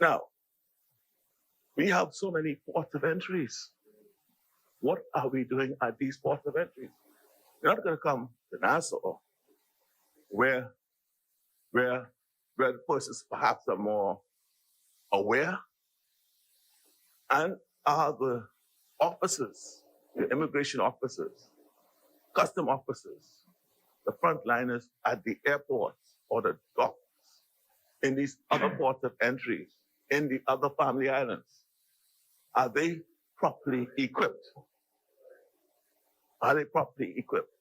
Now, we have so many ports of entries. What are we doing at these ports of entries? We're not going to come to Nassau, where the persons perhaps are more aware, and are the officers, the immigration officers, custom officers, the frontliners at the airports or the docks in these other ports of entry, in the other family islands. Are they properly equipped? Are they properly equipped?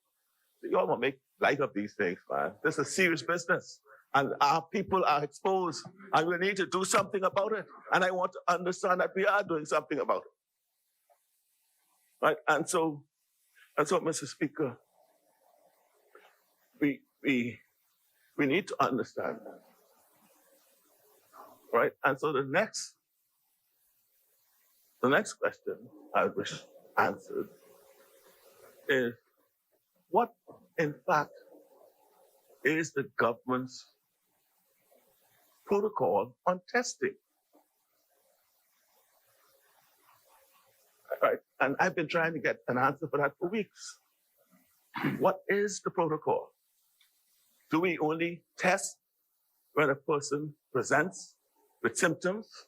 You all want to make light of these things, man. This is serious business. And our people are exposed, and we need to do something about it. And I want to understand that we are doing something about it. Right? And so, Mr. Speaker, we need to understand that. Right? And so the next question I wish answered is, what in fact is the government's protocol on testing? Right? And I've been trying to get an answer for that for weeks. What is the protocol? Do we only test when a person presents with symptoms?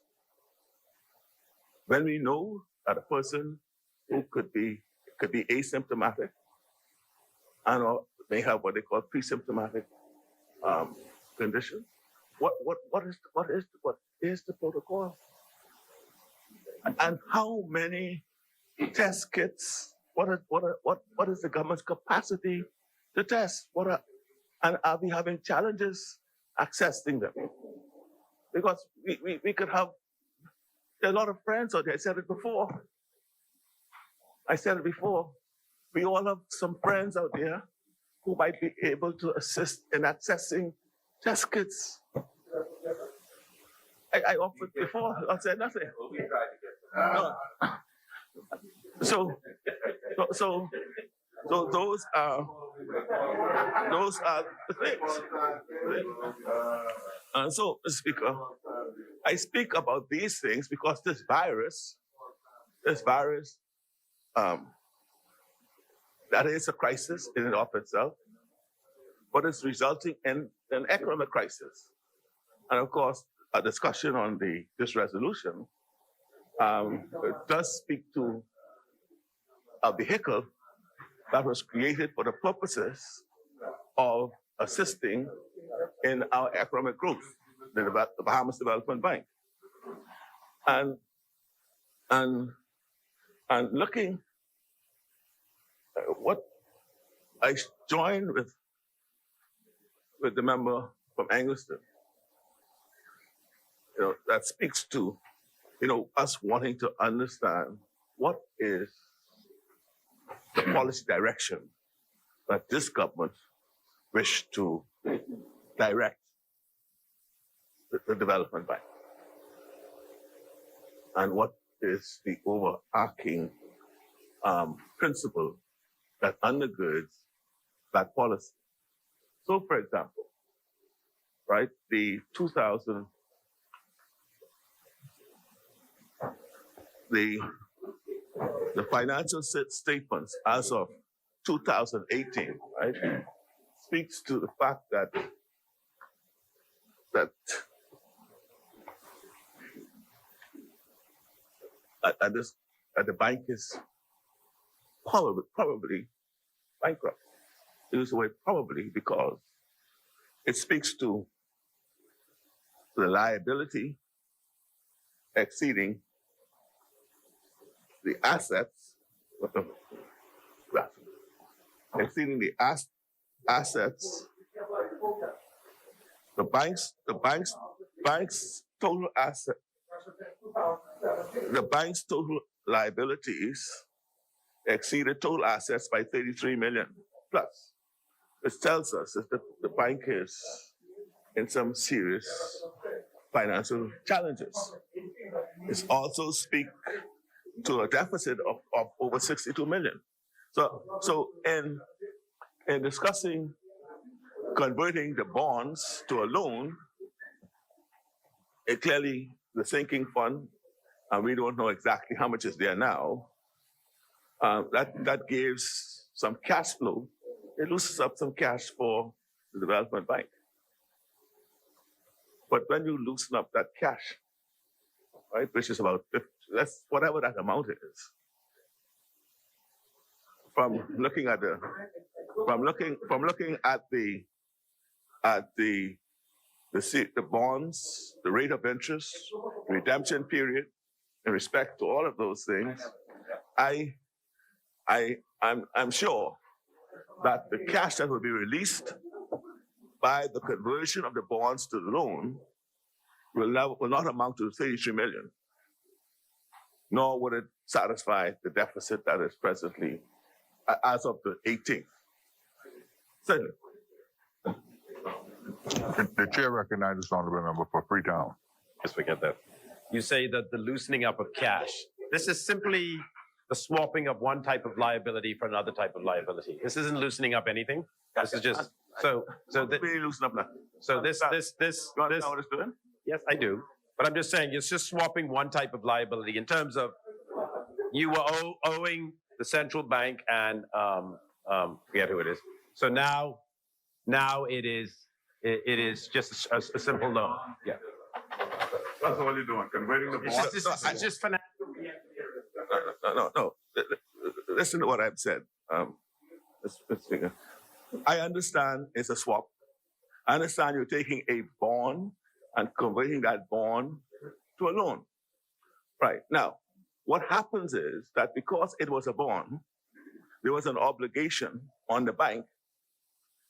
When we know that a person who could be asymptomatic and or may have what they call pre-symptomatic conditions? What is the protocol? And how many test kits? What is the government's capacity to test? And are we having challenges accessing them? Because we could have, there are a lot of friends out there. I said it before. We all have some friends out there who might be able to assist in accessing test kits. I offered before, I said nothing. No. So those are the things. And so, Speaker, I speak about these things because this virus, that is a crisis in and of itself, but it's resulting in an economic crisis. And of course, a discussion on this resolution does speak to a vehicle that was created for the purposes of assisting in our economic growth, the Bahamas Development Bank. And looking what I joined with the member from Angleton, that speaks to, us wanting to understand what is the policy direction that this government wish to direct the development bank, and what is the overarching principle that undergirds that policy. So, for example, right, the financial statements as of 2018, right, speaks to the fact that the bank is probably bankrupt. I use the word probably because it speaks to the liability exceeding the assets, exceeding the assets. The bank's total asset the bank's total liabilities exceeded total assets by 33 million plus, which tells us that the bank is in some serious financial challenges. It also speaks to a deficit of over 62 million. So in discussing converting the bonds to a loan, it clearly the sinking fund, and we don't know exactly how much is there now, that gives some cash flow. It loses up some cash for the development bank. But when you loosen up that cash, right, which is about 50, that's whatever that amount is, from looking at the bonds, the rate of interest, redemption period, in respect to all of those things, I'm sure that the cash that will be released by the conversion of the bonds to the loan will not amount to 33 million, nor would it satisfy the deficit that is presently as of the 18th. Certainly. The chair recognizes the honorable member for Freetown. Just forget that. You say that the loosening up of cash, this is simply the swapping of one type of liability for another type of liability. This isn't loosening up anything. This is just, We loosen up nothing. this. You understand what it's doing? Yes, I do. But I'm just saying, it's just swapping one type of liability in terms of you were owing the central bank and forget who it is. So now it is just a simple loan. Yeah. That's all you're doing, converting the bonds. It's just finance. No. Listen to what I've said. Let's figure. I understand it's a swap. I understand you're taking a bond and converting that bond to a loan. Right. Now, what happens is that because it was a bond, there was an obligation on the bank,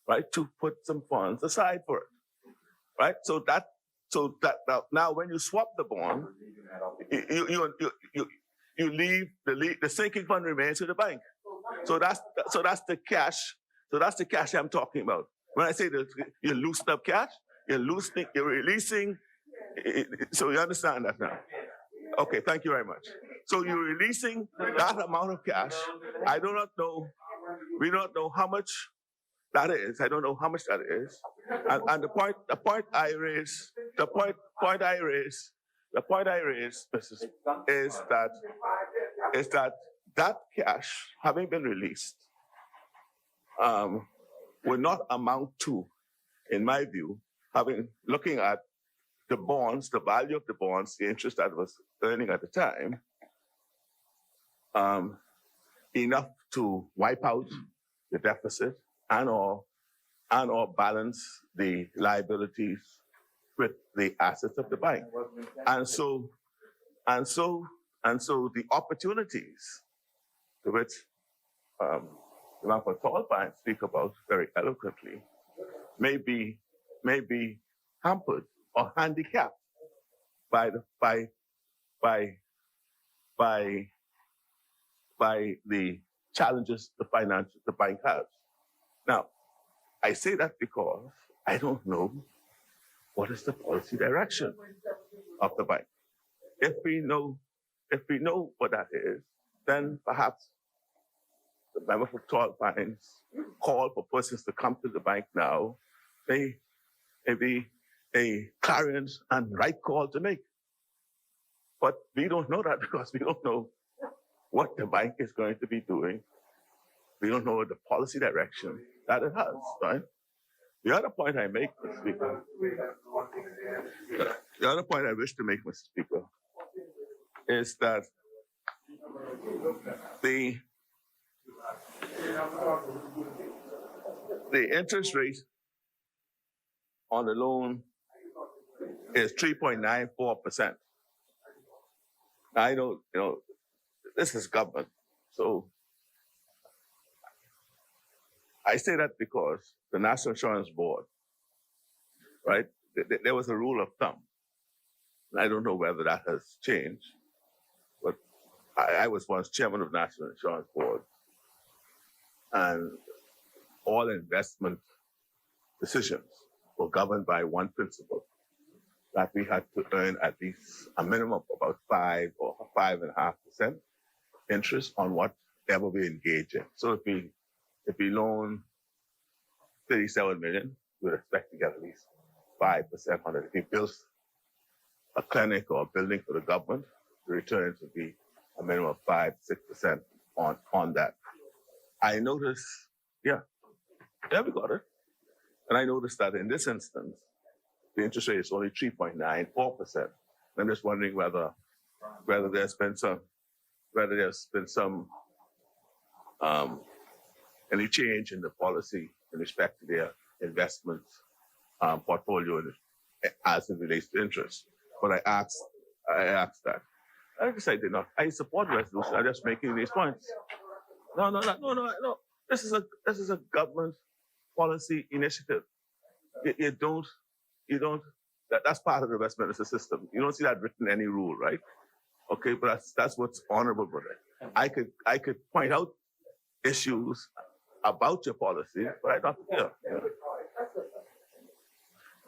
right, to put some funds aside for it. Right? So that now when you swap the bond, you leave the sinking fund remains with the bank. So that's the cash. So that's the cash I'm talking about. When I say that you loosen up cash, you're releasing. So you understand that now? Okay, thank you very much. So you're releasing that amount of cash. I do not know. We don't know how much that is. I don't know how much that is. And the point I raise, is that cash having been released will not amount to, in my view, looking at the bonds, the value of the bonds, the interest that was earning at the time, enough to wipe out the deficit and or balance the liabilities with the assets of the bank. And so the opportunities to which Tall Pines speak about very eloquently may be hampered or handicapped by the challenges the bank has. Now, I say that because I don't know what is the policy direction of the bank. If we know what that is, then perhaps the member for Tall Pines call for persons to come to the bank now may be a clarion and right call to make. But we don't know that because we don't know what the bank is going to be doing. We don't know the policy direction that it has, right? The other point I make, Mr. Speaker, the other point I wish to make, Mr. Speaker, is that the interest rate on the loan is 3.94%. I don't, this is government. So I say that because the National Insurance Board, right, there was a rule of thumb. And I don't know whether that has changed, I was once chairman of National Insurance Board, and all investment decisions were governed by one principle, that we had to earn at least a minimum of about 5 or 5.5% interest on whatever we engage in. So if we loan 37 million, we would expect to get at least 5% on it. If we build a clinic or a building for the government, the returns would be a minimum of 5-6% on that. I noticed, yeah, we got it. And I noticed that in this instance, the interest rate is only 3.94%. I'm just wondering whether there's been some any change in the policy in respect to their investment portfolio as it relates to interest. But I asked that. I guess I did not. I support the resolution. I'm just making these points. No. This is a government policy initiative. You don't. That's part of the Westminster system. You don't see that written in any rule, right? Okay, but that's what's honorable with it. I could point out issues about your policy, but I don't. Yeah.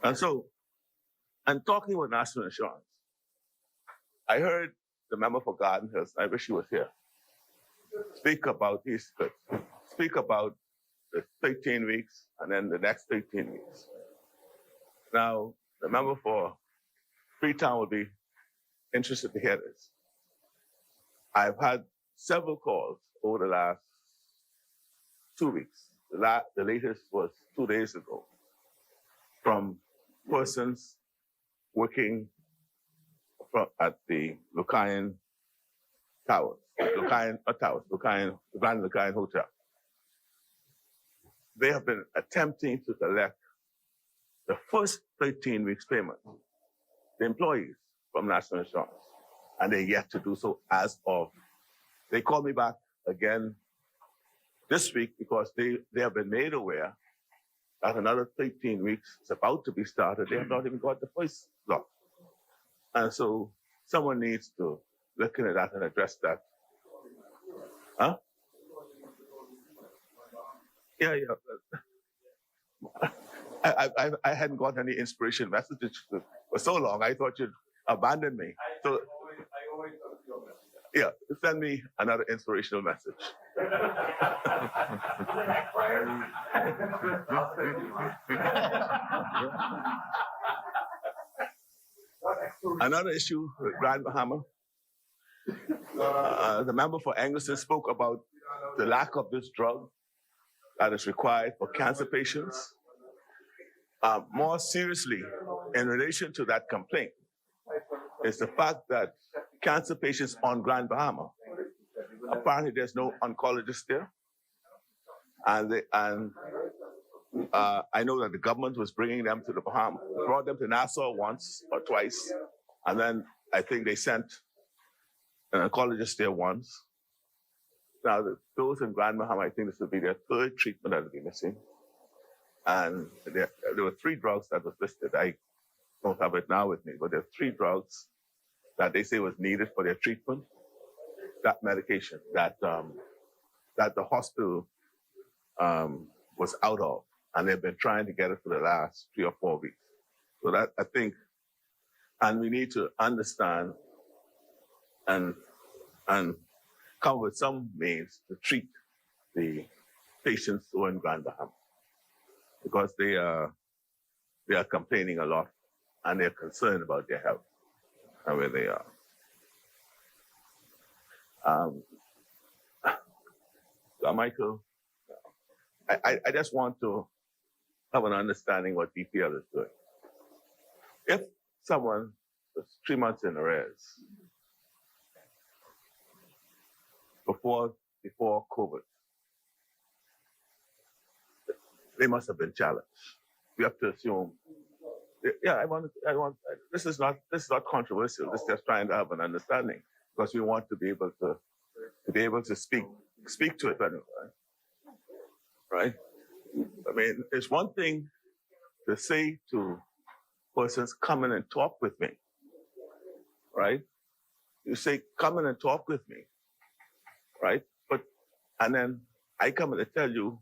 And so, and talking with national insurance, I heard the member for Garden Hills, I wish he was here, speak about the 13 weeks and then the next 13 weeks. Now, the member for Freetown will be interested to hear this. I've had several calls over the last 2 weeks. The latest was 2 days ago from persons working at the Lucayan Towers, Grand Lucayan Hotel. They have been attempting to collect the first 13 weeks payment, the employees from National Insurance, and they're yet to do so as of. They called me back again this week because they have been made aware that another 13 weeks is about to be started. They have not even got the first lot. And so someone needs to look into that and address that. Huh? Yeah. I hadn't got any inspiration messages for so long. I thought you'd abandon me. So, yeah, send me another inspirational message. Another issue with Grand Bahama. The member for Angleston spoke about the lack of this drug that is required for cancer patients. More seriously, in relation to that complaint, is the fact that cancer patients on Grand Bahama, apparently there's no oncologist there. And I know that the government was bringing them to the Bahamas, brought them to Nassau once or twice, and then I think they sent an oncologist there once. Now, those in Grand Bahama, I think this will be their third treatment that will be missing. And there were 3 drugs that was listed. I don't have it now with me, but there are 3 drugs that they say was needed for their treatment. That medication that the hospital was out of, and they've been trying to get it for the last 3 or 4 weeks. So that, I think, and we need to understand and come with some means to treat the patients who are in Grand Bahama, because they are complaining a lot and they're concerned about their health and where they are. Michael, I just want to have an understanding what BPL is doing. If someone was 3 months in arrears before COVID, they must have been challenged. We have to assume. Yeah, I want. This is not controversial. This is just trying to have an understanding, because we want to be able to speak to it better, right? I mean, it's one thing to say to persons, come in and talk with me, right? You say, come in and talk with me. right? And then I come in to tell you,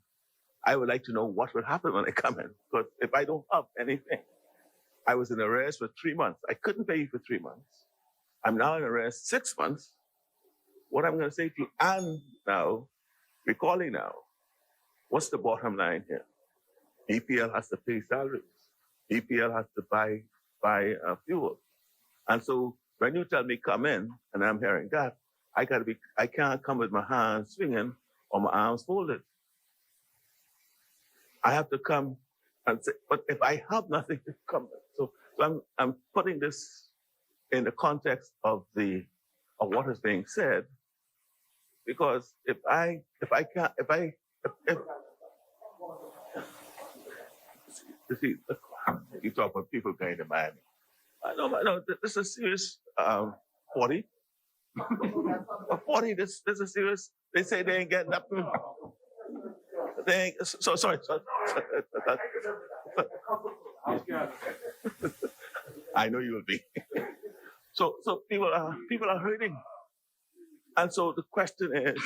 I would like to know what will happen when I come in. But if I don't have anything, I was in arrest for 3 months. I couldn't pay you for 3 months. I'm now in arrest 6 months. What I'm going to say to you, and now, recalling now, what's the bottom line here? EPL has to pay salaries. EPL has to buy fuel. And so when you tell me come in, and I'm hearing that, I can't come with my hands swinging or my arms folded. I have to come and say, but if I have nothing to come with, so I'm putting this in the context of what is being said, because if you see, you talk about people going to Miami. I know, this is a serious 40. 40, this is a serious, they say they ain't getting nothing. They ain't, sorry. I know you will be. So people are hurting. And so the question is,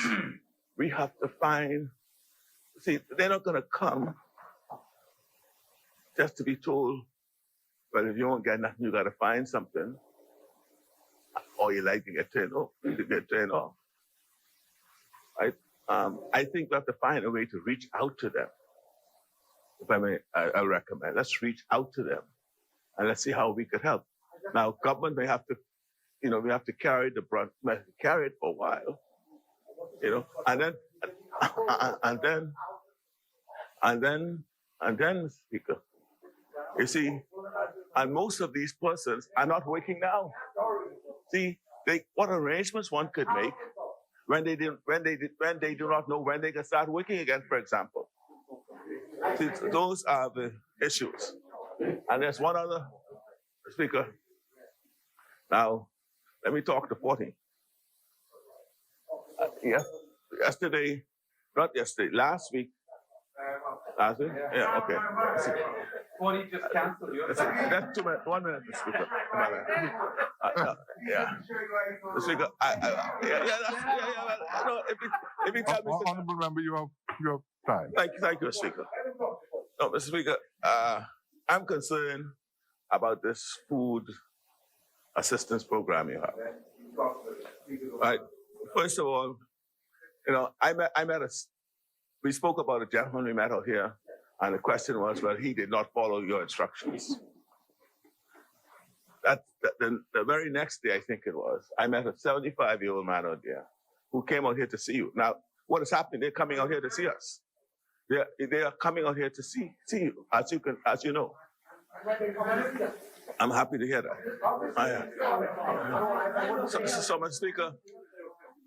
we have to find, see, they're not going to come just to be told, well, if you don't get nothing, you got to find something. Or you like to get turned off, right? I think we have to find a way to reach out to them. If I may, I'll recommend, let's reach out to them and let's see how we could help. Now, government may have to, we have to carry the brunt, carry it for a while, and then, Speaker, you see, and most of these persons are not working now. See, what arrangements one could make when they do not know when they can start working again, for example. See, those are the issues. And there's one other, Speaker. Now, let me talk to 40. Last week. Yeah, okay. 40 just canceled you. That's 2 minutes, 1 minute, Speaker. Yeah. Speaker, no, if you tell me. Honorable member, you have time. Thank you, Speaker. No, Mr. Speaker, I'm concerned about this food assistance program you have. Right. First of all, we spoke about a gentleman we met out here, and the question was, well, he did not follow your instructions. The very next day, I think it was, I met a 75-year-old man out there who came out here to see you. Now, what is happening? They're coming out here to see us. They are coming out here to see you, as you know. I'm happy to hear that. So, Mr. Speaker,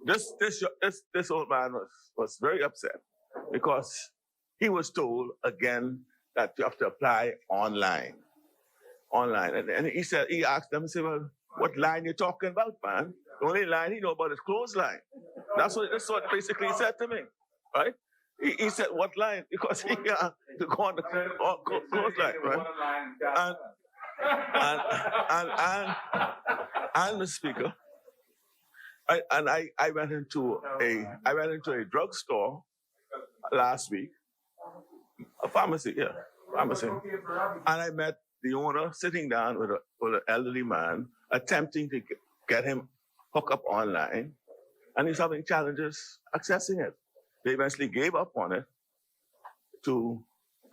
this old man was very upset because he was told again that you have to apply online. And he asked them, he said, well, what line you talking about, man? The only line he know about is clothesline. That's what basically he said to me, right? He said, what line? Because he to go on the clothesline, right? And Mr. Speaker, I went into a drugstore last week, a pharmacy, and I met the owner sitting down with an elderly man, attempting to get him hooked up online, and he's having challenges accessing it. They eventually gave up on it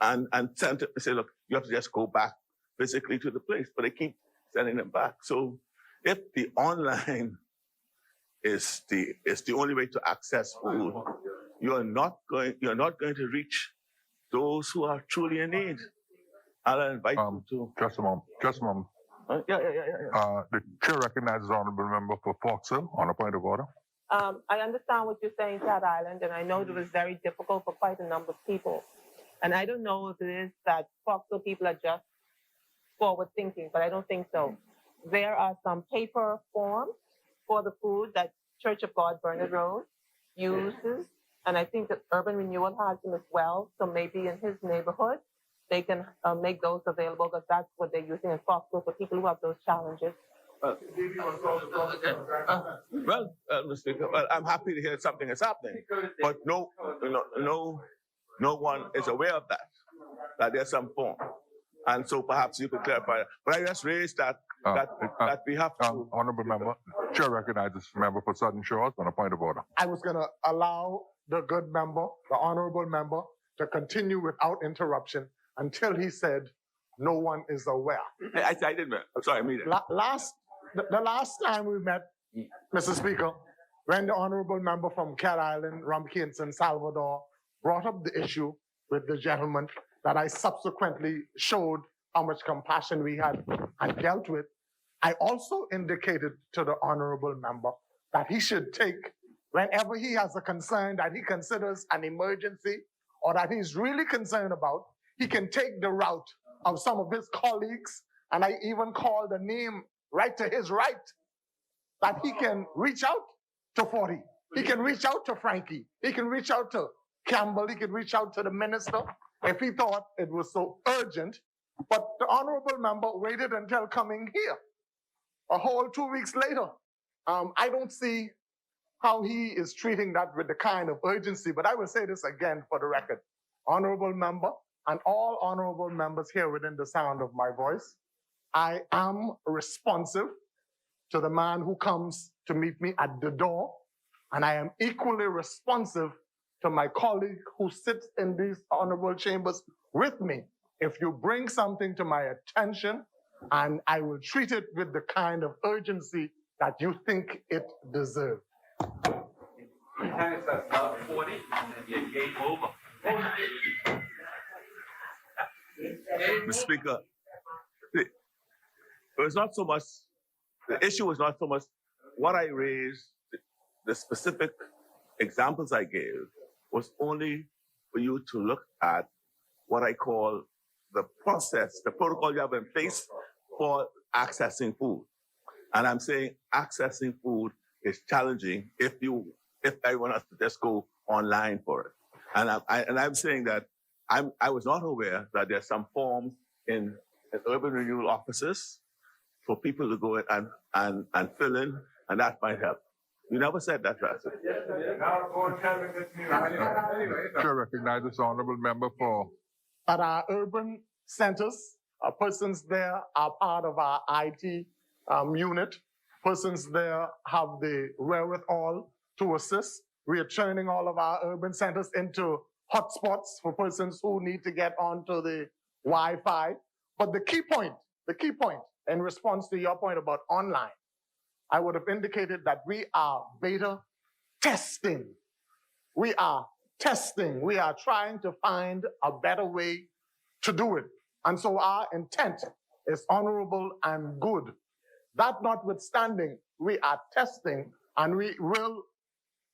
and sent it to say, look, you have to just go back physically to the place, but they keep sending them back. So if the online is the only way to access food, you're not going to reach those who are truly in need. I'll invite you to. Just a moment. Yeah. The chair recognizes honorable member for Foxhill on a point of order. I understand what you're saying, Cat Island, and I know it was very difficult for quite a number of people. And I don't know if it is that Foxhill people are just forward thinking, but I don't think so. There are some paper forms for the food that Church of God Bernard Road uses, and I think that Urban Renewal has them as well. So maybe in his neighborhood, they can make those available because that's what they're using in Foxhill for people who have those challenges. Mr. Speaker, well, I'm happy to hear something is happening, but no one is aware of that there's some form. And so perhaps you could clarify that. But I just raised that we have to. Honorable member, Chair recognizes the member for Southern Shores on a point of order. I was going to allow the good member, the honorable member, to continue without interruption until he said no one is aware. I didn't. I'm sorry, I mean it. The last time we met, Mr. Speaker, when the honorable member from Cat Island, Rumkinson, Salvador, brought up the issue with the gentleman that I subsequently showed how much compassion we had and dealt with, I also indicated to the honorable member that he should take, whenever he has a concern that he considers an emergency or that he's really concerned about, he can take the route of some of his colleagues, and I even called the name right to his right, that he can reach out to 40. He can reach out to Frankie. He can reach out to Campbell. He can reach out to the minister if he thought it was so urgent. But the honorable member waited until coming here, a whole 2 weeks later. I don't see how he is treating that with the kind of urgency, but I will say this again for the record. Honorable member and all honorable members here within the sound of my voice, I am responsive to the man who comes to meet me at the door, and I am equally responsive to my colleague who sits in these honorable chambers with me. If you bring something to my attention, and I will treat it with the kind of urgency that you think it deserves. Mr. Speaker, it was not so much, the issue was not so much what I raised, the specific examples I gave was only for you to look at what I call the process, the protocol you have in place for accessing food. And I'm saying accessing food is challenging if everyone has to just go online for it. And I'm saying that I was not aware that there's some forms in urban renewal offices for people to go in and fill in, and that might help. You never said that, Pastor. Chair recognizes the honorable member for. At our urban centers, persons there are part of our IT unit. Persons there have the wherewithal to assist. We are turning all of our urban centers into hotspots for persons who need to get onto the Wi-Fi. But the key point, in response to your point about online, I would have indicated that we are beta testing. We are testing. We are trying to find a better way to do it. And so our intent is honorable and good. That notwithstanding, we are testing and we will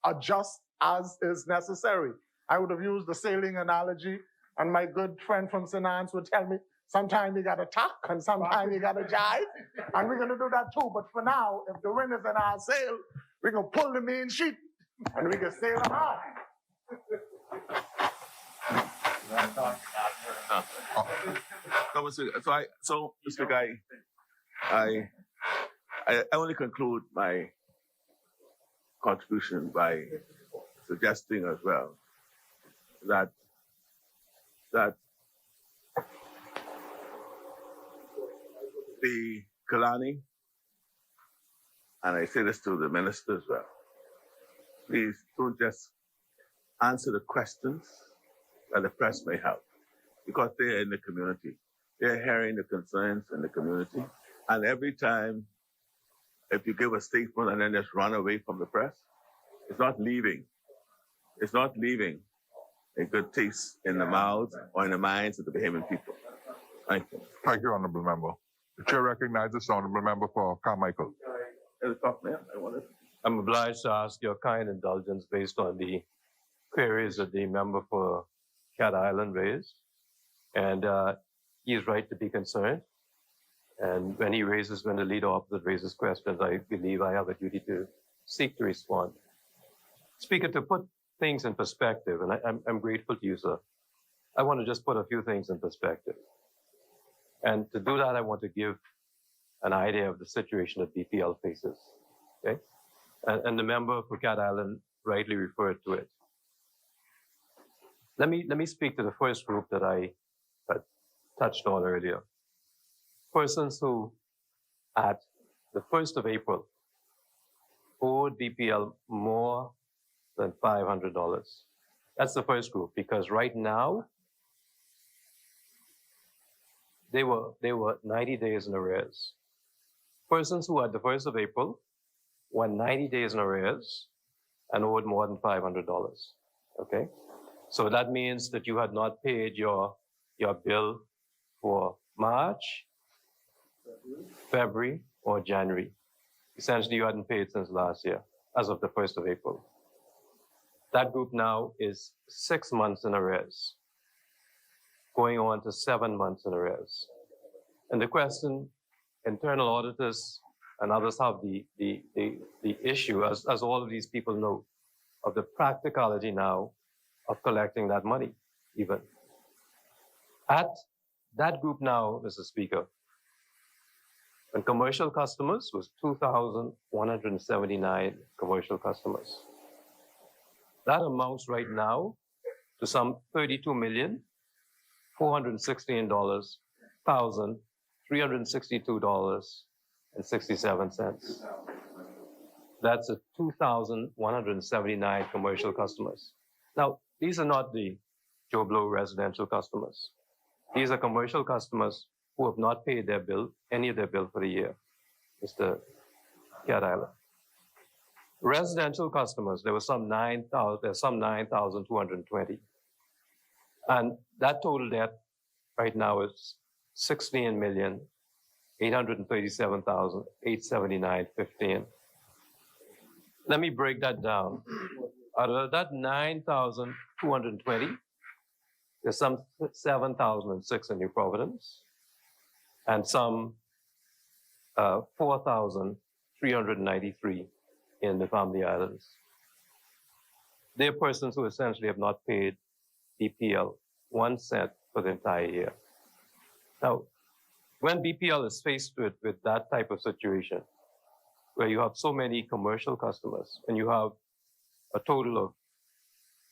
adjust as is necessary. I would have used the sailing analogy, and my good friend from St. Anne's would tell me, sometimes you gotta tack and sometimes you gotta jive, and we're gonna do that too. But for now, if the wind is in our sail, we're gonna pull the main sheet and we can sail hard. So, Mr. Guy, I only conclude my contribution by suggesting as well that the Kalani, and I say this to the minister as well, please don't just answer the questions that the press may have, because they're in the community. They're hearing the concerns in the community. And every time, if you give a statement and then just run away from the press, it's not leaving a good taste in the mouths or in the minds of the Bahamian people. Thank you. Thank you, honorable member. The chair recognizes the honorable member for Carmichael. I'm obliged to ask your kind indulgence based on the queries that the member for Cat Island raised. And he is right to be concerned. And when the leader opposite raises questions, I believe I have a duty to seek to respond. Speaker, to put things in perspective, and I'm grateful to you, sir. I want to just put a few things in perspective. And to do that, I want to give an idea of the situation that BPL faces. Okay, and the member for Cat Island rightly referred to it. Let me speak to the first group that I touched on earlier. Persons who, at the 1st of April, owed BPL more than $500. That's the first group, because right now, they were 90 days in arrears. Persons who at the 1st of April were 90 days in arrears and owed more than $500. Okay? So that means that you had not paid your bill for March, February, or January. Essentially, you hadn't paid since last year, as of the 1st of April. That group now is 6 months in arrears, going on to 7 months in arrears. And the question, internal auditors and others have the issue, as all of these people know, of the practicality now of collecting that money, even. At that group now, Mr. Speaker, and commercial customers was 2,179 commercial customers. That amounts right now to some $32,416,362.67. That's a 2,179 commercial customers. Now, these are not the Joe Blow residential customers. These are commercial customers who have not paid their bill, any of their bill for the year, Mr. Cat Island. Residential customers, there were some 9,220. And that total debt right now is $16,837,879.15. Let me break that down. Out of that 9,220, there's some 7,006 in New Providence and some 4,393 in the Family Islands. They're persons who essentially have not paid BPL 1 cent for the entire year. Now, when BPL is faced with that type of situation, where you have so many commercial customers and you have a total of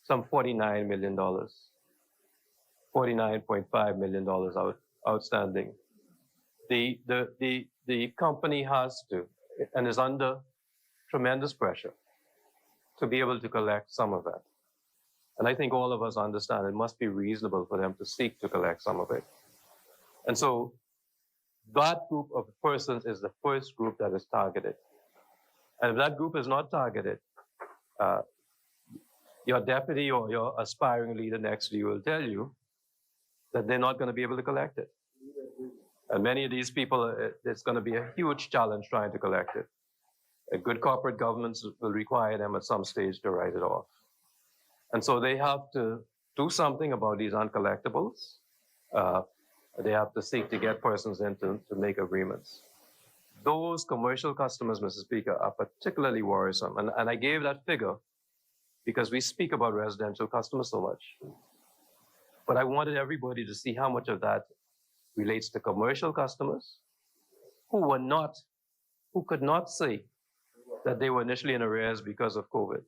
some $49 million, $49.5 million outstanding, the company has to, and is under tremendous pressure to be able to collect some of that. And I think all of us understand it must be reasonable for them to seek to collect some of it. And so that group of persons is the first group that is targeted. And if that group is not targeted, your deputy or your aspiring leader next to you will tell you that they're not going to be able to collect it. And many of these people, it's going to be a huge challenge trying to collect it. A good corporate governments will require them at some stage to write it off. And so they have to do something about these uncollectibles. They have to seek to get persons in to make agreements. Those commercial customers, Mr. Speaker, are particularly worrisome. And I gave that figure because we speak about residential customers so much. But I wanted everybody to see how much of that relates to commercial customers who could not say that they were initially in arrears because of COVID.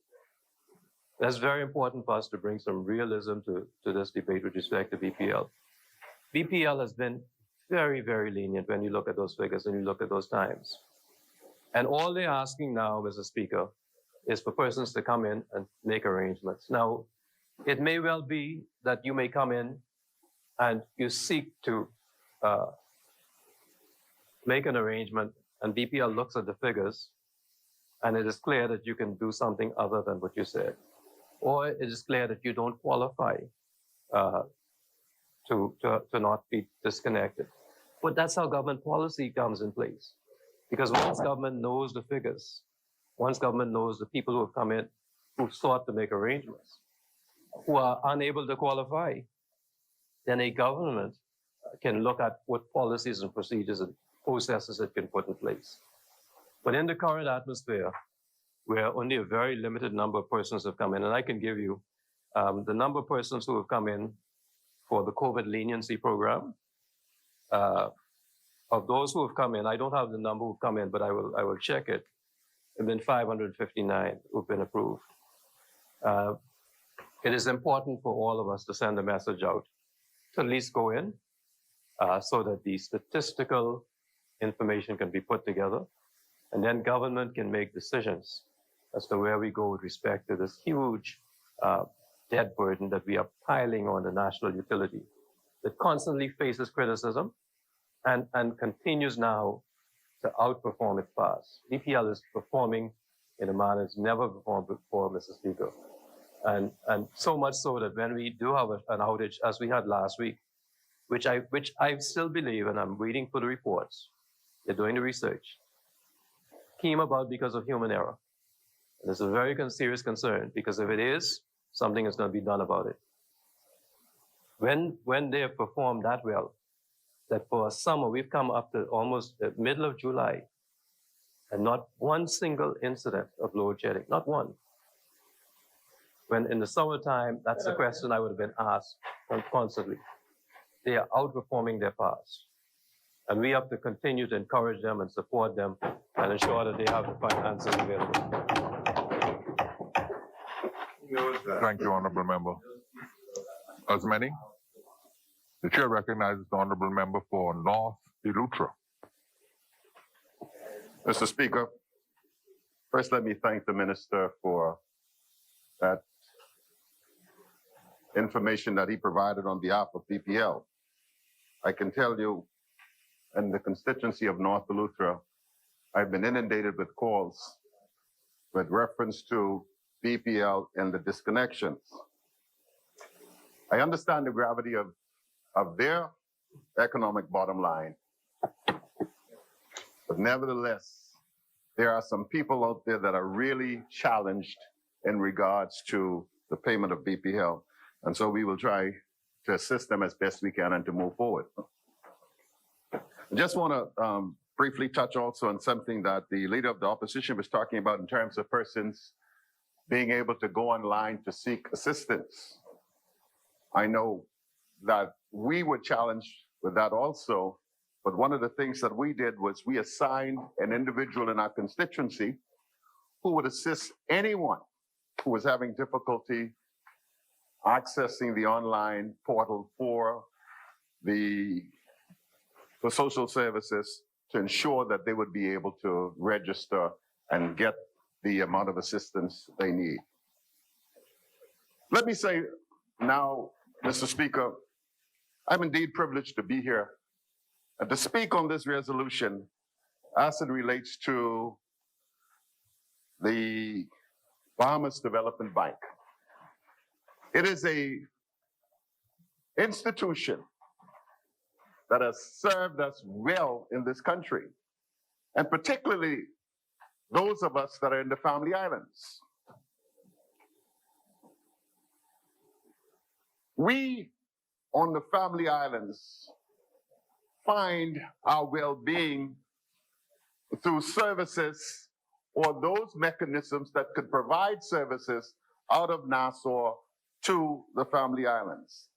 That's very important for us to bring some realism to this debate with respect to BPL. BPL has been very, very lenient when you look at those figures and you look at those times. And all they're asking now, Mr. Speaker, is for persons to come in and make arrangements. Now, it may well be that you may come in and you seek to make an arrangement, and BPL looks at the figures, and it is clear that you can do something other than what you said. Or it is clear that you don't qualify to not be disconnected. But that's how government policy comes in place. Because once government knows the figures, once government knows the people who have come in, who've sought to make arrangements, who are unable to qualify, then a government can look at what policies and procedures and processes it can put in place. But in the current atmosphere, where only a very limited number of persons have come in, and I can give you the number of persons who have come in for the COVID leniency program of those who have come in, I don't have the number who've come in, but I will check it. There have been 559 who've been approved. It is important for all of us to send a message out to at least go in so that the statistical information can be put together, and then government can make decisions as to where we go with respect to this huge debt burden that we are piling on the national utility that constantly faces criticism and continues now to outperform its past. BPL is performing in a manner it's never performed before, Mr. Speaker. And so much so that when we do have an outage, as we had last week, which I still believe, and I'm waiting for the reports, they're doing the research, came about because of human error. And it's a very serious concern, because if it is, something is going to be done about it. When they have performed that well, that for a summer, we've come up to almost the middle of July, and not one single incident of load shedding, not one. When in the summertime, that's the question I would have been asked constantly. They are outperforming their past. And we have to continue to encourage them and support them and ensure that they have the finances available. Thank you, Honorable Member. As many? The Chair recognizes the Honorable Member for North Eleuthera. Mr. Speaker, first let me thank the Minister for that information that he provided on behalf of BPL. I can tell you, in the constituency of North Eleuthera, I've been inundated with calls with reference to BPL and the disconnections. I understand the gravity of their economic bottom line, but nevertheless, there are some people out there that are really challenged in regards to the payment of BPL. And so we will try to assist them as best we can and to move forward. I just want to briefly touch also on something that the leader of the opposition was talking about in terms of persons being able to go online to seek assistance. I know that we were challenged with that also, but one of the things that we did was we assigned an individual in our constituency who would assist anyone who was having difficulty accessing the online portal for social services to ensure that they would be able to register and get the amount of assistance they need. Let me say now, Mr. Speaker, I'm indeed privileged to be here and to speak on this resolution as it relates to the Bahamas Development Bank. It is an institution that has served us well in this country, and particularly those of us that are in the Family Islands. We on the Family Islands find our well-being through services or those mechanisms that could provide services out of Nassau to the Family Islands.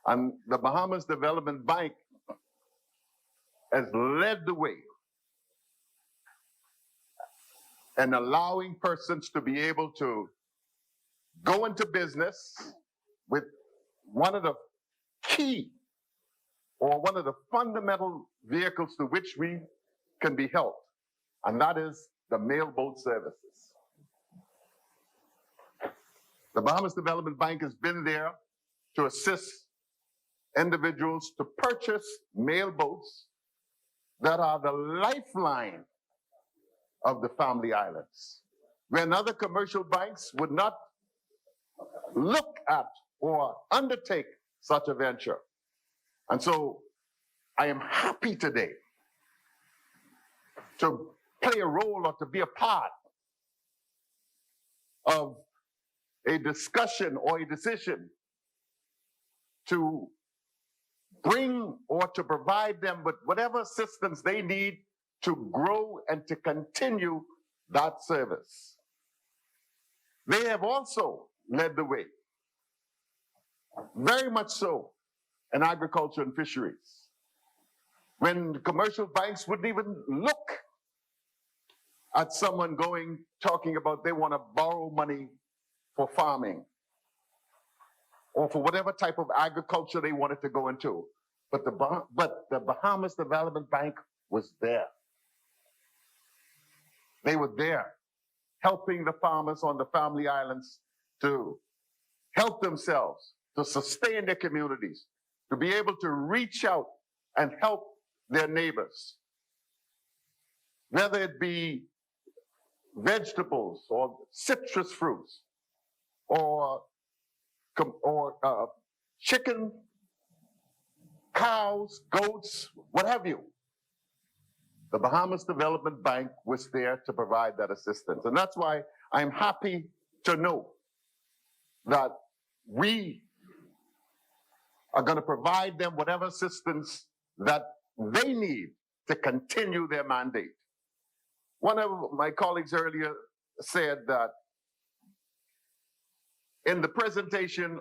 And the Bahamas Development Bank has led the way in allowing persons to be able to go into business with one of the key or one of the fundamental vehicles to which we can be helped, and that is the mailboat services. The Bahamas Development Bank has been there to assist individuals to purchase mailboats that are the lifeline of the Family Islands, when other commercial banks would not look at or undertake such a venture. And so I am happy today to play a role or to be a part of a discussion or a decision to bring or to provide them with whatever assistance they need to grow and to continue that service. They have also led the way, very much so, in agriculture and fisheries, when commercial banks wouldn't even look at someone talking about they want to borrow money for farming or for whatever type of agriculture they wanted to go into. But the Bahamas Development Bank was there. They were there, helping the farmers on the Family Islands to help themselves, to sustain their communities, to be able to reach out and help their neighbors, whether it be vegetables or citrus fruits or chicken, cows, goats, what have you. The Bahamas Development Bank was there to provide that assistance. And that's why I'm happy to know that we are going to provide them whatever assistance that they need to continue their mandate. One of my colleagues earlier said that in the presentation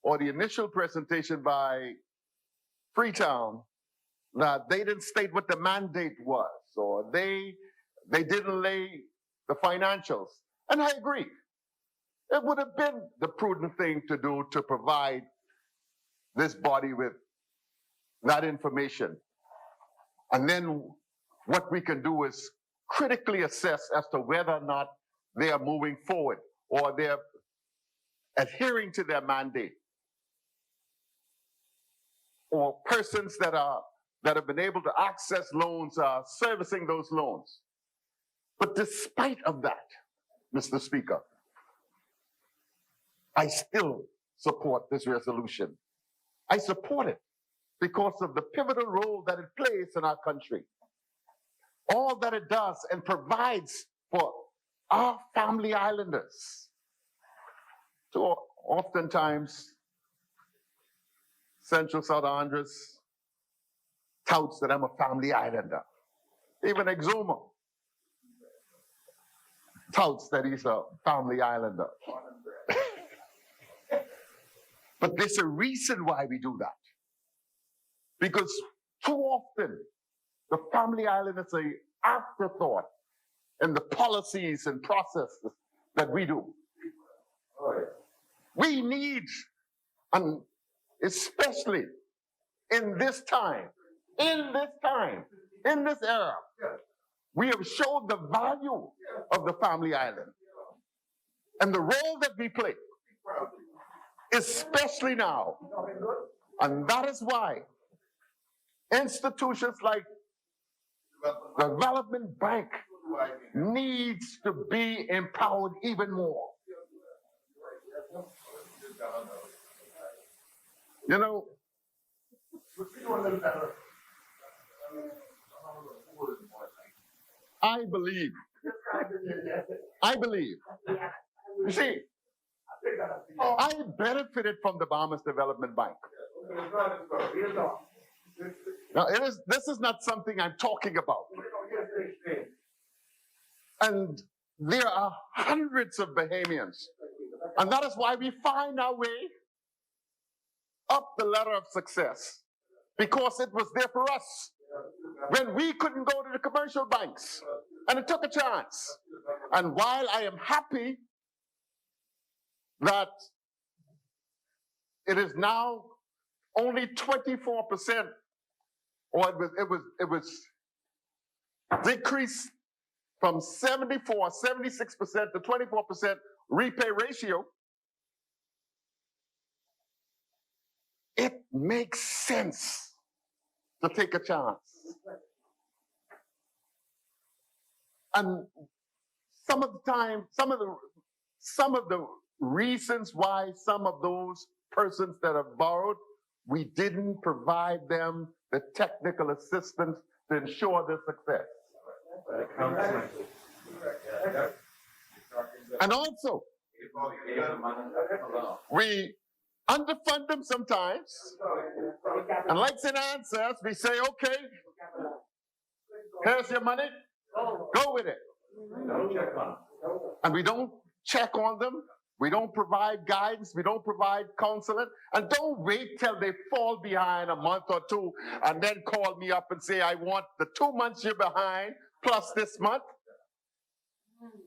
or the initial presentation by Freetown, that they didn't state what the mandate was, or they didn't lay the financials. And I agree. It would have been the prudent thing to do to provide this body with that information. And then what we can do is critically assess as to whether or not they are moving forward or they're adhering to their mandate. Or persons that have been able to access loans are servicing those loans. But despite of that, Mr. Speaker, I still support this resolution. I support it because of the pivotal role that it plays in our country. All that it does and provides for our Family Islanders. So oftentimes, Central South Andres touts that I'm a Family Islander. Even Exuma touts that he's a Family Islander. But there's a reason why we do that. Because too often, the Family Island is an afterthought in the policies and processes that we do. We need, and especially in this time, in this era, we have shown the value of the Family Island and the role that we play, especially now. And that is why institutions like the Development Bank needs to be empowered even more. You know, I believe, you see, I benefited from the Bahamas Development Bank. Now, this is not something I'm talking about. And there are hundreds of Bahamians. And that is why we find our way up the ladder of success. Because it was there for us. When we couldn't go to the commercial banks. And it took a chance. And while I am happy that it is now only 24%, or it was decreased from 76% to 24% repay ratio, it makes sense to take a chance. And some of the reasons why some of those persons that have borrowed, we didn't provide them the technical assistance to ensure their success. And also, we underfund them sometimes. And like St. Anne says, we say, okay, here's your money, go with it. And we don't check on them. We don't provide guidance. We don't provide counseling. And don't wait till they fall behind a month or two and then call me up and say, I want the 2 months you're behind plus this month.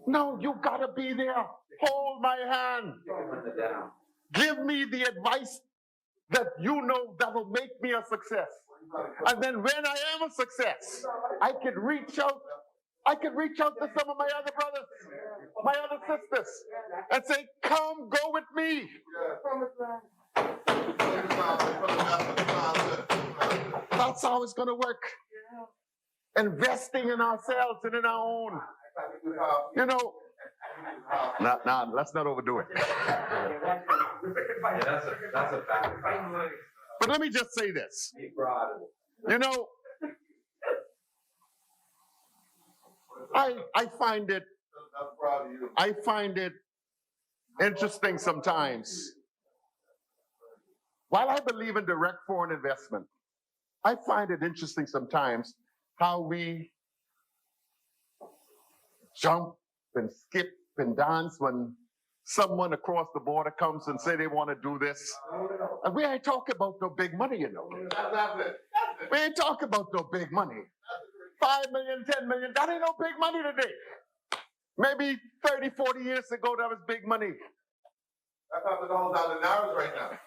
No, you gotta be there. Hold my hand. Give me the advice that you know that will make me a success. And then when I am a success, I can reach out. I can reach out to some of my other brothers, my other sisters, and say, come, go with me. That's how it's going to work. Investing in ourselves and in our own. You know, now, let's not overdo it. That's a fact. But let me just say this. You know, I find it interesting sometimes. While I believe in direct foreign investment, I find it interesting sometimes how we jump and skip and dance when someone across the border comes and say they want to do this. And we ain't talking about no big money, you know. We ain't talking about no big money. 5 million, 10 million, that ain't no big money today. Maybe 30, 40 years ago, that was big money. That's how the $100 right now.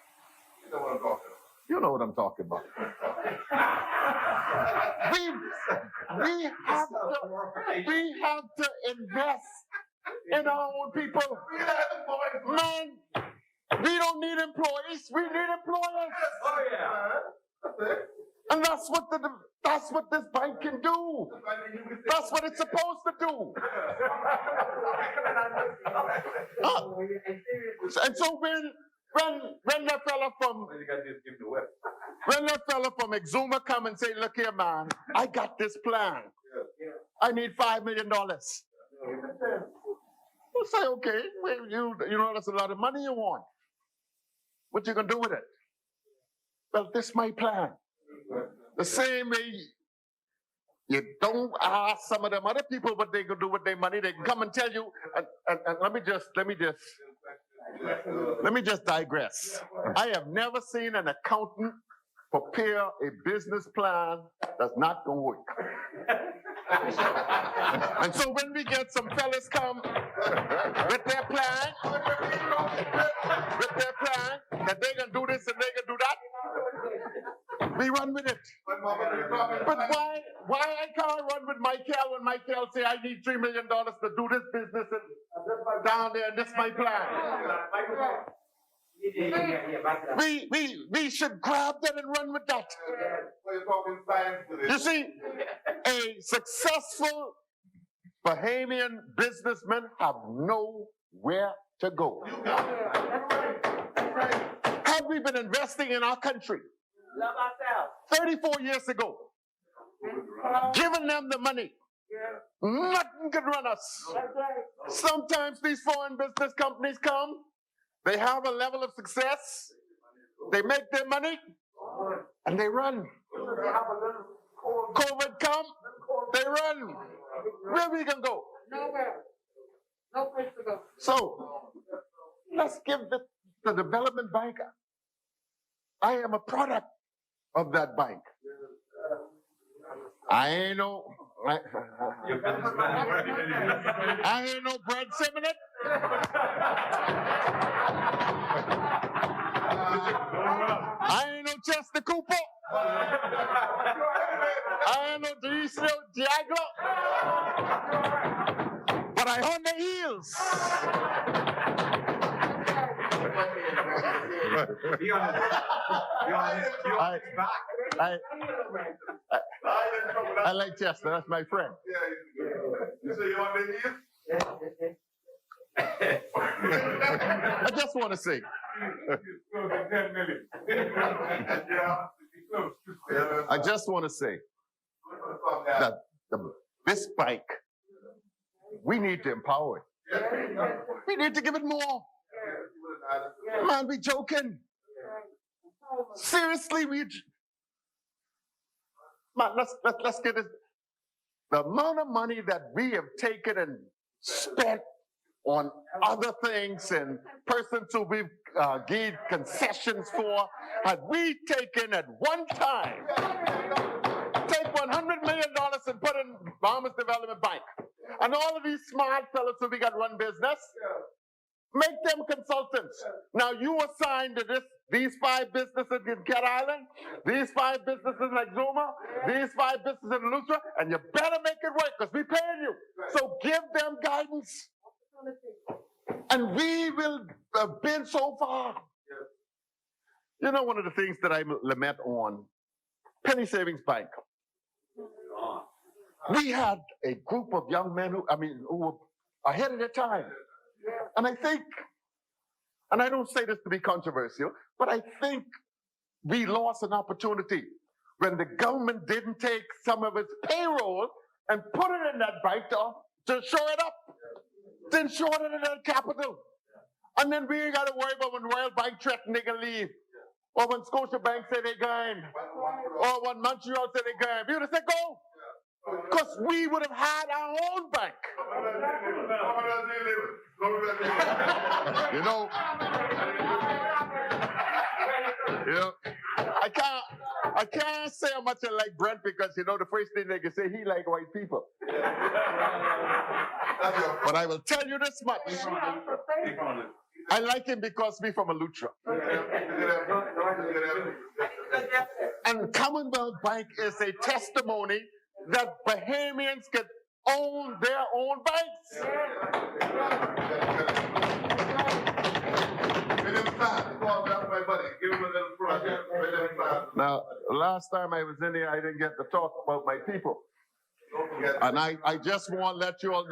You know what I'm talking about. You know what I'm talking about. we have to invest in our own people. Man, we don't need employees, we need employers. Oh yeah. And that's what this bank can do. That's what it's supposed to do. And so when that fella from Exuma come and say, look here, man, I got this plan. I need $5 million. We'll say, okay, well, you know that's a lot of money you want. What you gonna do with it? Well, this is my plan. The same way you don't ask some of them other people what they gonna do with their money. They can come and tell you. And let me just digress. I have never seen an accountant prepare a business plan that's not gonna work. And so when we get some fellas come with their plan, that they gonna do this and they gonna do that, we run with it. But why I can't run with Michael when Michael say I need $3 million to do this business and down there and this is my plan? We should grab that and run with that. You see, a successful Bahamian businessman have nowhere to go. Had we been investing in our country 34 years ago, giving them the money, nothing could run us. Sometimes these foreign business companies come, they have a level of success, they make their money, and they run. COVID come, they run. Where we can go? Nowhere. No place to go. So, let's give the development bank. I am a product of that bank. I ain't no bread Simmons. I ain't no Chester Cooper. I ain't no Deisio Diaglo. But I on the heels. I like Chester, that's my friend. You say you on the heels? I just want to say, that this bank, we need to empower it. We need to give it more. Man, we joking. Seriously, man, let's get it. The amount of money that we have taken and spent on other things and persons who we've gave concessions for, had we taken at one time, take $100 million and put in Bahamas Development Bank, and all of these smart fellows who we got run business, make them consultants. Now you assigned to these 5 businesses in Cat Island, these 5 businesses in Exuma, these 5 businesses in Lustra, and you better make it work because we paying you. So give them guidance. And we will have been so far. You know, one of the things that I lament on Penny Savings Bank, we had a group of young men who were ahead of their time. And I think, and I don't say this to be controversial, but I think we lost an opportunity when the government didn't take some of its payroll and put it in that bank to shore it up, then shore it in that capital. And then we ain't got to worry about when Royal Bank threatened they can leave, or when Scotia Bank say they're going, or when Montreal say they're going. We would have said go, because we would have had our own bank. You know, I can't say how much I like Brent because, you know, the first thing they can say, he like white people. But I will tell you this much. I like him because we from Alutra. And Commonwealth Bank is a testimony that Bahamians can own their own banks. Now, last time I was in here, I didn't get to talk about my people. And I just want to let you all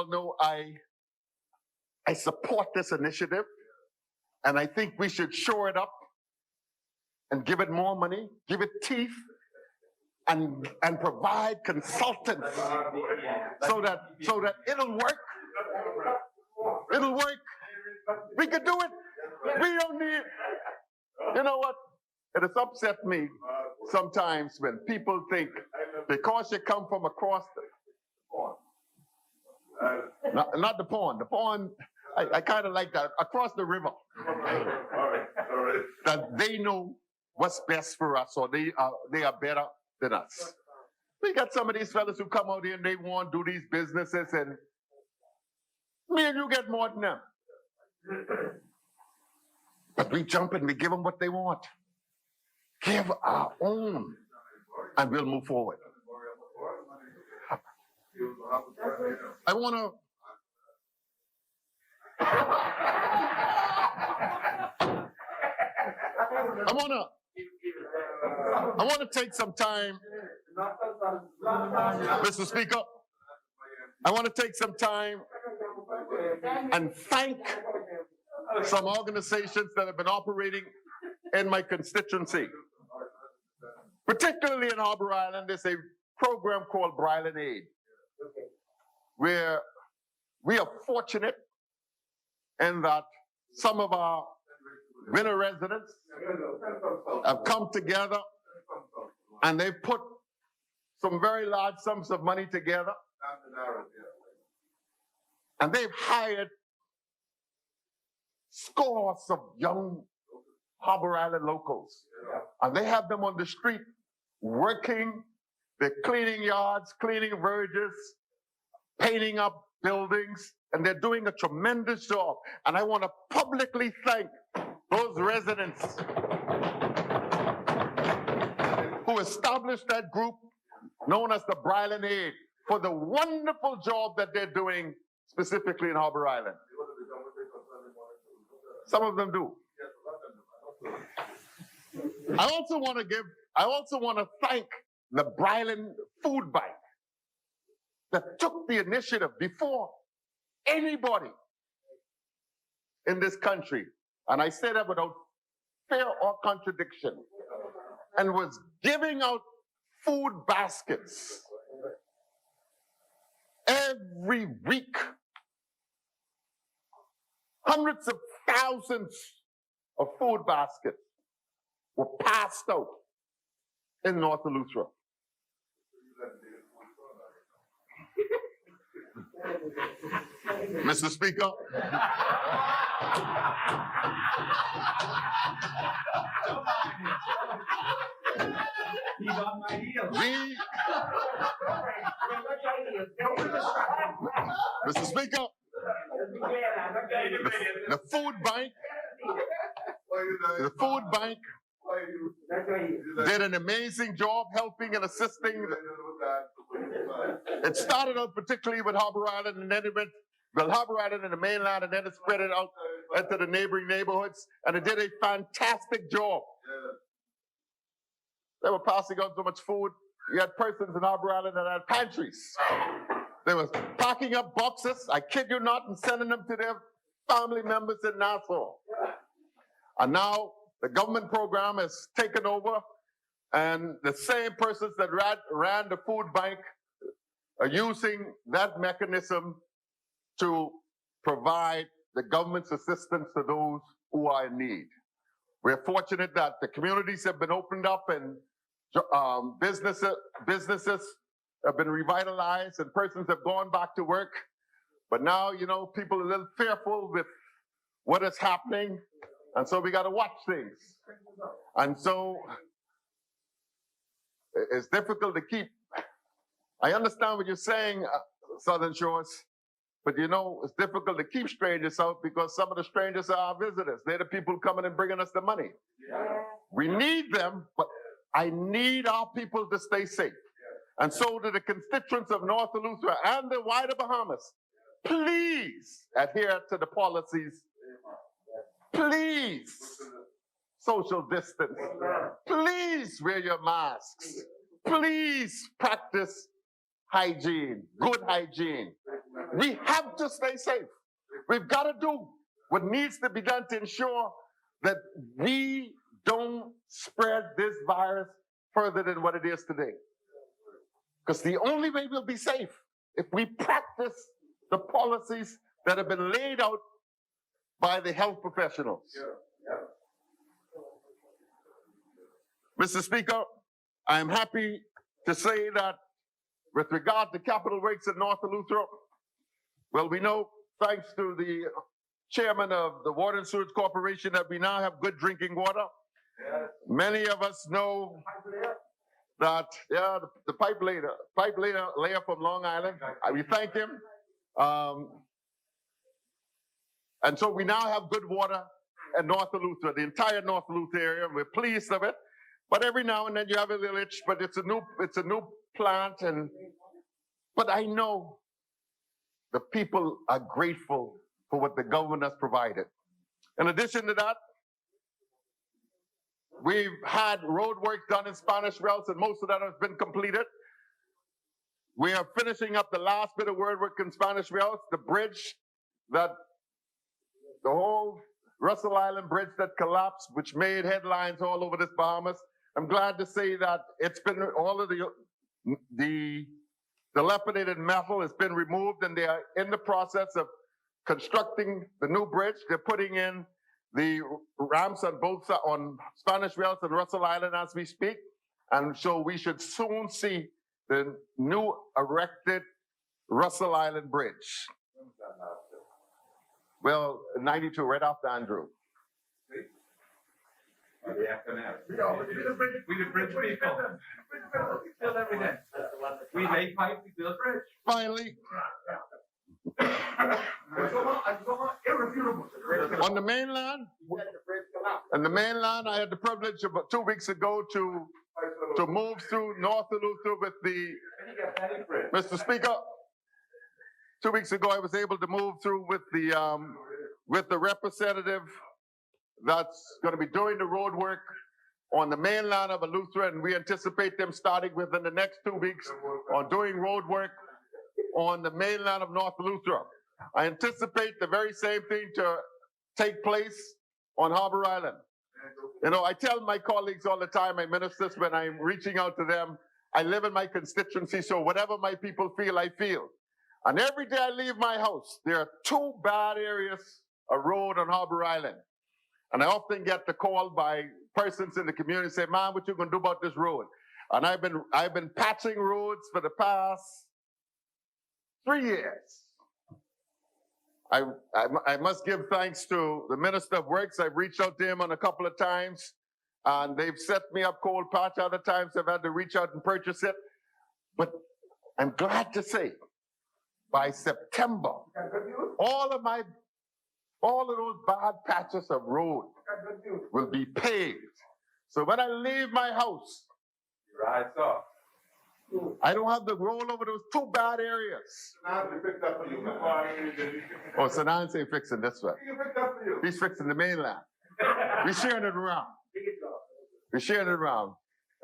know, I support this initiative, and I think we should shore it up and give it more money, give it teeth, and provide consultants so that it'll work. It'll work. We can do it. We don't need. You know what? It has upset me sometimes when people think because you come from across not the pond. The pond, I kind of like that. Across the river. That they know what's best for us, or they are better than us. We got some of these fellas who come out here and they want to do these businesses, and me and you get more than them. But we jump and we give them what they want. Give our own, and we'll move forward. I want to take some time, Mr. Speaker. I want to take some time and thank some organizations that have been operating in my constituency. Particularly in Harbor Island, there's a program called Bryland Aid, where we are fortunate in that some of our winter residents have come together and they've put some very large sums of money together, and they've hired scores of young Harbor Island locals, and they have them on the street working. They're cleaning yards, cleaning verges, painting up buildings, and they're doing a tremendous job. And I want to publicly thank those residents who established that group known as the Bryland Aid for the wonderful job that they're doing specifically in Harbor Island. Some of them do. I also want to thank the Bryland Food Bank that took the initiative before anybody in this country, and I say that without fear or contradiction, and was giving out food baskets every week. Hundreds of thousands of food baskets were passed out in North Eleuthera. Mr. Speaker, we, Mr. Speaker, the food bank did an amazing job helping and assisting. It started out particularly with Harbor Island, and then it went, well, Harbor Island and the mainland, and then it spread it out into the neighboring neighborhoods, and it did a fantastic job. They were passing out so much food. You had persons in Harbor Island that had pantries. They were packing up boxes, I kid you not, and sending them to their family members in Nassau. And now the government program has taken over, and the same persons that ran the food bank are using that mechanism to provide the government's assistance to those who are in need. We're fortunate that the communities have been opened up and businesses have been revitalized and persons have gone back to work. But now, you know, people are a little fearful with what is happening. And so we got to watch things. And so it's difficult to keep. I understand what you're saying, Southern Shores, but you know, it's difficult to keep strangers out because some of the strangers are our visitors. They're the people coming and bringing us the money. We need them, but I need our people to stay safe. And so to the constituents of North Eleuthera and the wider Bahamas, please adhere to the policies. Please social distance. Please wear your masks. Please practice hygiene, good hygiene. We have to stay safe. We've got to do what needs to be done to ensure that we don't spread this virus further than what it is today. Because the only way we'll be safe if we practice the policies that have been laid out by the health professionals. Mr. Speaker, I am happy to say that with regard to capital rates in North Eleuthera, well, we know, thanks to the chairman of the Water and Sewage Corporation, that we now have good drinking water. Many of us know that, the pipe layer from Long Island, we thank him. And so we now have good water in North Eleuthera, the entire North Eleuthera area. We're pleased of it. But every now and then you have a little itch, but it's a new plant. But I know the people are grateful for what the government has provided. In addition to that, we've had road work done in Spanish Wells, and most of that has been completed. We are finishing up the last bit of road work in Spanish Wells, the bridge the whole Russell Island bridge that collapsed, which made headlines all over this Bahamas. I'm glad to say that it's been, all of the dilapidated metal has been removed, and they are in the process of constructing the new bridge. They're putting in the ramps on both sides, on Spanish Wells and Russell Island as we speak. And so we should soon see the new erected Russell Island Bridge. Well, 92, right after Andrew. We the bridge people. We build every day. We lay pipe, we build bridge. Finally, on the mainland, I had the privilege about 2 weeks ago to move through North Eleuthera with the, Mr. Speaker, 2 weeks ago I was able to move through with the representative that's going to be doing the road work on the mainland of Eleuthera, and we anticipate them starting within the next 2 weeks on doing road work on the mainland of North Eleuthera. I anticipate the very same thing to take place on Harbor Island. You know, I tell my colleagues all the time, my ministers, when I'm reaching out to them, I live in my constituency, so whatever my people feel, I feel. And every day I leave my house, there are 2 bad areas of road on Harbor Island. And I often get the call by persons in the community say, "Man, what you gonna do about this road?" And I've been patching roads for the past 3 years. I must give thanks to the Minister of Works. I've reached out to him on a couple of times, and they've set me up cold patch. Other times I've had to reach out and purchase it. But I'm glad to say, by September, all of those bad patches of road will be paved. So when I leave my house, Right, so. I don't have to roll over those 2 bad areas. Oh, Sanans ain't fixing this one. He's fixing the mainland. We're sharing it around. We're sharing it around.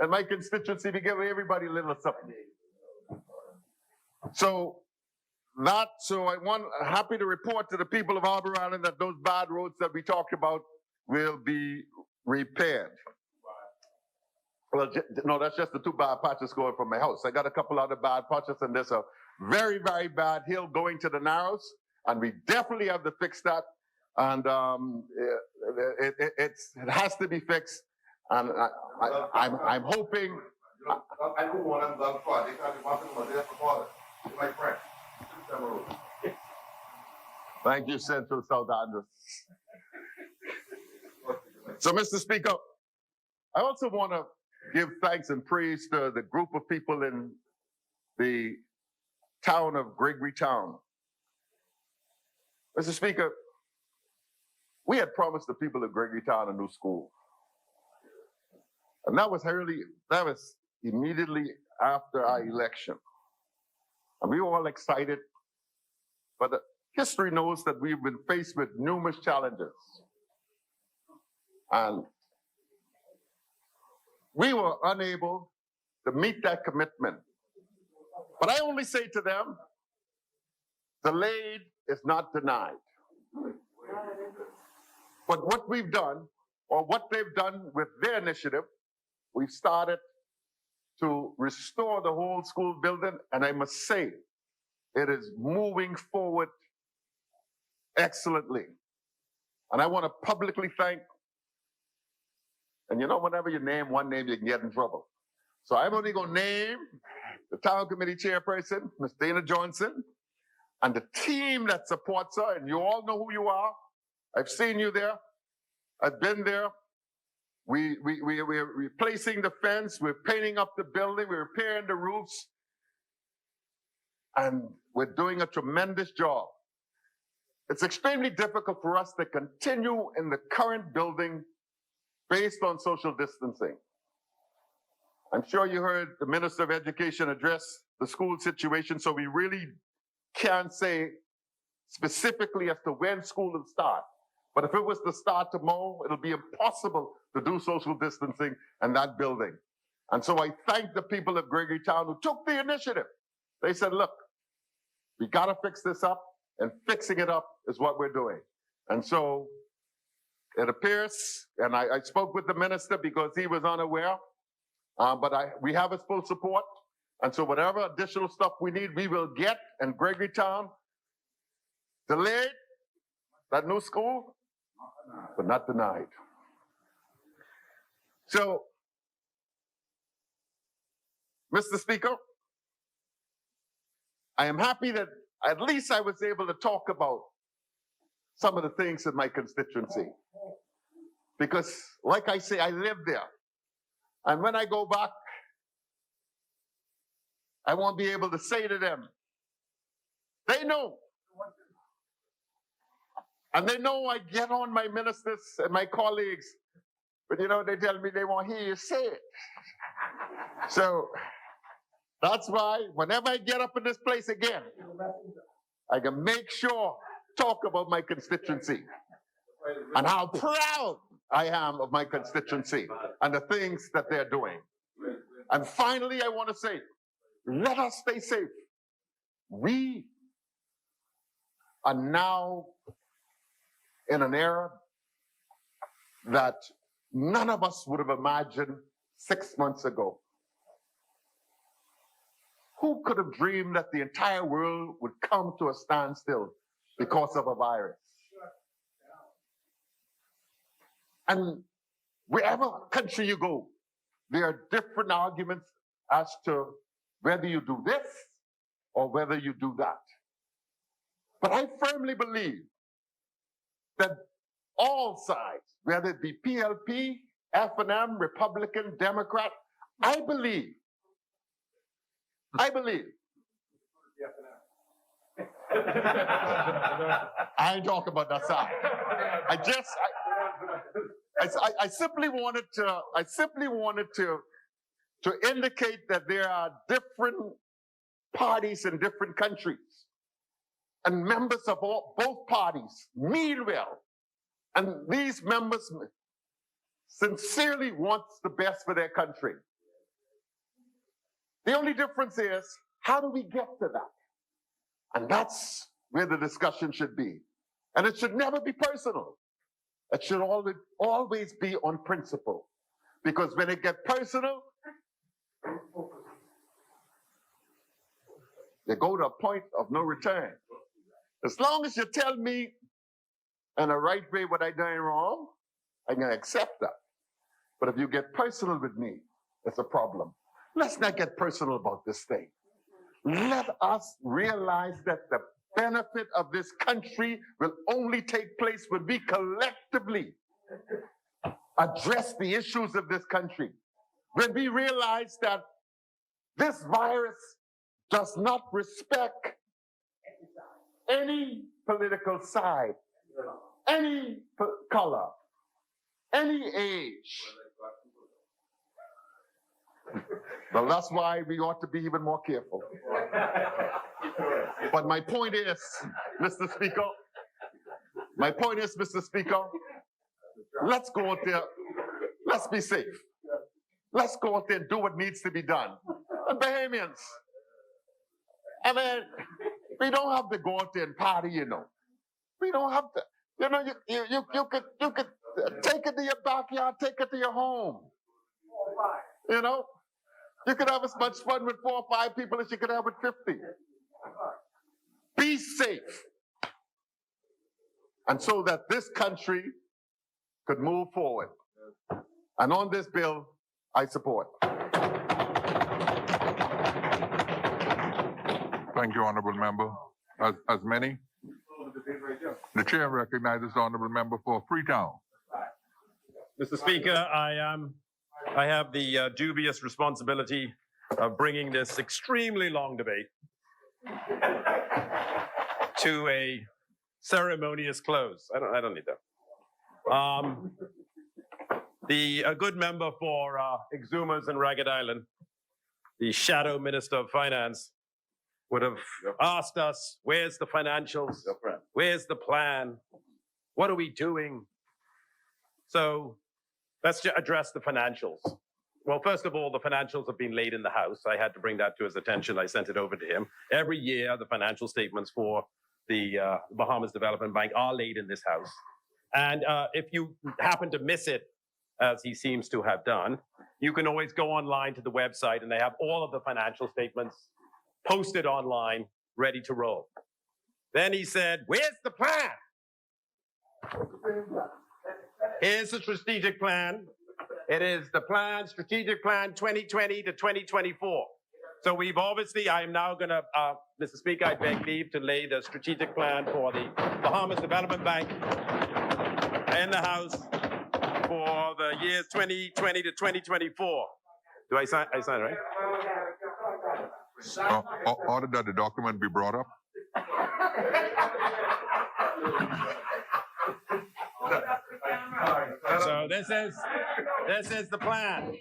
And my constituency, we give everybody a little something. So I'm happy to report to the people of Harbor Island that those bad roads that we talked about will be repaired. Well, no, that's just the 2 bad patches going from my house. I got a couple other bad patches, and there's a very, very bad hill going to the Narrows, and we definitely have to fix that. And it has to be fixed. And I'm hoping. I don't want them done for. They can't be walking over there for water. My friend. Thank you, Central South Andrews. So, Mr. Speaker, I also want to give thanks and praise to the group of people in the town of Gregory Town. Mr. Speaker, we had promised the people of Gregory Town a new school. And that was immediately after our election. And we were all excited, but history knows that we've been faced with numerous challenges. And we were unable to meet that commitment. But I only say to them, delayed is not denied. But what we've done, or what they've done with their initiative, we've started to restore the whole school building, and I must say, it is moving forward excellently. And I want to publicly thank. And you know, whenever you name one name, you can get in trouble. So I'm only going to name the town committee chairperson, Ms. Dana Johnson, and the team that supports her. And you all know who you are. I've seen you there. I've been there. We're replacing the fence. We're painting up the building. We're repairing the roofs. And we're doing a tremendous job. It's extremely difficult for us to continue in the current building based on social distancing. I'm sure you heard the Minister of Education address the school situation, so we really can't say specifically as to when school will start. But if it was to start tomorrow, it'll be impossible to do social distancing in that building. And so I thank the people of Gregory Town who took the initiative. They said, look, we got to fix this up, and fixing it up is what we're doing. And so it appears, and I spoke with the minister because he was unaware, but we have his full support. And so whatever additional stuff we need, we will get. And Gregory Town delayed that new school, but not denied. So, Mr. Speaker, I am happy that at least I was able to talk about some of the things in my constituency. Because, like I say, I live there. And when I go back, I won't be able to say to them, they know. And they know I get on my ministers and my colleagues, but you know, they tell me they won't hear you say it. So that's why whenever I get up in this place again, I can make sure talk about my constituency and how proud I am of my constituency and the things that they're doing. And finally, I want to say, let us stay safe. We are now in an era that none of us would have imagined 6 months ago. Who could have dreamed that the entire world would come to a standstill because of a virus? And wherever country you go, there are different arguments as to whether you do this or whether you do that. But I firmly believe that all sides, whether it be PLP, F&M, Republican, Democrat, I believe I ain't talking about that side. I simply wanted to indicate that there are different parties in different countries, and members of both parties mean well, and these members sincerely want the best for their country. The only difference is, how do we get to that? And that's where the discussion should be. And it should never be personal. It should always be on principle. Because when it gets personal, you go to a point of no return. As long as you tell me in the right way what I done wrong, I'm going to accept that. But if you get personal with me, it's a problem. Let's not get personal about this thing. Let us realize that the benefit of this country will only take place when we collectively address the issues of this country. When we realize that this virus does not respect any political side, any color, any age. Well, that's why we ought to be even more careful. But my point is, Mr. Speaker, let's go out there, let's be safe. Let's go out there and do what needs to be done. And Bahamians, I mean, we don't have to go out there and party, you know. We don't have to, you know, you could take it to your backyard, take it to your home. You know, you could have as much fun with 4 or 5 people as you could have with 50. Be safe. And so that this country could move forward. And on this bill, I support. Thank you, Honorable Member. As many, the chair recognizes the Honorable Member for Freetown. Mr. Speaker, I have the dubious responsibility of bringing this extremely long debate to a ceremonious close. I don't need that. A good member for Exumas and Ragged Island, the shadow Minister of Finance, would have asked us, where's the financials? Where's the plan? What are we doing? So let's address the financials. Well, first of all, the financials have been laid in the House. I had to bring that to his attention. I sent it over to him. Every year, the financial statements for the Bahamas Development Bank are laid in this House. And if you happen to miss it, as he seems to have done, you can always go online to the website and they have all of the financial statements posted online, ready to roll. Then he said, where's the plan? Here's the strategic plan. It is the plan, strategic plan 2020 to 2024. So we've obviously, I am now going to, Mr. Speaker, I beg leave to lay the strategic plan for the Bahamas Development Bank in the House for the years 2020 to 2024. Do I sign it, right? Order that the document be brought up. So this is the plan.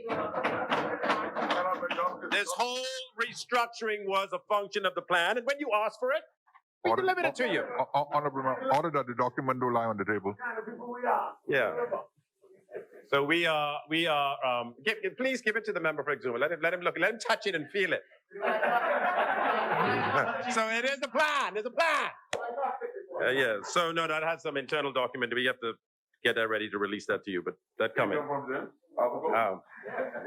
This whole restructuring was a function of the plan, and when you ask for it, we delivered it to you. Honorable Member, order that the document do lie on the table. Yeah. So we are. Please give it to the member for Exuma. Let him look. Let him touch it and feel it. So it is a plan. There's a plan. Yeah. So no, that has some internal document. We have to get that ready to release that to you. But that coming.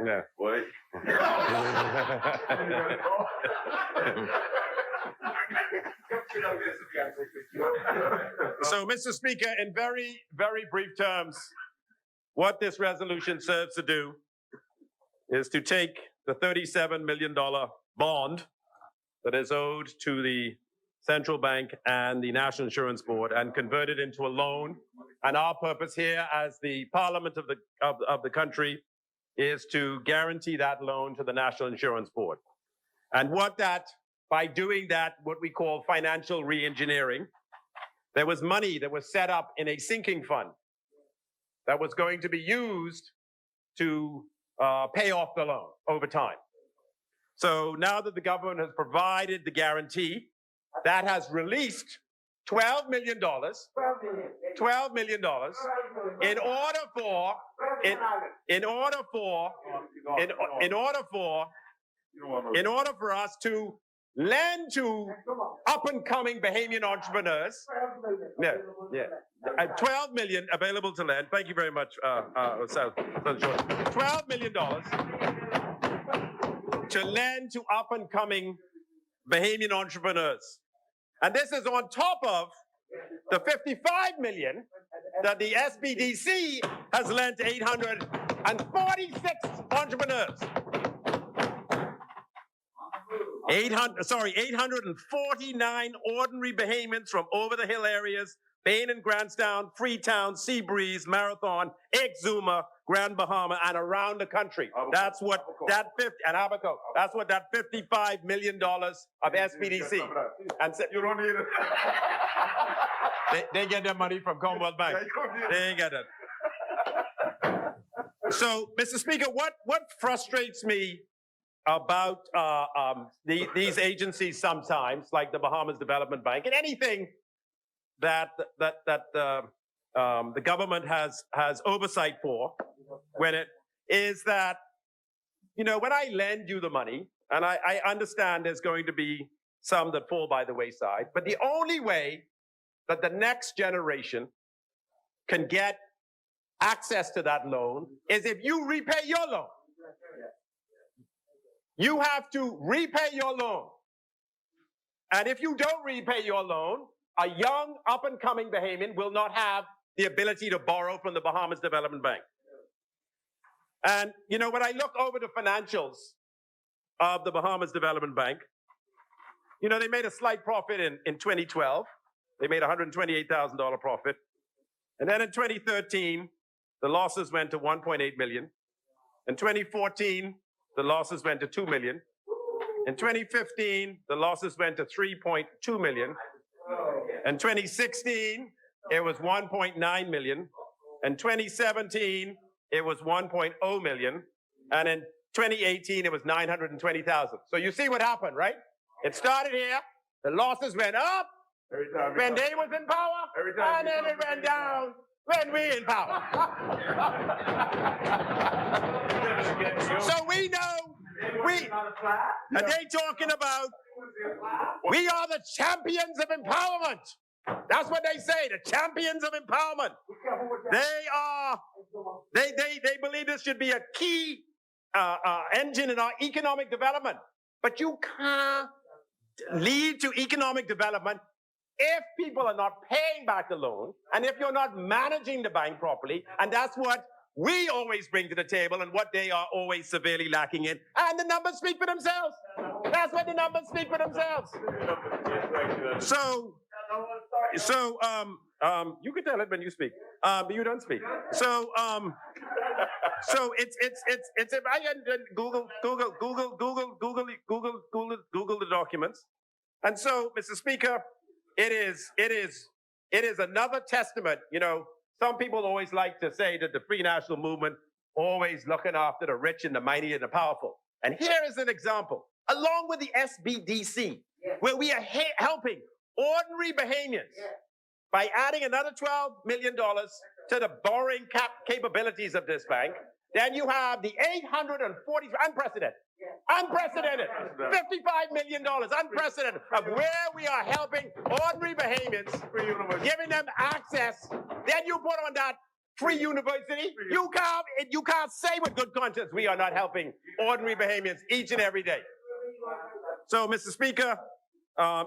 Yeah. Boy. So, Mr. Speaker, in very, very brief terms, what this resolution serves to do is to take the $37 million bond that is owed to the central bank and the National Insurance Board and convert it into a loan. And our purpose here as the Parliament of the country is to guarantee that loan to the National Insurance Board. And by doing that, what we call financial re-engineering, there was money that was set up in a sinking fund that was going to be used to pay off the loan over time. So now that the government has provided the guarantee, that has released $12 million in order for us to lend to up-and-coming Bahamian entrepreneurs. Yeah. 12 million available to lend. Thank you very much, South Shore. $12 million to lend to up-and-coming Bahamian entrepreneurs. And this is on top of the 55 million that the SBDC has lent to 846 entrepreneurs. 849 ordinary Bahamians from over the hill areas, Bain and Grandstown, Freetown, Seabreeze, Marathon, Exuma, Grand Bahama, and around the country. That's what that that's what that $55 million of SBDC. And so, you don't need it. They get their money from Commonwealth Bank. They ain't get it. So, Mr. Speaker, what frustrates me about these agencies sometimes, like the Bahamas Development Bank, and anything that the government has oversight for, when it is that, when I lend you the money, and I understand there's going to be some that fall by the wayside, but the only way that the next generation can get access to that loan is if you repay your loan. You have to repay your loan. And if you don't repay your loan, a young, up-and-coming Bahamian will not have the ability to borrow from the Bahamas Development Bank. And, when I look over the financials of the Bahamas Development Bank, they made a slight profit in 2012. They made $128,000 profit. And then in 2013, the losses went to 1.8 million. In 2014, the losses went to 2 million. In 2015, the losses went to 3.2 million. In 2016, it was 1.9 million. In 2017, it was 1.0 million. And in 2018, it was 920,000. So you see what happened, right? It started here, the losses went up when they was in power, and then it went down when we in power. So we know, and they talking about, we are the champions of empowerment. That's what they say, the champions of empowerment. They believe this should be a key engine in our economic development. But you can't lead to economic development if people are not paying back the loan and if you're not managing the bank properly. And that's what we always bring to the table and what they are always severely lacking in. And the numbers speak for themselves. That's what the numbers speak for themselves. So you can tell it when you speak, but you don't speak. So it's if I can Google the documents. And so, Mr. Speaker, it is another testament. Some people always like to say that the Free National Movement always looking after the rich and the mighty and the powerful. And here is an example, along with the SBDC, where we are helping ordinary Bahamians by adding another $12 million to the borrowing capabilities of this bank. Then you have the 840, unprecedented, $55 million, unprecedented, of where we are helping ordinary Bahamians, giving them access. Then you put on that free university. You can't say with good conscience we are not helping ordinary Bahamians each and every day. So, Mr. Speaker,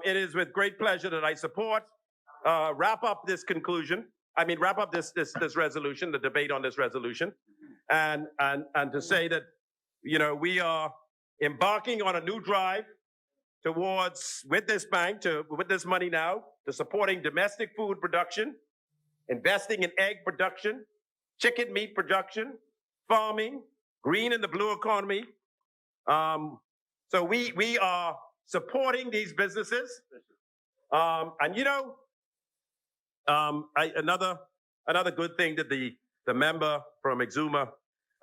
it is with great pleasure that I support, wrap up this resolution, the debate on this resolution, and to say that, we are embarking on a new drive towards, with this bank, with this money now, to supporting domestic food production, investing in egg production, chicken meat production, farming, green and the blue economy. So we are supporting these businesses. And you know, another good thing that the member from Exuma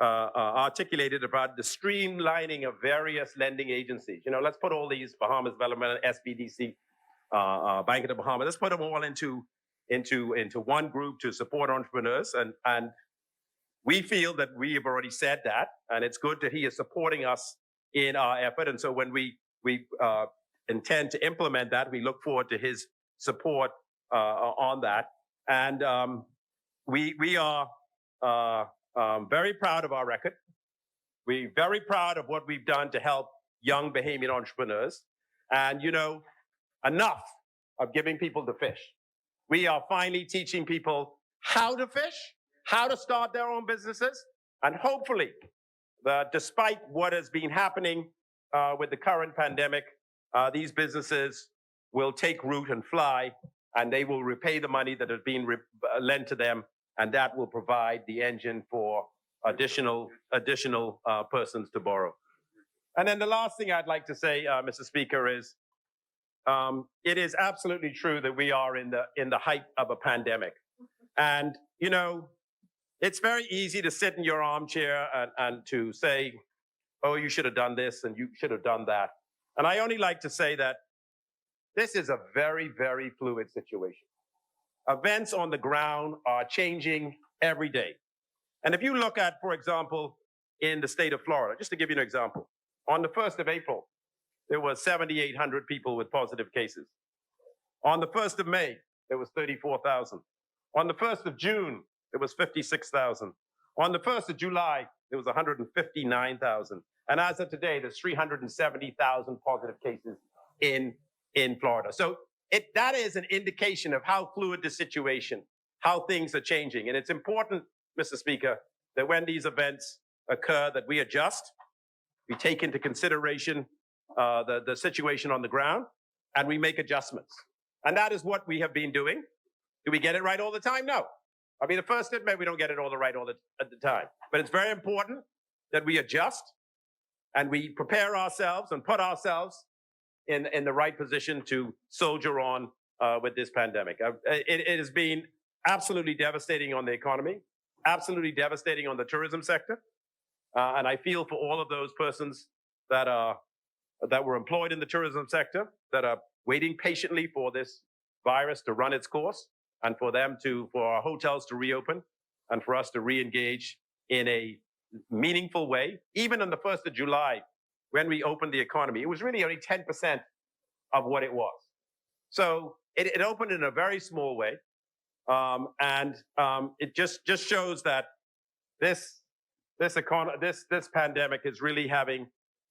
articulated about the streamlining of various lending agencies. You know, let's put all these Bahamas Development, SBDC, Bank of the Bahamas, let's put them all into one group to support entrepreneurs. And we feel that we have already said that, and it's good that he is supporting us in our effort. And so when we intend to implement that, we look forward to his support on that. And we are very proud of our record. We're very proud of what we've done to help young Bahamian entrepreneurs. And, you know, enough of giving people to fish. We are finally teaching people how to fish, how to start their own businesses, and hopefully, despite what has been happening with the current pandemic, these businesses will take root and fly, and they will repay the money that has been lent to them, and that will provide the engine for additional persons to borrow. And then the last thing I'd like to say, Mr. Speaker, is it is absolutely true that we are in the height of a pandemic. And, you know, it's very easy to sit in your armchair and to say, oh, you should have done this and you should have done that. And I only like to say that this is a very, very fluid situation. Events on the ground are changing every day. And if you look at, for example, in the state of Florida, just to give you an example, on the 1st of April, there was 7,800 people with positive cases. On the 1st of May, there was 34,000. On the 1st of June, there was 56,000. On the 1st of July, there was 159,000. And as of today, there's 370,000 positive cases in Florida. So that is an indication of how fluid the situation, how things are changing. And it's important, Mr. Speaker, that when these events occur, that we adjust, we take into consideration the situation on the ground, and we make adjustments. And that is what we have been doing. Do we get it right all the time? No. I'll be the first to admit we don't get it all at the time. But it's very important that we adjust and we prepare ourselves and put ourselves in the right position to soldier on with this pandemic. It has been absolutely devastating on the economy, absolutely devastating on the tourism sector. And I feel for all of those persons that were employed in the tourism sector, that are waiting patiently for this virus to run its course, and for our hotels to reopen, and for us to re-engage in a meaningful way. Even on the 1st of July, when we opened the economy, it was really only 10% of what it was. So it opened in a very small way. And it just shows that this pandemic is really having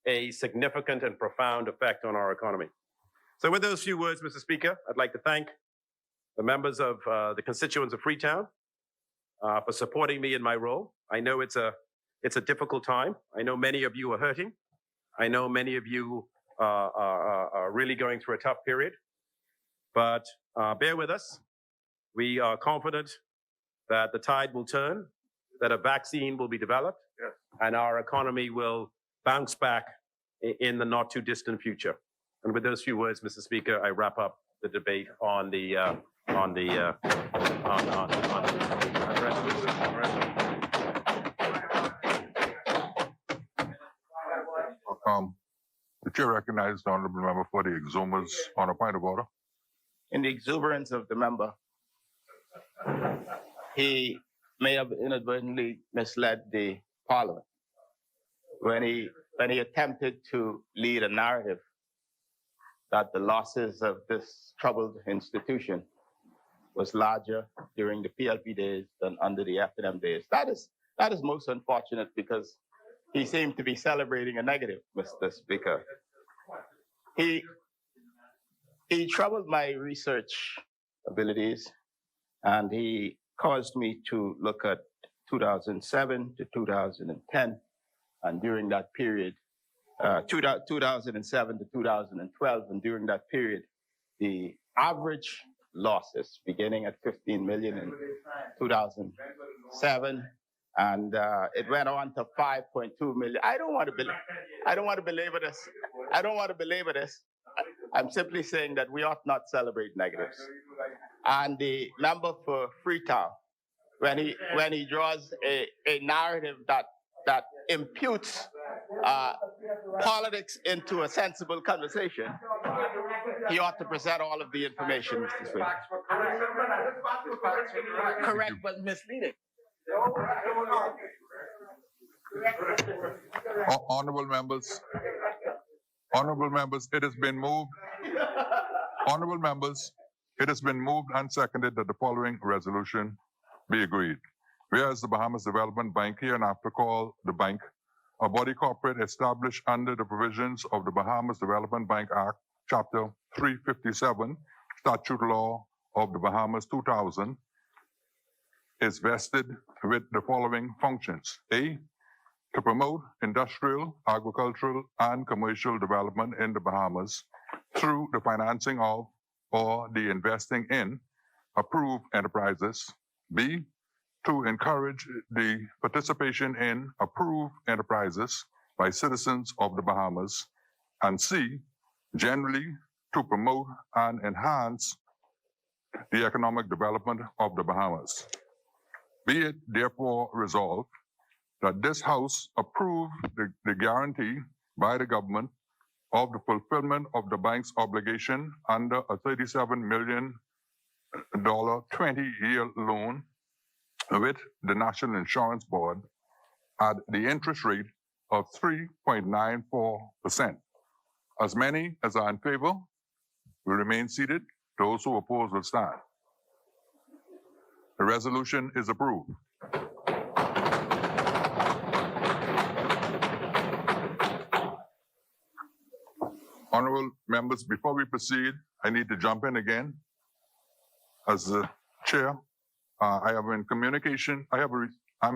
a significant and profound effect on our economy. So with those few words, Mr. Speaker, I'd like to thank the members of the constituents of Freetown for supporting me in my role. I know it's a difficult time. I know many of you are hurting. I know many of you are really going through a tough period. But bear with us. We are confident that the tide will turn, that a vaccine will be developed, and our economy will bounce back in the not too distant future. And with those few words, Mr. Speaker, I wrap up the debate on the The chair recognizes the honorable member for the Exumas on a point of order. In the exuberance of the member, he may have inadvertently misled the Parliament when he attempted to lead a narrative that the losses of this troubled institution was larger during the PLP days than under the F&M days. That is most unfortunate, because he seemed to be celebrating a negative, Mr. Speaker. He troubled my research abilities, and he caused me to look at 2007 to 2010, and during that period, 2007 to 2012, and during that period, the average losses beginning at 15 million in 2007, and it went on to 5.2 million. I don't want to belabor this. I don't want to belabor this. I'm simply saying that we ought not celebrate negatives. And the member for Freetown, when he draws a narrative that imputes politics into a sensible conversation, he ought to present all of the information, Mr. Speaker. Correct, but misleading. Honorable members, it has been moved. Honorable members, it has been moved and seconded that the following resolution be agreed. Whereas the Bahamas Development Bank hereinafter called the bank a body corporate established under the provisions of the Bahamas Development Bank Act, Chapter 357, Statute Law of the Bahamas 2000, is vested with the following functions. A, to promote industrial, agricultural, and commercial development in the Bahamas through the financing of or the investing in approved enterprises. B, to encourage the participation in approved enterprises by citizens of the Bahamas. And C, generally to promote and enhance the economic development of the Bahamas. Be it therefore resolved that this House approve the guarantee by the government of the fulfillment of the bank's obligation under a $37 million 20-year loan with the National Insurance Board at the interest rate of 3.94%. As many as are in favor will remain seated. Those who oppose will stand. The resolution is approved. Honorable members, before we proceed, I need to jump in again. As the chair, I'm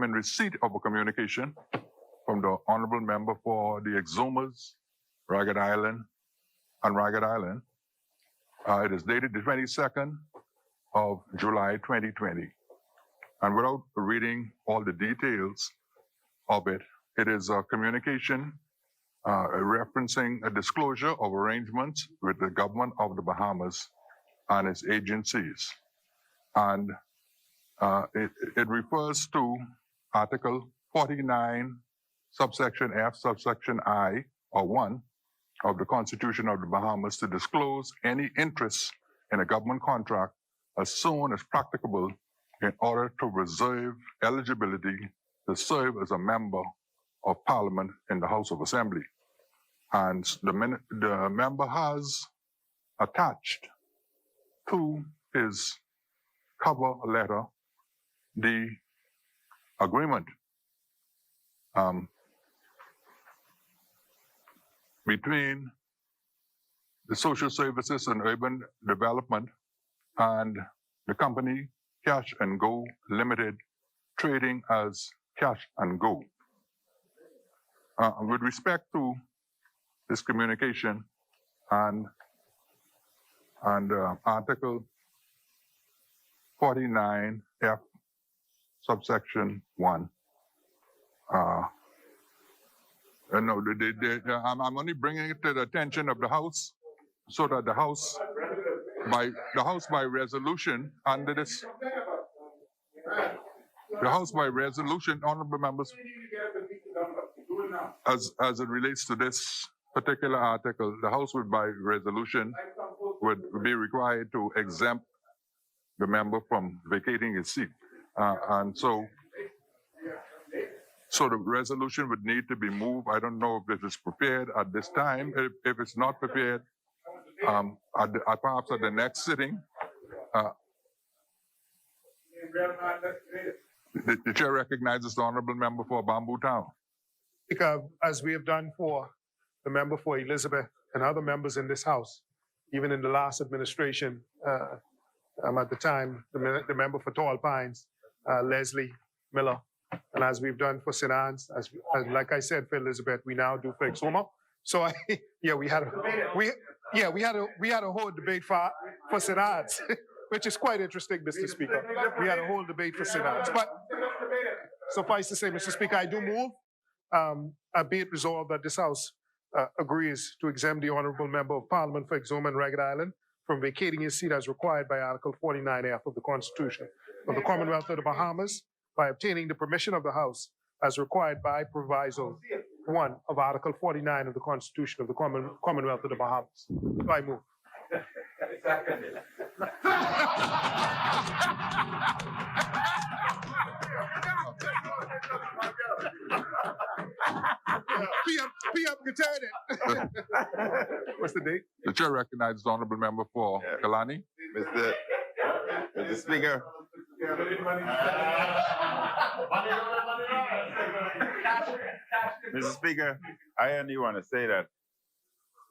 in receipt of a communication from the honorable member for the Exumas, Ragged Island, and Ragged Island. It is dated the 22nd of July 2020. And without reading all the details of it, it is a communication referencing a disclosure of arrangements with the government of the Bahamas and its agencies. And it refers to Article 49, subsection F, subsection I, or 1 of the Constitution of the Bahamas to disclose any interest in a government contract as soon as practicable in order to reserve eligibility to serve as a member of Parliament in the House of Assembly. And the member has attached to his cover letter the agreement between the Social Services and Urban Development and the company Cash and Go Limited, trading as Cash and Go. With respect to this communication and Article 49F, subsection 1. I'm only bringing it to the attention of the House so that the House by resolution under this, the House by resolution, honorable members, as it relates to this particular article, the House would by resolution would be required to exempt the member from vacating his seat. And so the resolution would need to be moved. I don't know if it is prepared at this time. If it's not prepared, perhaps at the next sitting, the chair recognizes the honorable member for Bamboo Town. As we have done for the member for Elizabeth and other members in this House, even in the last administration, at the time, the member for Tall Pines, Leslie Miller, and as we've done for St. Anne's, like I said for Elizabeth, we now do for Exuma. So we had a whole debate for Senads, which is quite interesting, Mr. Speaker. We had a whole debate for Senads. But suffice to say, Mr. Speaker, I do move, be it resolved that this House agrees to exempt the Honourable Member of Parliament for Exuma and Ragged Island from vacating his seat as required by Article 49F of the Constitution of the Commonwealth of the Bahamas by obtaining the permission of the House as required by Proviso 1 of Article 49 of the Constitution of the Commonwealth of the Bahamas. So I move. P.M. Katada. What's the date? The chair recognizes the honorable member for Kalani. Mr. Speaker. Mr. Speaker, I only want to say that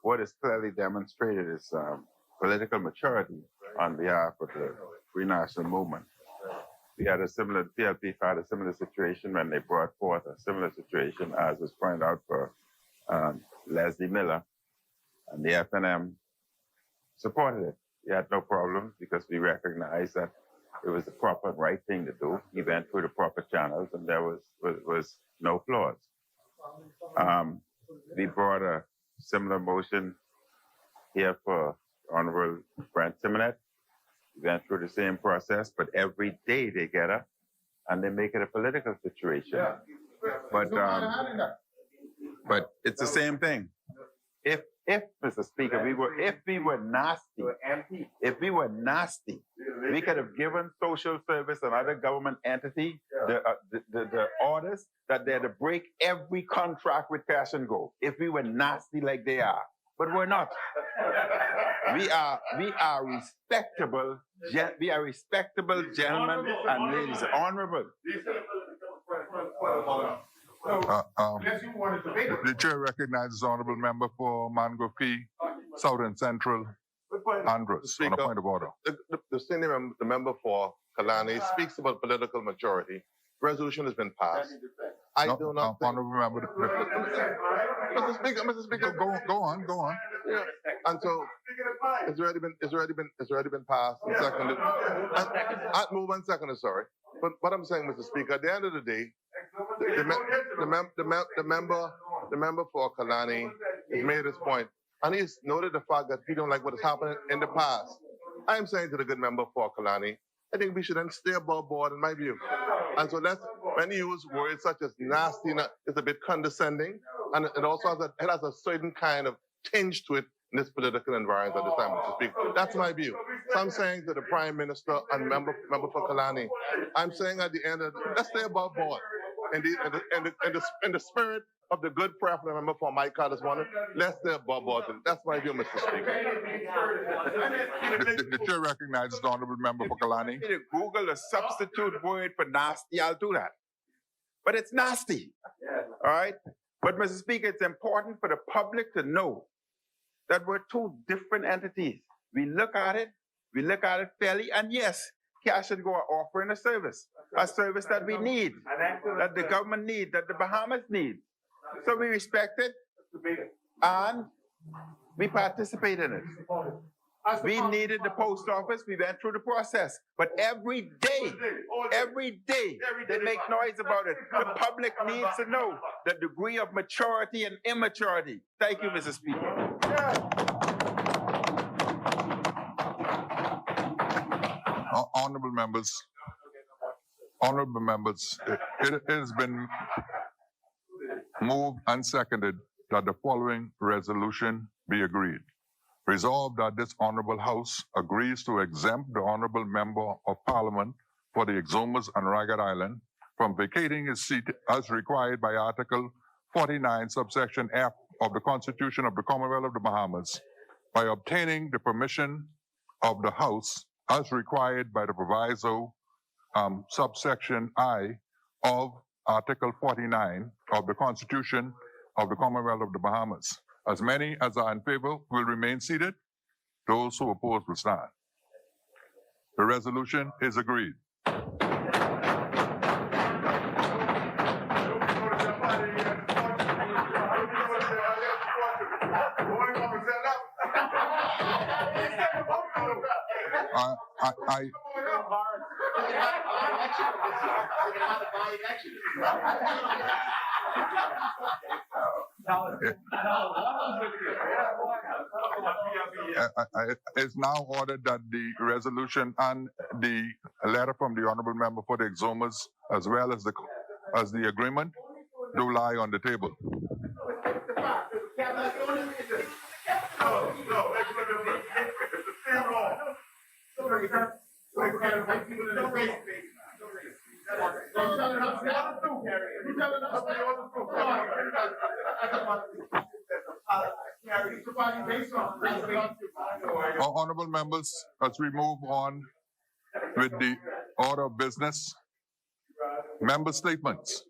what is clearly demonstrated is political maturity on behalf of the Free National Movement. We had a similar, PLP had a similar situation when they brought forth a similar situation, as was pointed out for Leslie Miller, and the FNM supported it. We had no problem because we recognized that it was the proper and right thing to do. He went through the proper channels and there was no flaws. We brought a similar motion here for Honorable Brent Simonet. We went through the same process, but every day they get up and they make it a political situation. But it's the same thing. If Mr. Speaker, if we were nasty, we could have given social service and other government entity the orders that they're to break every contract with Cash and Go. If we were nasty like they are, but we're not. We are respectable. We are respectable gentlemen and ladies, honorable. The chair recognizes the honorable member for Mango Key, Southern Central, Andros, on a point of order. The senior the member for Kalani speaks about political majority. Resolution has been passed. I do not think... Honorable member. Mr. Speaker, go on. Yeah. And so it's already been passed and seconded. I'll move 1 second, sorry. But what I'm saying, Mr. Speaker, at the end of the day, the member for Kalani has made his point, and he's noted the fact that he don't like what has happened in the past. I am saying to the good member for Kalani, I think we should then stay above board, in my view. And so when you use words such as nasty, it's a bit condescending, and it also has a certain kind of tinge to it in this political environment at this time, Mr. Speaker. That's my view. So I'm saying to the Prime Minister and member for Kalani, I'm saying at the end of let's stay above board. In the spirit of the good prayer for the member for Mike Carter's one, let's stay above board. That's my view, Mr. Speaker. The chair recognizes the honorable member for Kalani. If you Google a substitute word for nasty, I'll do that. But it's nasty. All right? But Mr. Speaker, it's important for the public to know that we're two different entities. We look at it fairly, and yes, Cash and Go are offering a service that we need, that the government needs, that the Bahamas need. So we respect it, and we participate in it. We needed the post office, we went through the process, but every day, they make noise about it. The public needs to know the degree of maturity and immaturity. Thank you, Mr. Speaker. Honorable members, it has been moved and seconded that the following resolution be agreed. Resolved that this honorable House agrees to exempt the honorable member of Parliament for the Exumas and Ragged Island from vacating his seat as required by Article 49, subsection F of the Constitution of the Commonwealth of the Bahamas by obtaining the permission of the House as required by the proviso subsection I of Article 49 of the Constitution of the Commonwealth of the Bahamas. As many as are in favor will remain seated. Those who oppose will stand. The resolution is agreed. I it's now ordered that the resolution and the letter from the honorable member for the exomas, as well as the agreement, do lie on the table. Honorable members, as we move on with the order of business, member statements.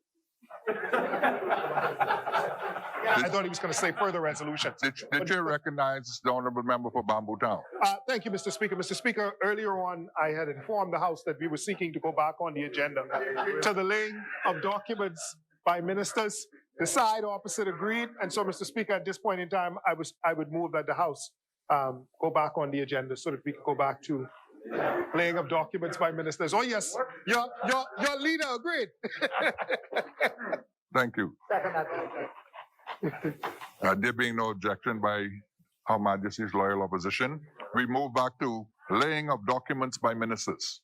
I thought he was going to say further resolutions. Did you recognize the honorable member for Bamboo Town? Thank you, Mr. Speaker. Mr. Speaker, earlier on, I had informed the House that we were seeking to go back on the agenda to the laying of documents by ministers. The side opposite agreed, and so, Mr. Speaker, at this point in time, I would move that the House go back on the agenda so that we can go back to laying of documents by ministers. Oh yes, your leader agreed. Thank you. There being no objection by Her Majesty's loyal opposition, we move back to laying of documents by ministers.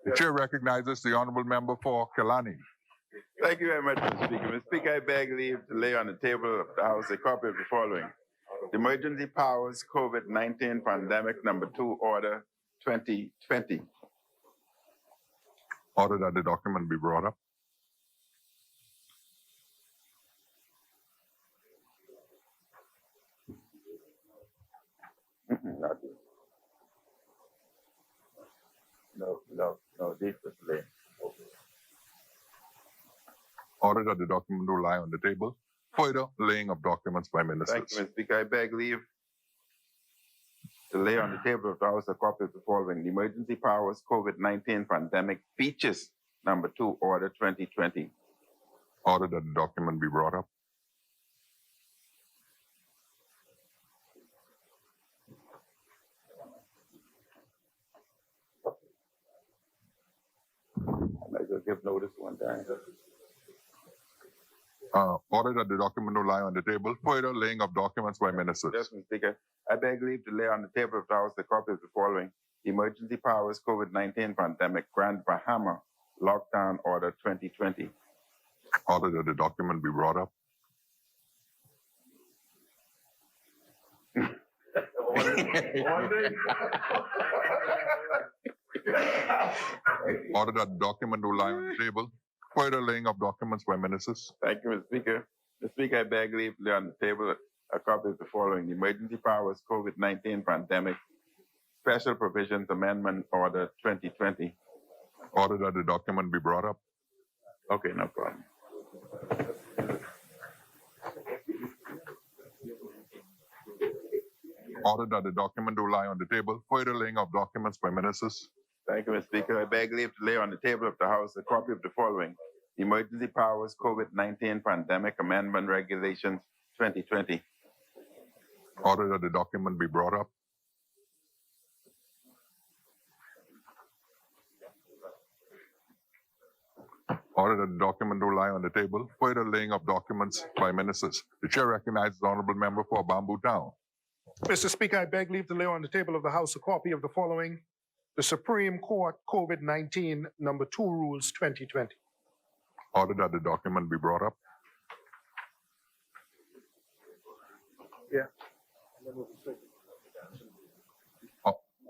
The chair recognizes the honorable member for Killarney. Thank you very much, Mr. Speaker. Mr. Speaker, I beg leave to lay on the table of the House a copy of the following. The Emergency Powers COVID-19 Pandemic Number 2 Order 2020. Order that the document be brought up. Not this. No, this was late. Order that the document will lie on the table. Further laying of documents by ministers. Thank you, Mr. Speaker. I beg leave to lay on the table of the House a copy of the following. The Emergency Powers COVID-19 Pandemic Beaches Number 2 Order 2020. Order that the document be brought up. I might as well give notice one time. Order that the document will lie on the table. Further laying of documents by ministers. Yes, Mr. Speaker. I beg leave to lay on the table of the House a copy of the following. The Emergency Powers COVID-19 Pandemic Grand Bahama Lockdown Order 2020. Order that the document be brought up. Order that the document will lie on the table. Further laying of documents by ministers. Thank you, Mr. Speaker. Mr. Speaker, I beg leave to lay on the table a copy of the following. The Emergency Powers COVID-19 Pandemic Special Provisions Amendment Order 2020. Order that the document be brought up. Okay, no problem. Order that the document will lie on the table. Further laying of documents by ministers. Thank you, Mr. Speaker. I beg leave to lay on the table of the House a copy of the following. The Emergency Powers COVID-19 Pandemic Amendment Regulations 2020. Order that the document be brought up. Order that the document will lie on the table. Further laying of documents by ministers. The chair recognizes the honorable member for Bamboo Town. Mr. Speaker, I beg leave to lay on the table of the House a copy of the following. The Supreme Court COVID-19 Number 2 Rules 2020. Order that the document be brought up. Yeah.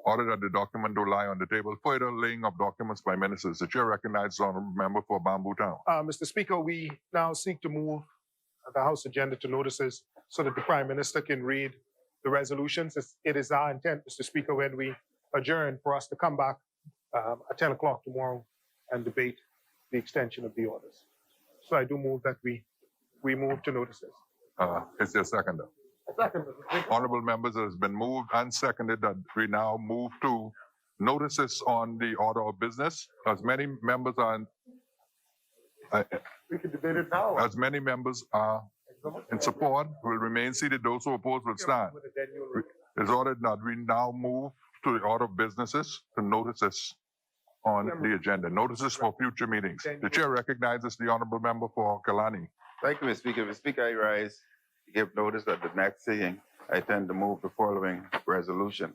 Order that the document will lie on the table. Further laying of documents by ministers. The chair recognizes the honorable member for Bamboo Town. Mr. Speaker, we now seek to move the House agenda to notices so that the Prime Minister can read the resolutions. It is our intent, Mr. Speaker, when we adjourn, for us to come back at 10 o'clock tomorrow and debate the extension of the orders. So I do move that we move to notices. Is there a seconder? Second, Mr. Speaker. Honorable members, it has been moved and seconded that we now move to notices on the order of business. As many members are We can debate it now. as many members are in support will remain seated. Those who oppose will stand. It is ordered that we now move to the order of businesses, to notices on the agenda, notices for future meetings. The chair recognizes the honorable member for Kalani. Thank you, Mr. Speaker. Mr. Speaker, I rise to give notice that the next sitting, I intend to move the following resolution.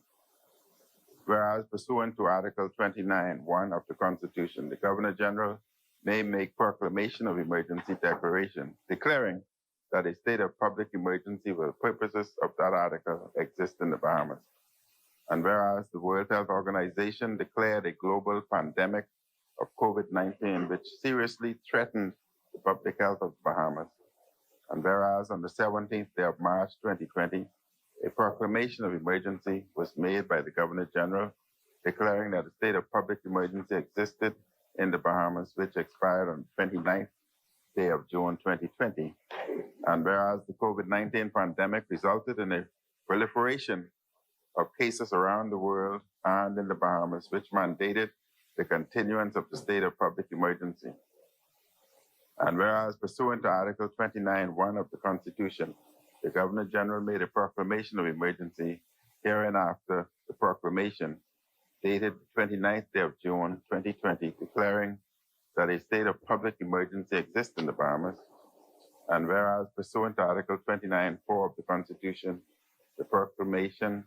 Whereas pursuant to Article 29(1) of the Constitution, the Governor General may make proclamation of emergency declaration, declaring that a state of public emergency for the purposes of that article exists in the Bahamas. And whereas the World Health Organization declared a global pandemic of COVID-19, which seriously threatened the public health of the Bahamas. And whereas on the 17th day of March 2020, a proclamation of emergency was made by the Governor General declaring that a state of public emergency existed in the Bahamas, which expired on the 29th day of June 2020. And whereas the COVID-19 pandemic resulted in a proliferation of cases around the world and in the Bahamas, which mandated the continuance of the state of public emergency. And whereas pursuant to Article 29(1) of the Constitution, the Governor General made a proclamation of emergency hereinafter the proclamation dated the 29th day of June 2020, declaring that a state of public emergency exists in the Bahamas. And whereas pursuant to Article 29(4) of the Constitution, the proclamation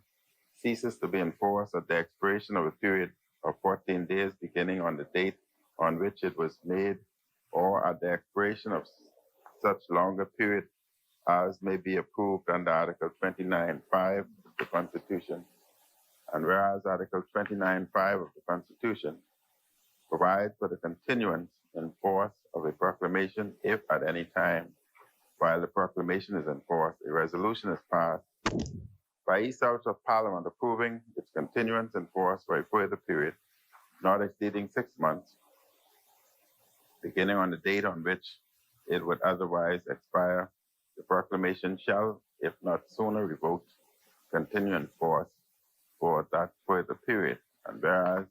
ceases to be enforced at the expiration of a period of 14 days beginning on the date on which it was made or at the expiration of such longer period as may be approved under Article 29(5) of the Constitution. And whereas Article 29(5) of the Constitution provides for the continuance in force of a proclamation if at any time while the proclamation is in force, a resolution is passed by each House of Parliament approving its continuance in force for a further period not exceeding 6 months, beginning on the date on which it would otherwise expire, the proclamation shall, if not sooner revoked, continue in force for that further period. And whereas,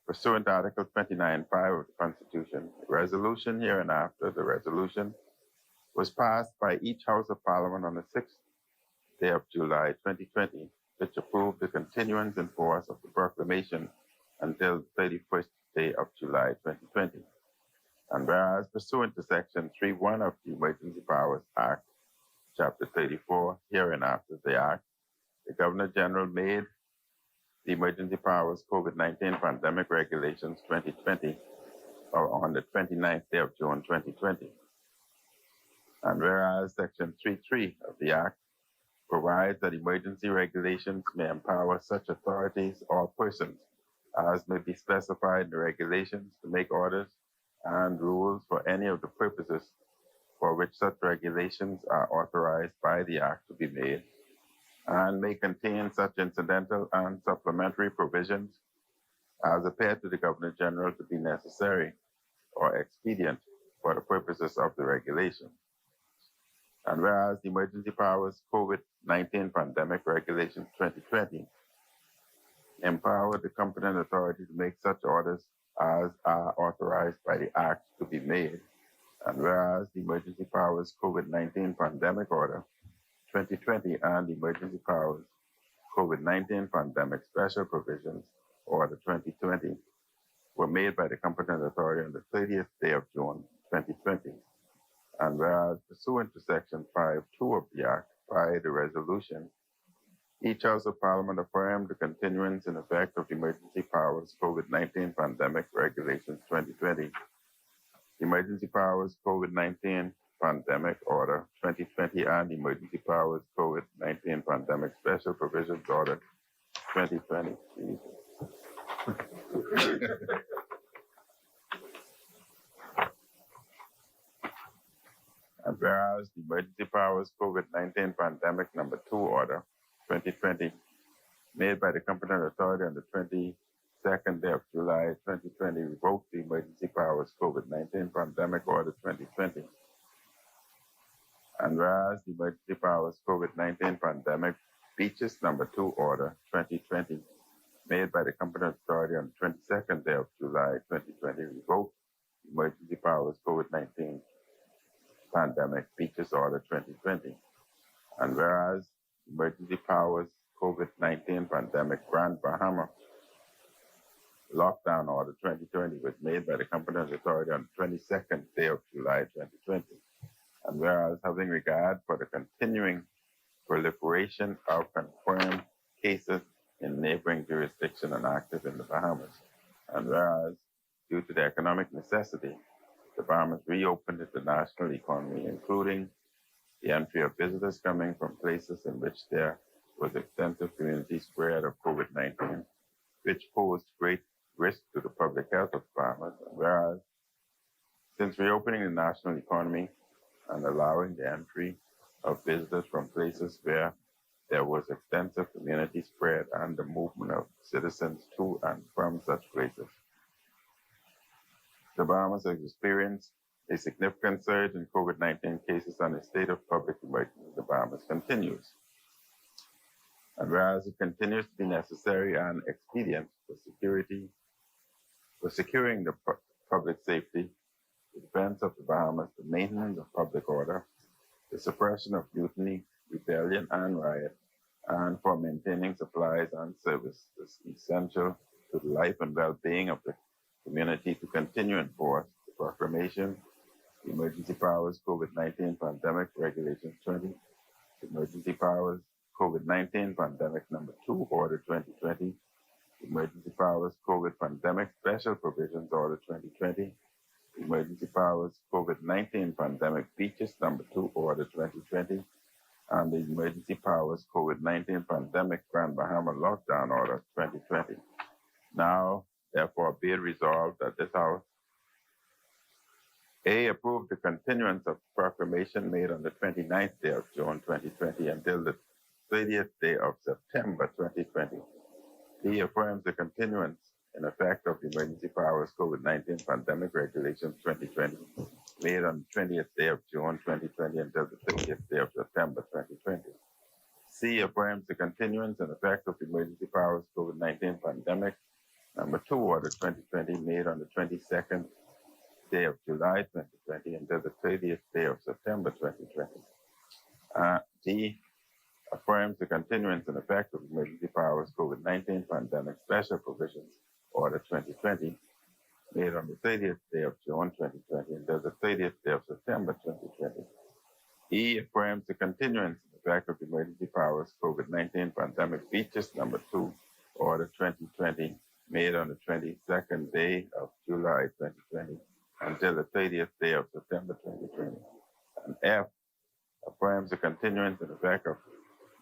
pursuant to Article 29(5) of the Constitution, a resolution hereinafter the resolution was passed by each House of Parliament on the 6th day of July 2020, which approved the continuance in force of the proclamation until the 31st day of July 2020. And whereas pursuant to Section 3(1) of the Emergency Powers Act, Chapter 34, hereinafter the Act, the Governor General made the Emergency Powers COVID-19 Pandemic Regulations 2020 on the 29th day of June 2020. And whereas Section 3(3) of the Act provides that emergency regulations may empower such authorities or persons as may be specified in the regulations to make orders and rules for any of the purposes for which such regulations are authorized by the Act to be made, and may contain such incidental and supplementary provisions as appear to the Governor General to be necessary or expedient for the purposes of the regulation. And whereas the Emergency Powers COVID-19 Pandemic Regulations 2020 empower the competent authority to make such orders as are authorized by the Act to be made, and whereas the Emergency Powers COVID-19 Pandemic Order 2020 and the Emergency Powers COVID-19 Pandemic Special Provisions Order 2020 were made by the competent authority on the 30th day of June 2020. And whereas pursuant to Section 5(2) of the Act, by the resolution, each House of Parliament affirmed the continuance in effect of the Emergency Powers COVID-19 Pandemic Regulations 2020, Emergency Powers COVID-19 Pandemic Order 2020, and Emergency Powers COVID-19 Pandemic Special Provisions Order 2020. And whereas the Emergency Powers COVID-19 Pandemic Number 2 Order 2020, made by the competent authority on the 22nd day of July 2020, revoked the Emergency Powers COVID-19 Pandemic Order 2020. And whereas the Emergency Powers COVID-19 Pandemic Beaches Number 2 Order 2020, made by the competent authority on the 22nd day of July 2020, revoked the Emergency Powers COVID-19 Pandemic Beaches Order 2020. And whereas Emergency Powers COVID-19 Pandemic Grand Bahama made by the Competent Authority on the 22nd day of July 2020. And whereas having regard for the continuing proliferation of confirmed cases in neighboring jurisdictions and active in the Bahamas, and whereas due to the economic necessity, the Bahamas reopened its national economy, including the entry of visitors coming from places in which there was extensive community spread of COVID-19, which posed great risk to the public health of the Bahamas. And whereas, since reopening the national economy and allowing the entry of visitors from places where there was extensive community spread and the movement of citizens to and from such places, the Bahamas has experienced a significant surge in COVID-19 cases and a state of public emergency in the Bahamas continues. And whereas it continues to be necessary and expedient for securing the public safety, the defense of the Bahamas, the maintenance of public order, the suppression of mutiny, rebellion, and riot, and for maintaining supplies and services essential to the life and well-being of the community to continue in force, the proclamation, the Emergency Powers COVID-19 Pandemic Regulations 20, Emergency Powers COVID-19 Pandemic Number 2, Order 2020, Emergency Powers COVID Pandemic Special Provisions Order 2020, Emergency Powers COVID-19 Pandemic Features Number 2, Order 2020, and the Emergency Powers COVID-19 Pandemic Grand Bahama Lockdown Order 2020. Now, therefore, be it resolved that this House A, approve the continuance of the proclamation made on the 29th day of June 2020 until the 30th day of September 2020. B, affirms the continuance in effect of the Emergency Powers COVID-19 Pandemic Regulations 2020 made on the 20th day of June 2020 until the 30th day of September 2020. C, affirms the continuance in effect of the Emergency Powers COVID-19 Pandemic Number 2, Order 2020 made on the 22nd day of July 2020 until the 30th day of September 2020. D, affirms the continuance in effect of Emergency Powers COVID-19 Pandemic Special Provisions Order 2020 made on the 30th day of June 2020 until the 30th day of September 2020. E, affirms the continuance in effect of Emergency Powers COVID-19 Pandemic Features Number 2, Order 2020 made on the 22nd day of July 2020 until the 30th day of September 2020. And F, affirms the continuance in effect of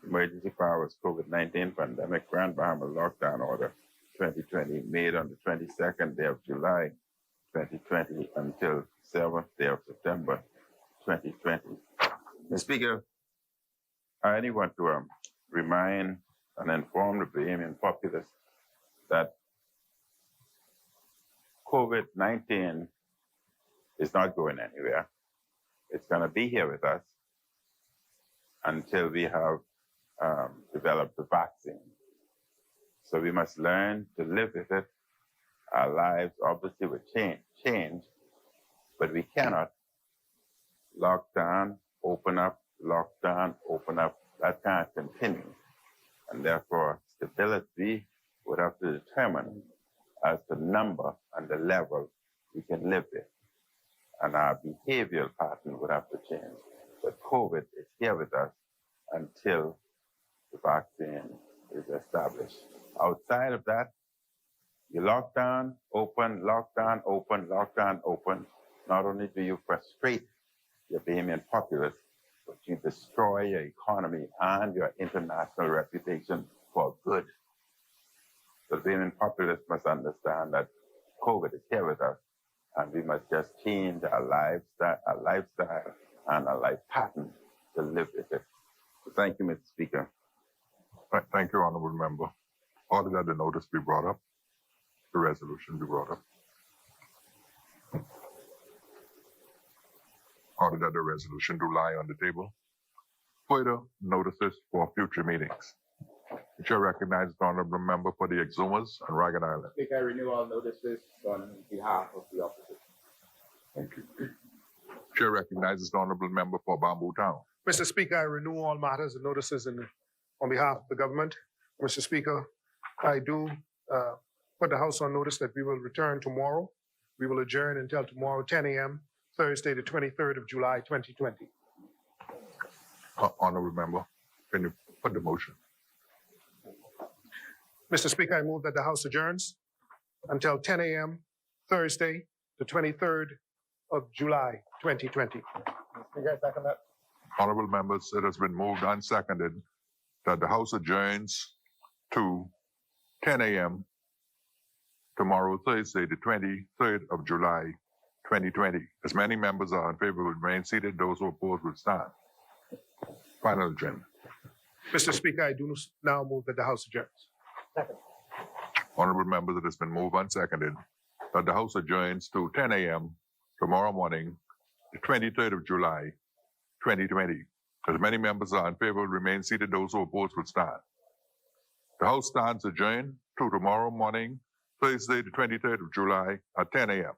Emergency Powers COVID-19 Pandemic Grand Bahama Lockdown Order 2020 made on the 22nd day of July 2020 until 7th day of September 2020. Mr. Speaker, I only want to remind and inform the Bahamian populace that COVID-19 is not going anywhere. It's going to be here with us until we have developed the vaccine. So we must learn to live with it. Our lives obviously will change, but we cannot lock down, open up, lock down, open up. That can't continue. And therefore, stability would have to determine as the number and the level we can live with. And our behavioral pattern would have to change. But COVID is here with us until the vaccine is established. Outside of that, you lock down, open, lock down, open, lock down, open. Not only do you frustrate your Bahamian populace, but you destroy your economy and your international reputation for good. The Bahamian populace must understand that COVID is here with us, and we must just change our lifestyle and our life pattern to live with it. So thank you, Mr. Speaker. Thank you, Honorable Member. Order that the notice be brought up, the resolution be brought up. Order that the resolution do lie on the table. Further notices for future meetings. The chair recognizes the Honorable Member for the Exumas and Ragged Island. I renew all notices on behalf of the opposition. Thank you. Chair recognizes the Honorable Member for Bamboo Town. Mr. Speaker, I renew all matters and notices on behalf of the government. Mr. Speaker, I do put the House on notice that we will return tomorrow We will adjourn until tomorrow, 10 a.m., Thursday, the 23rd of July, 2020. Honorable member, can you put the motion? Mr. Speaker, I move that the House adjourns until 10 a.m., Thursday, the 23rd of July, 2020. Speaker, I second that. Honorable members, it has been moved and seconded that the House adjourns to 10 a.m. tomorrow, Thursday, the 23rd of July, 2020. As many members are in favor, will remain seated. Those who oppose will stand. Final adjournment. Mr. Speaker, I do now move that the House adjourns. Honorable members, it has been moved and seconded that the House adjourns to 10 a.m. tomorrow morning, the 23rd of July, 2020. As many members are in favor, will remain seated. Those who oppose will stand. The House stands adjourned to tomorrow morning, Thursday, the 23rd of July at 10 a.m.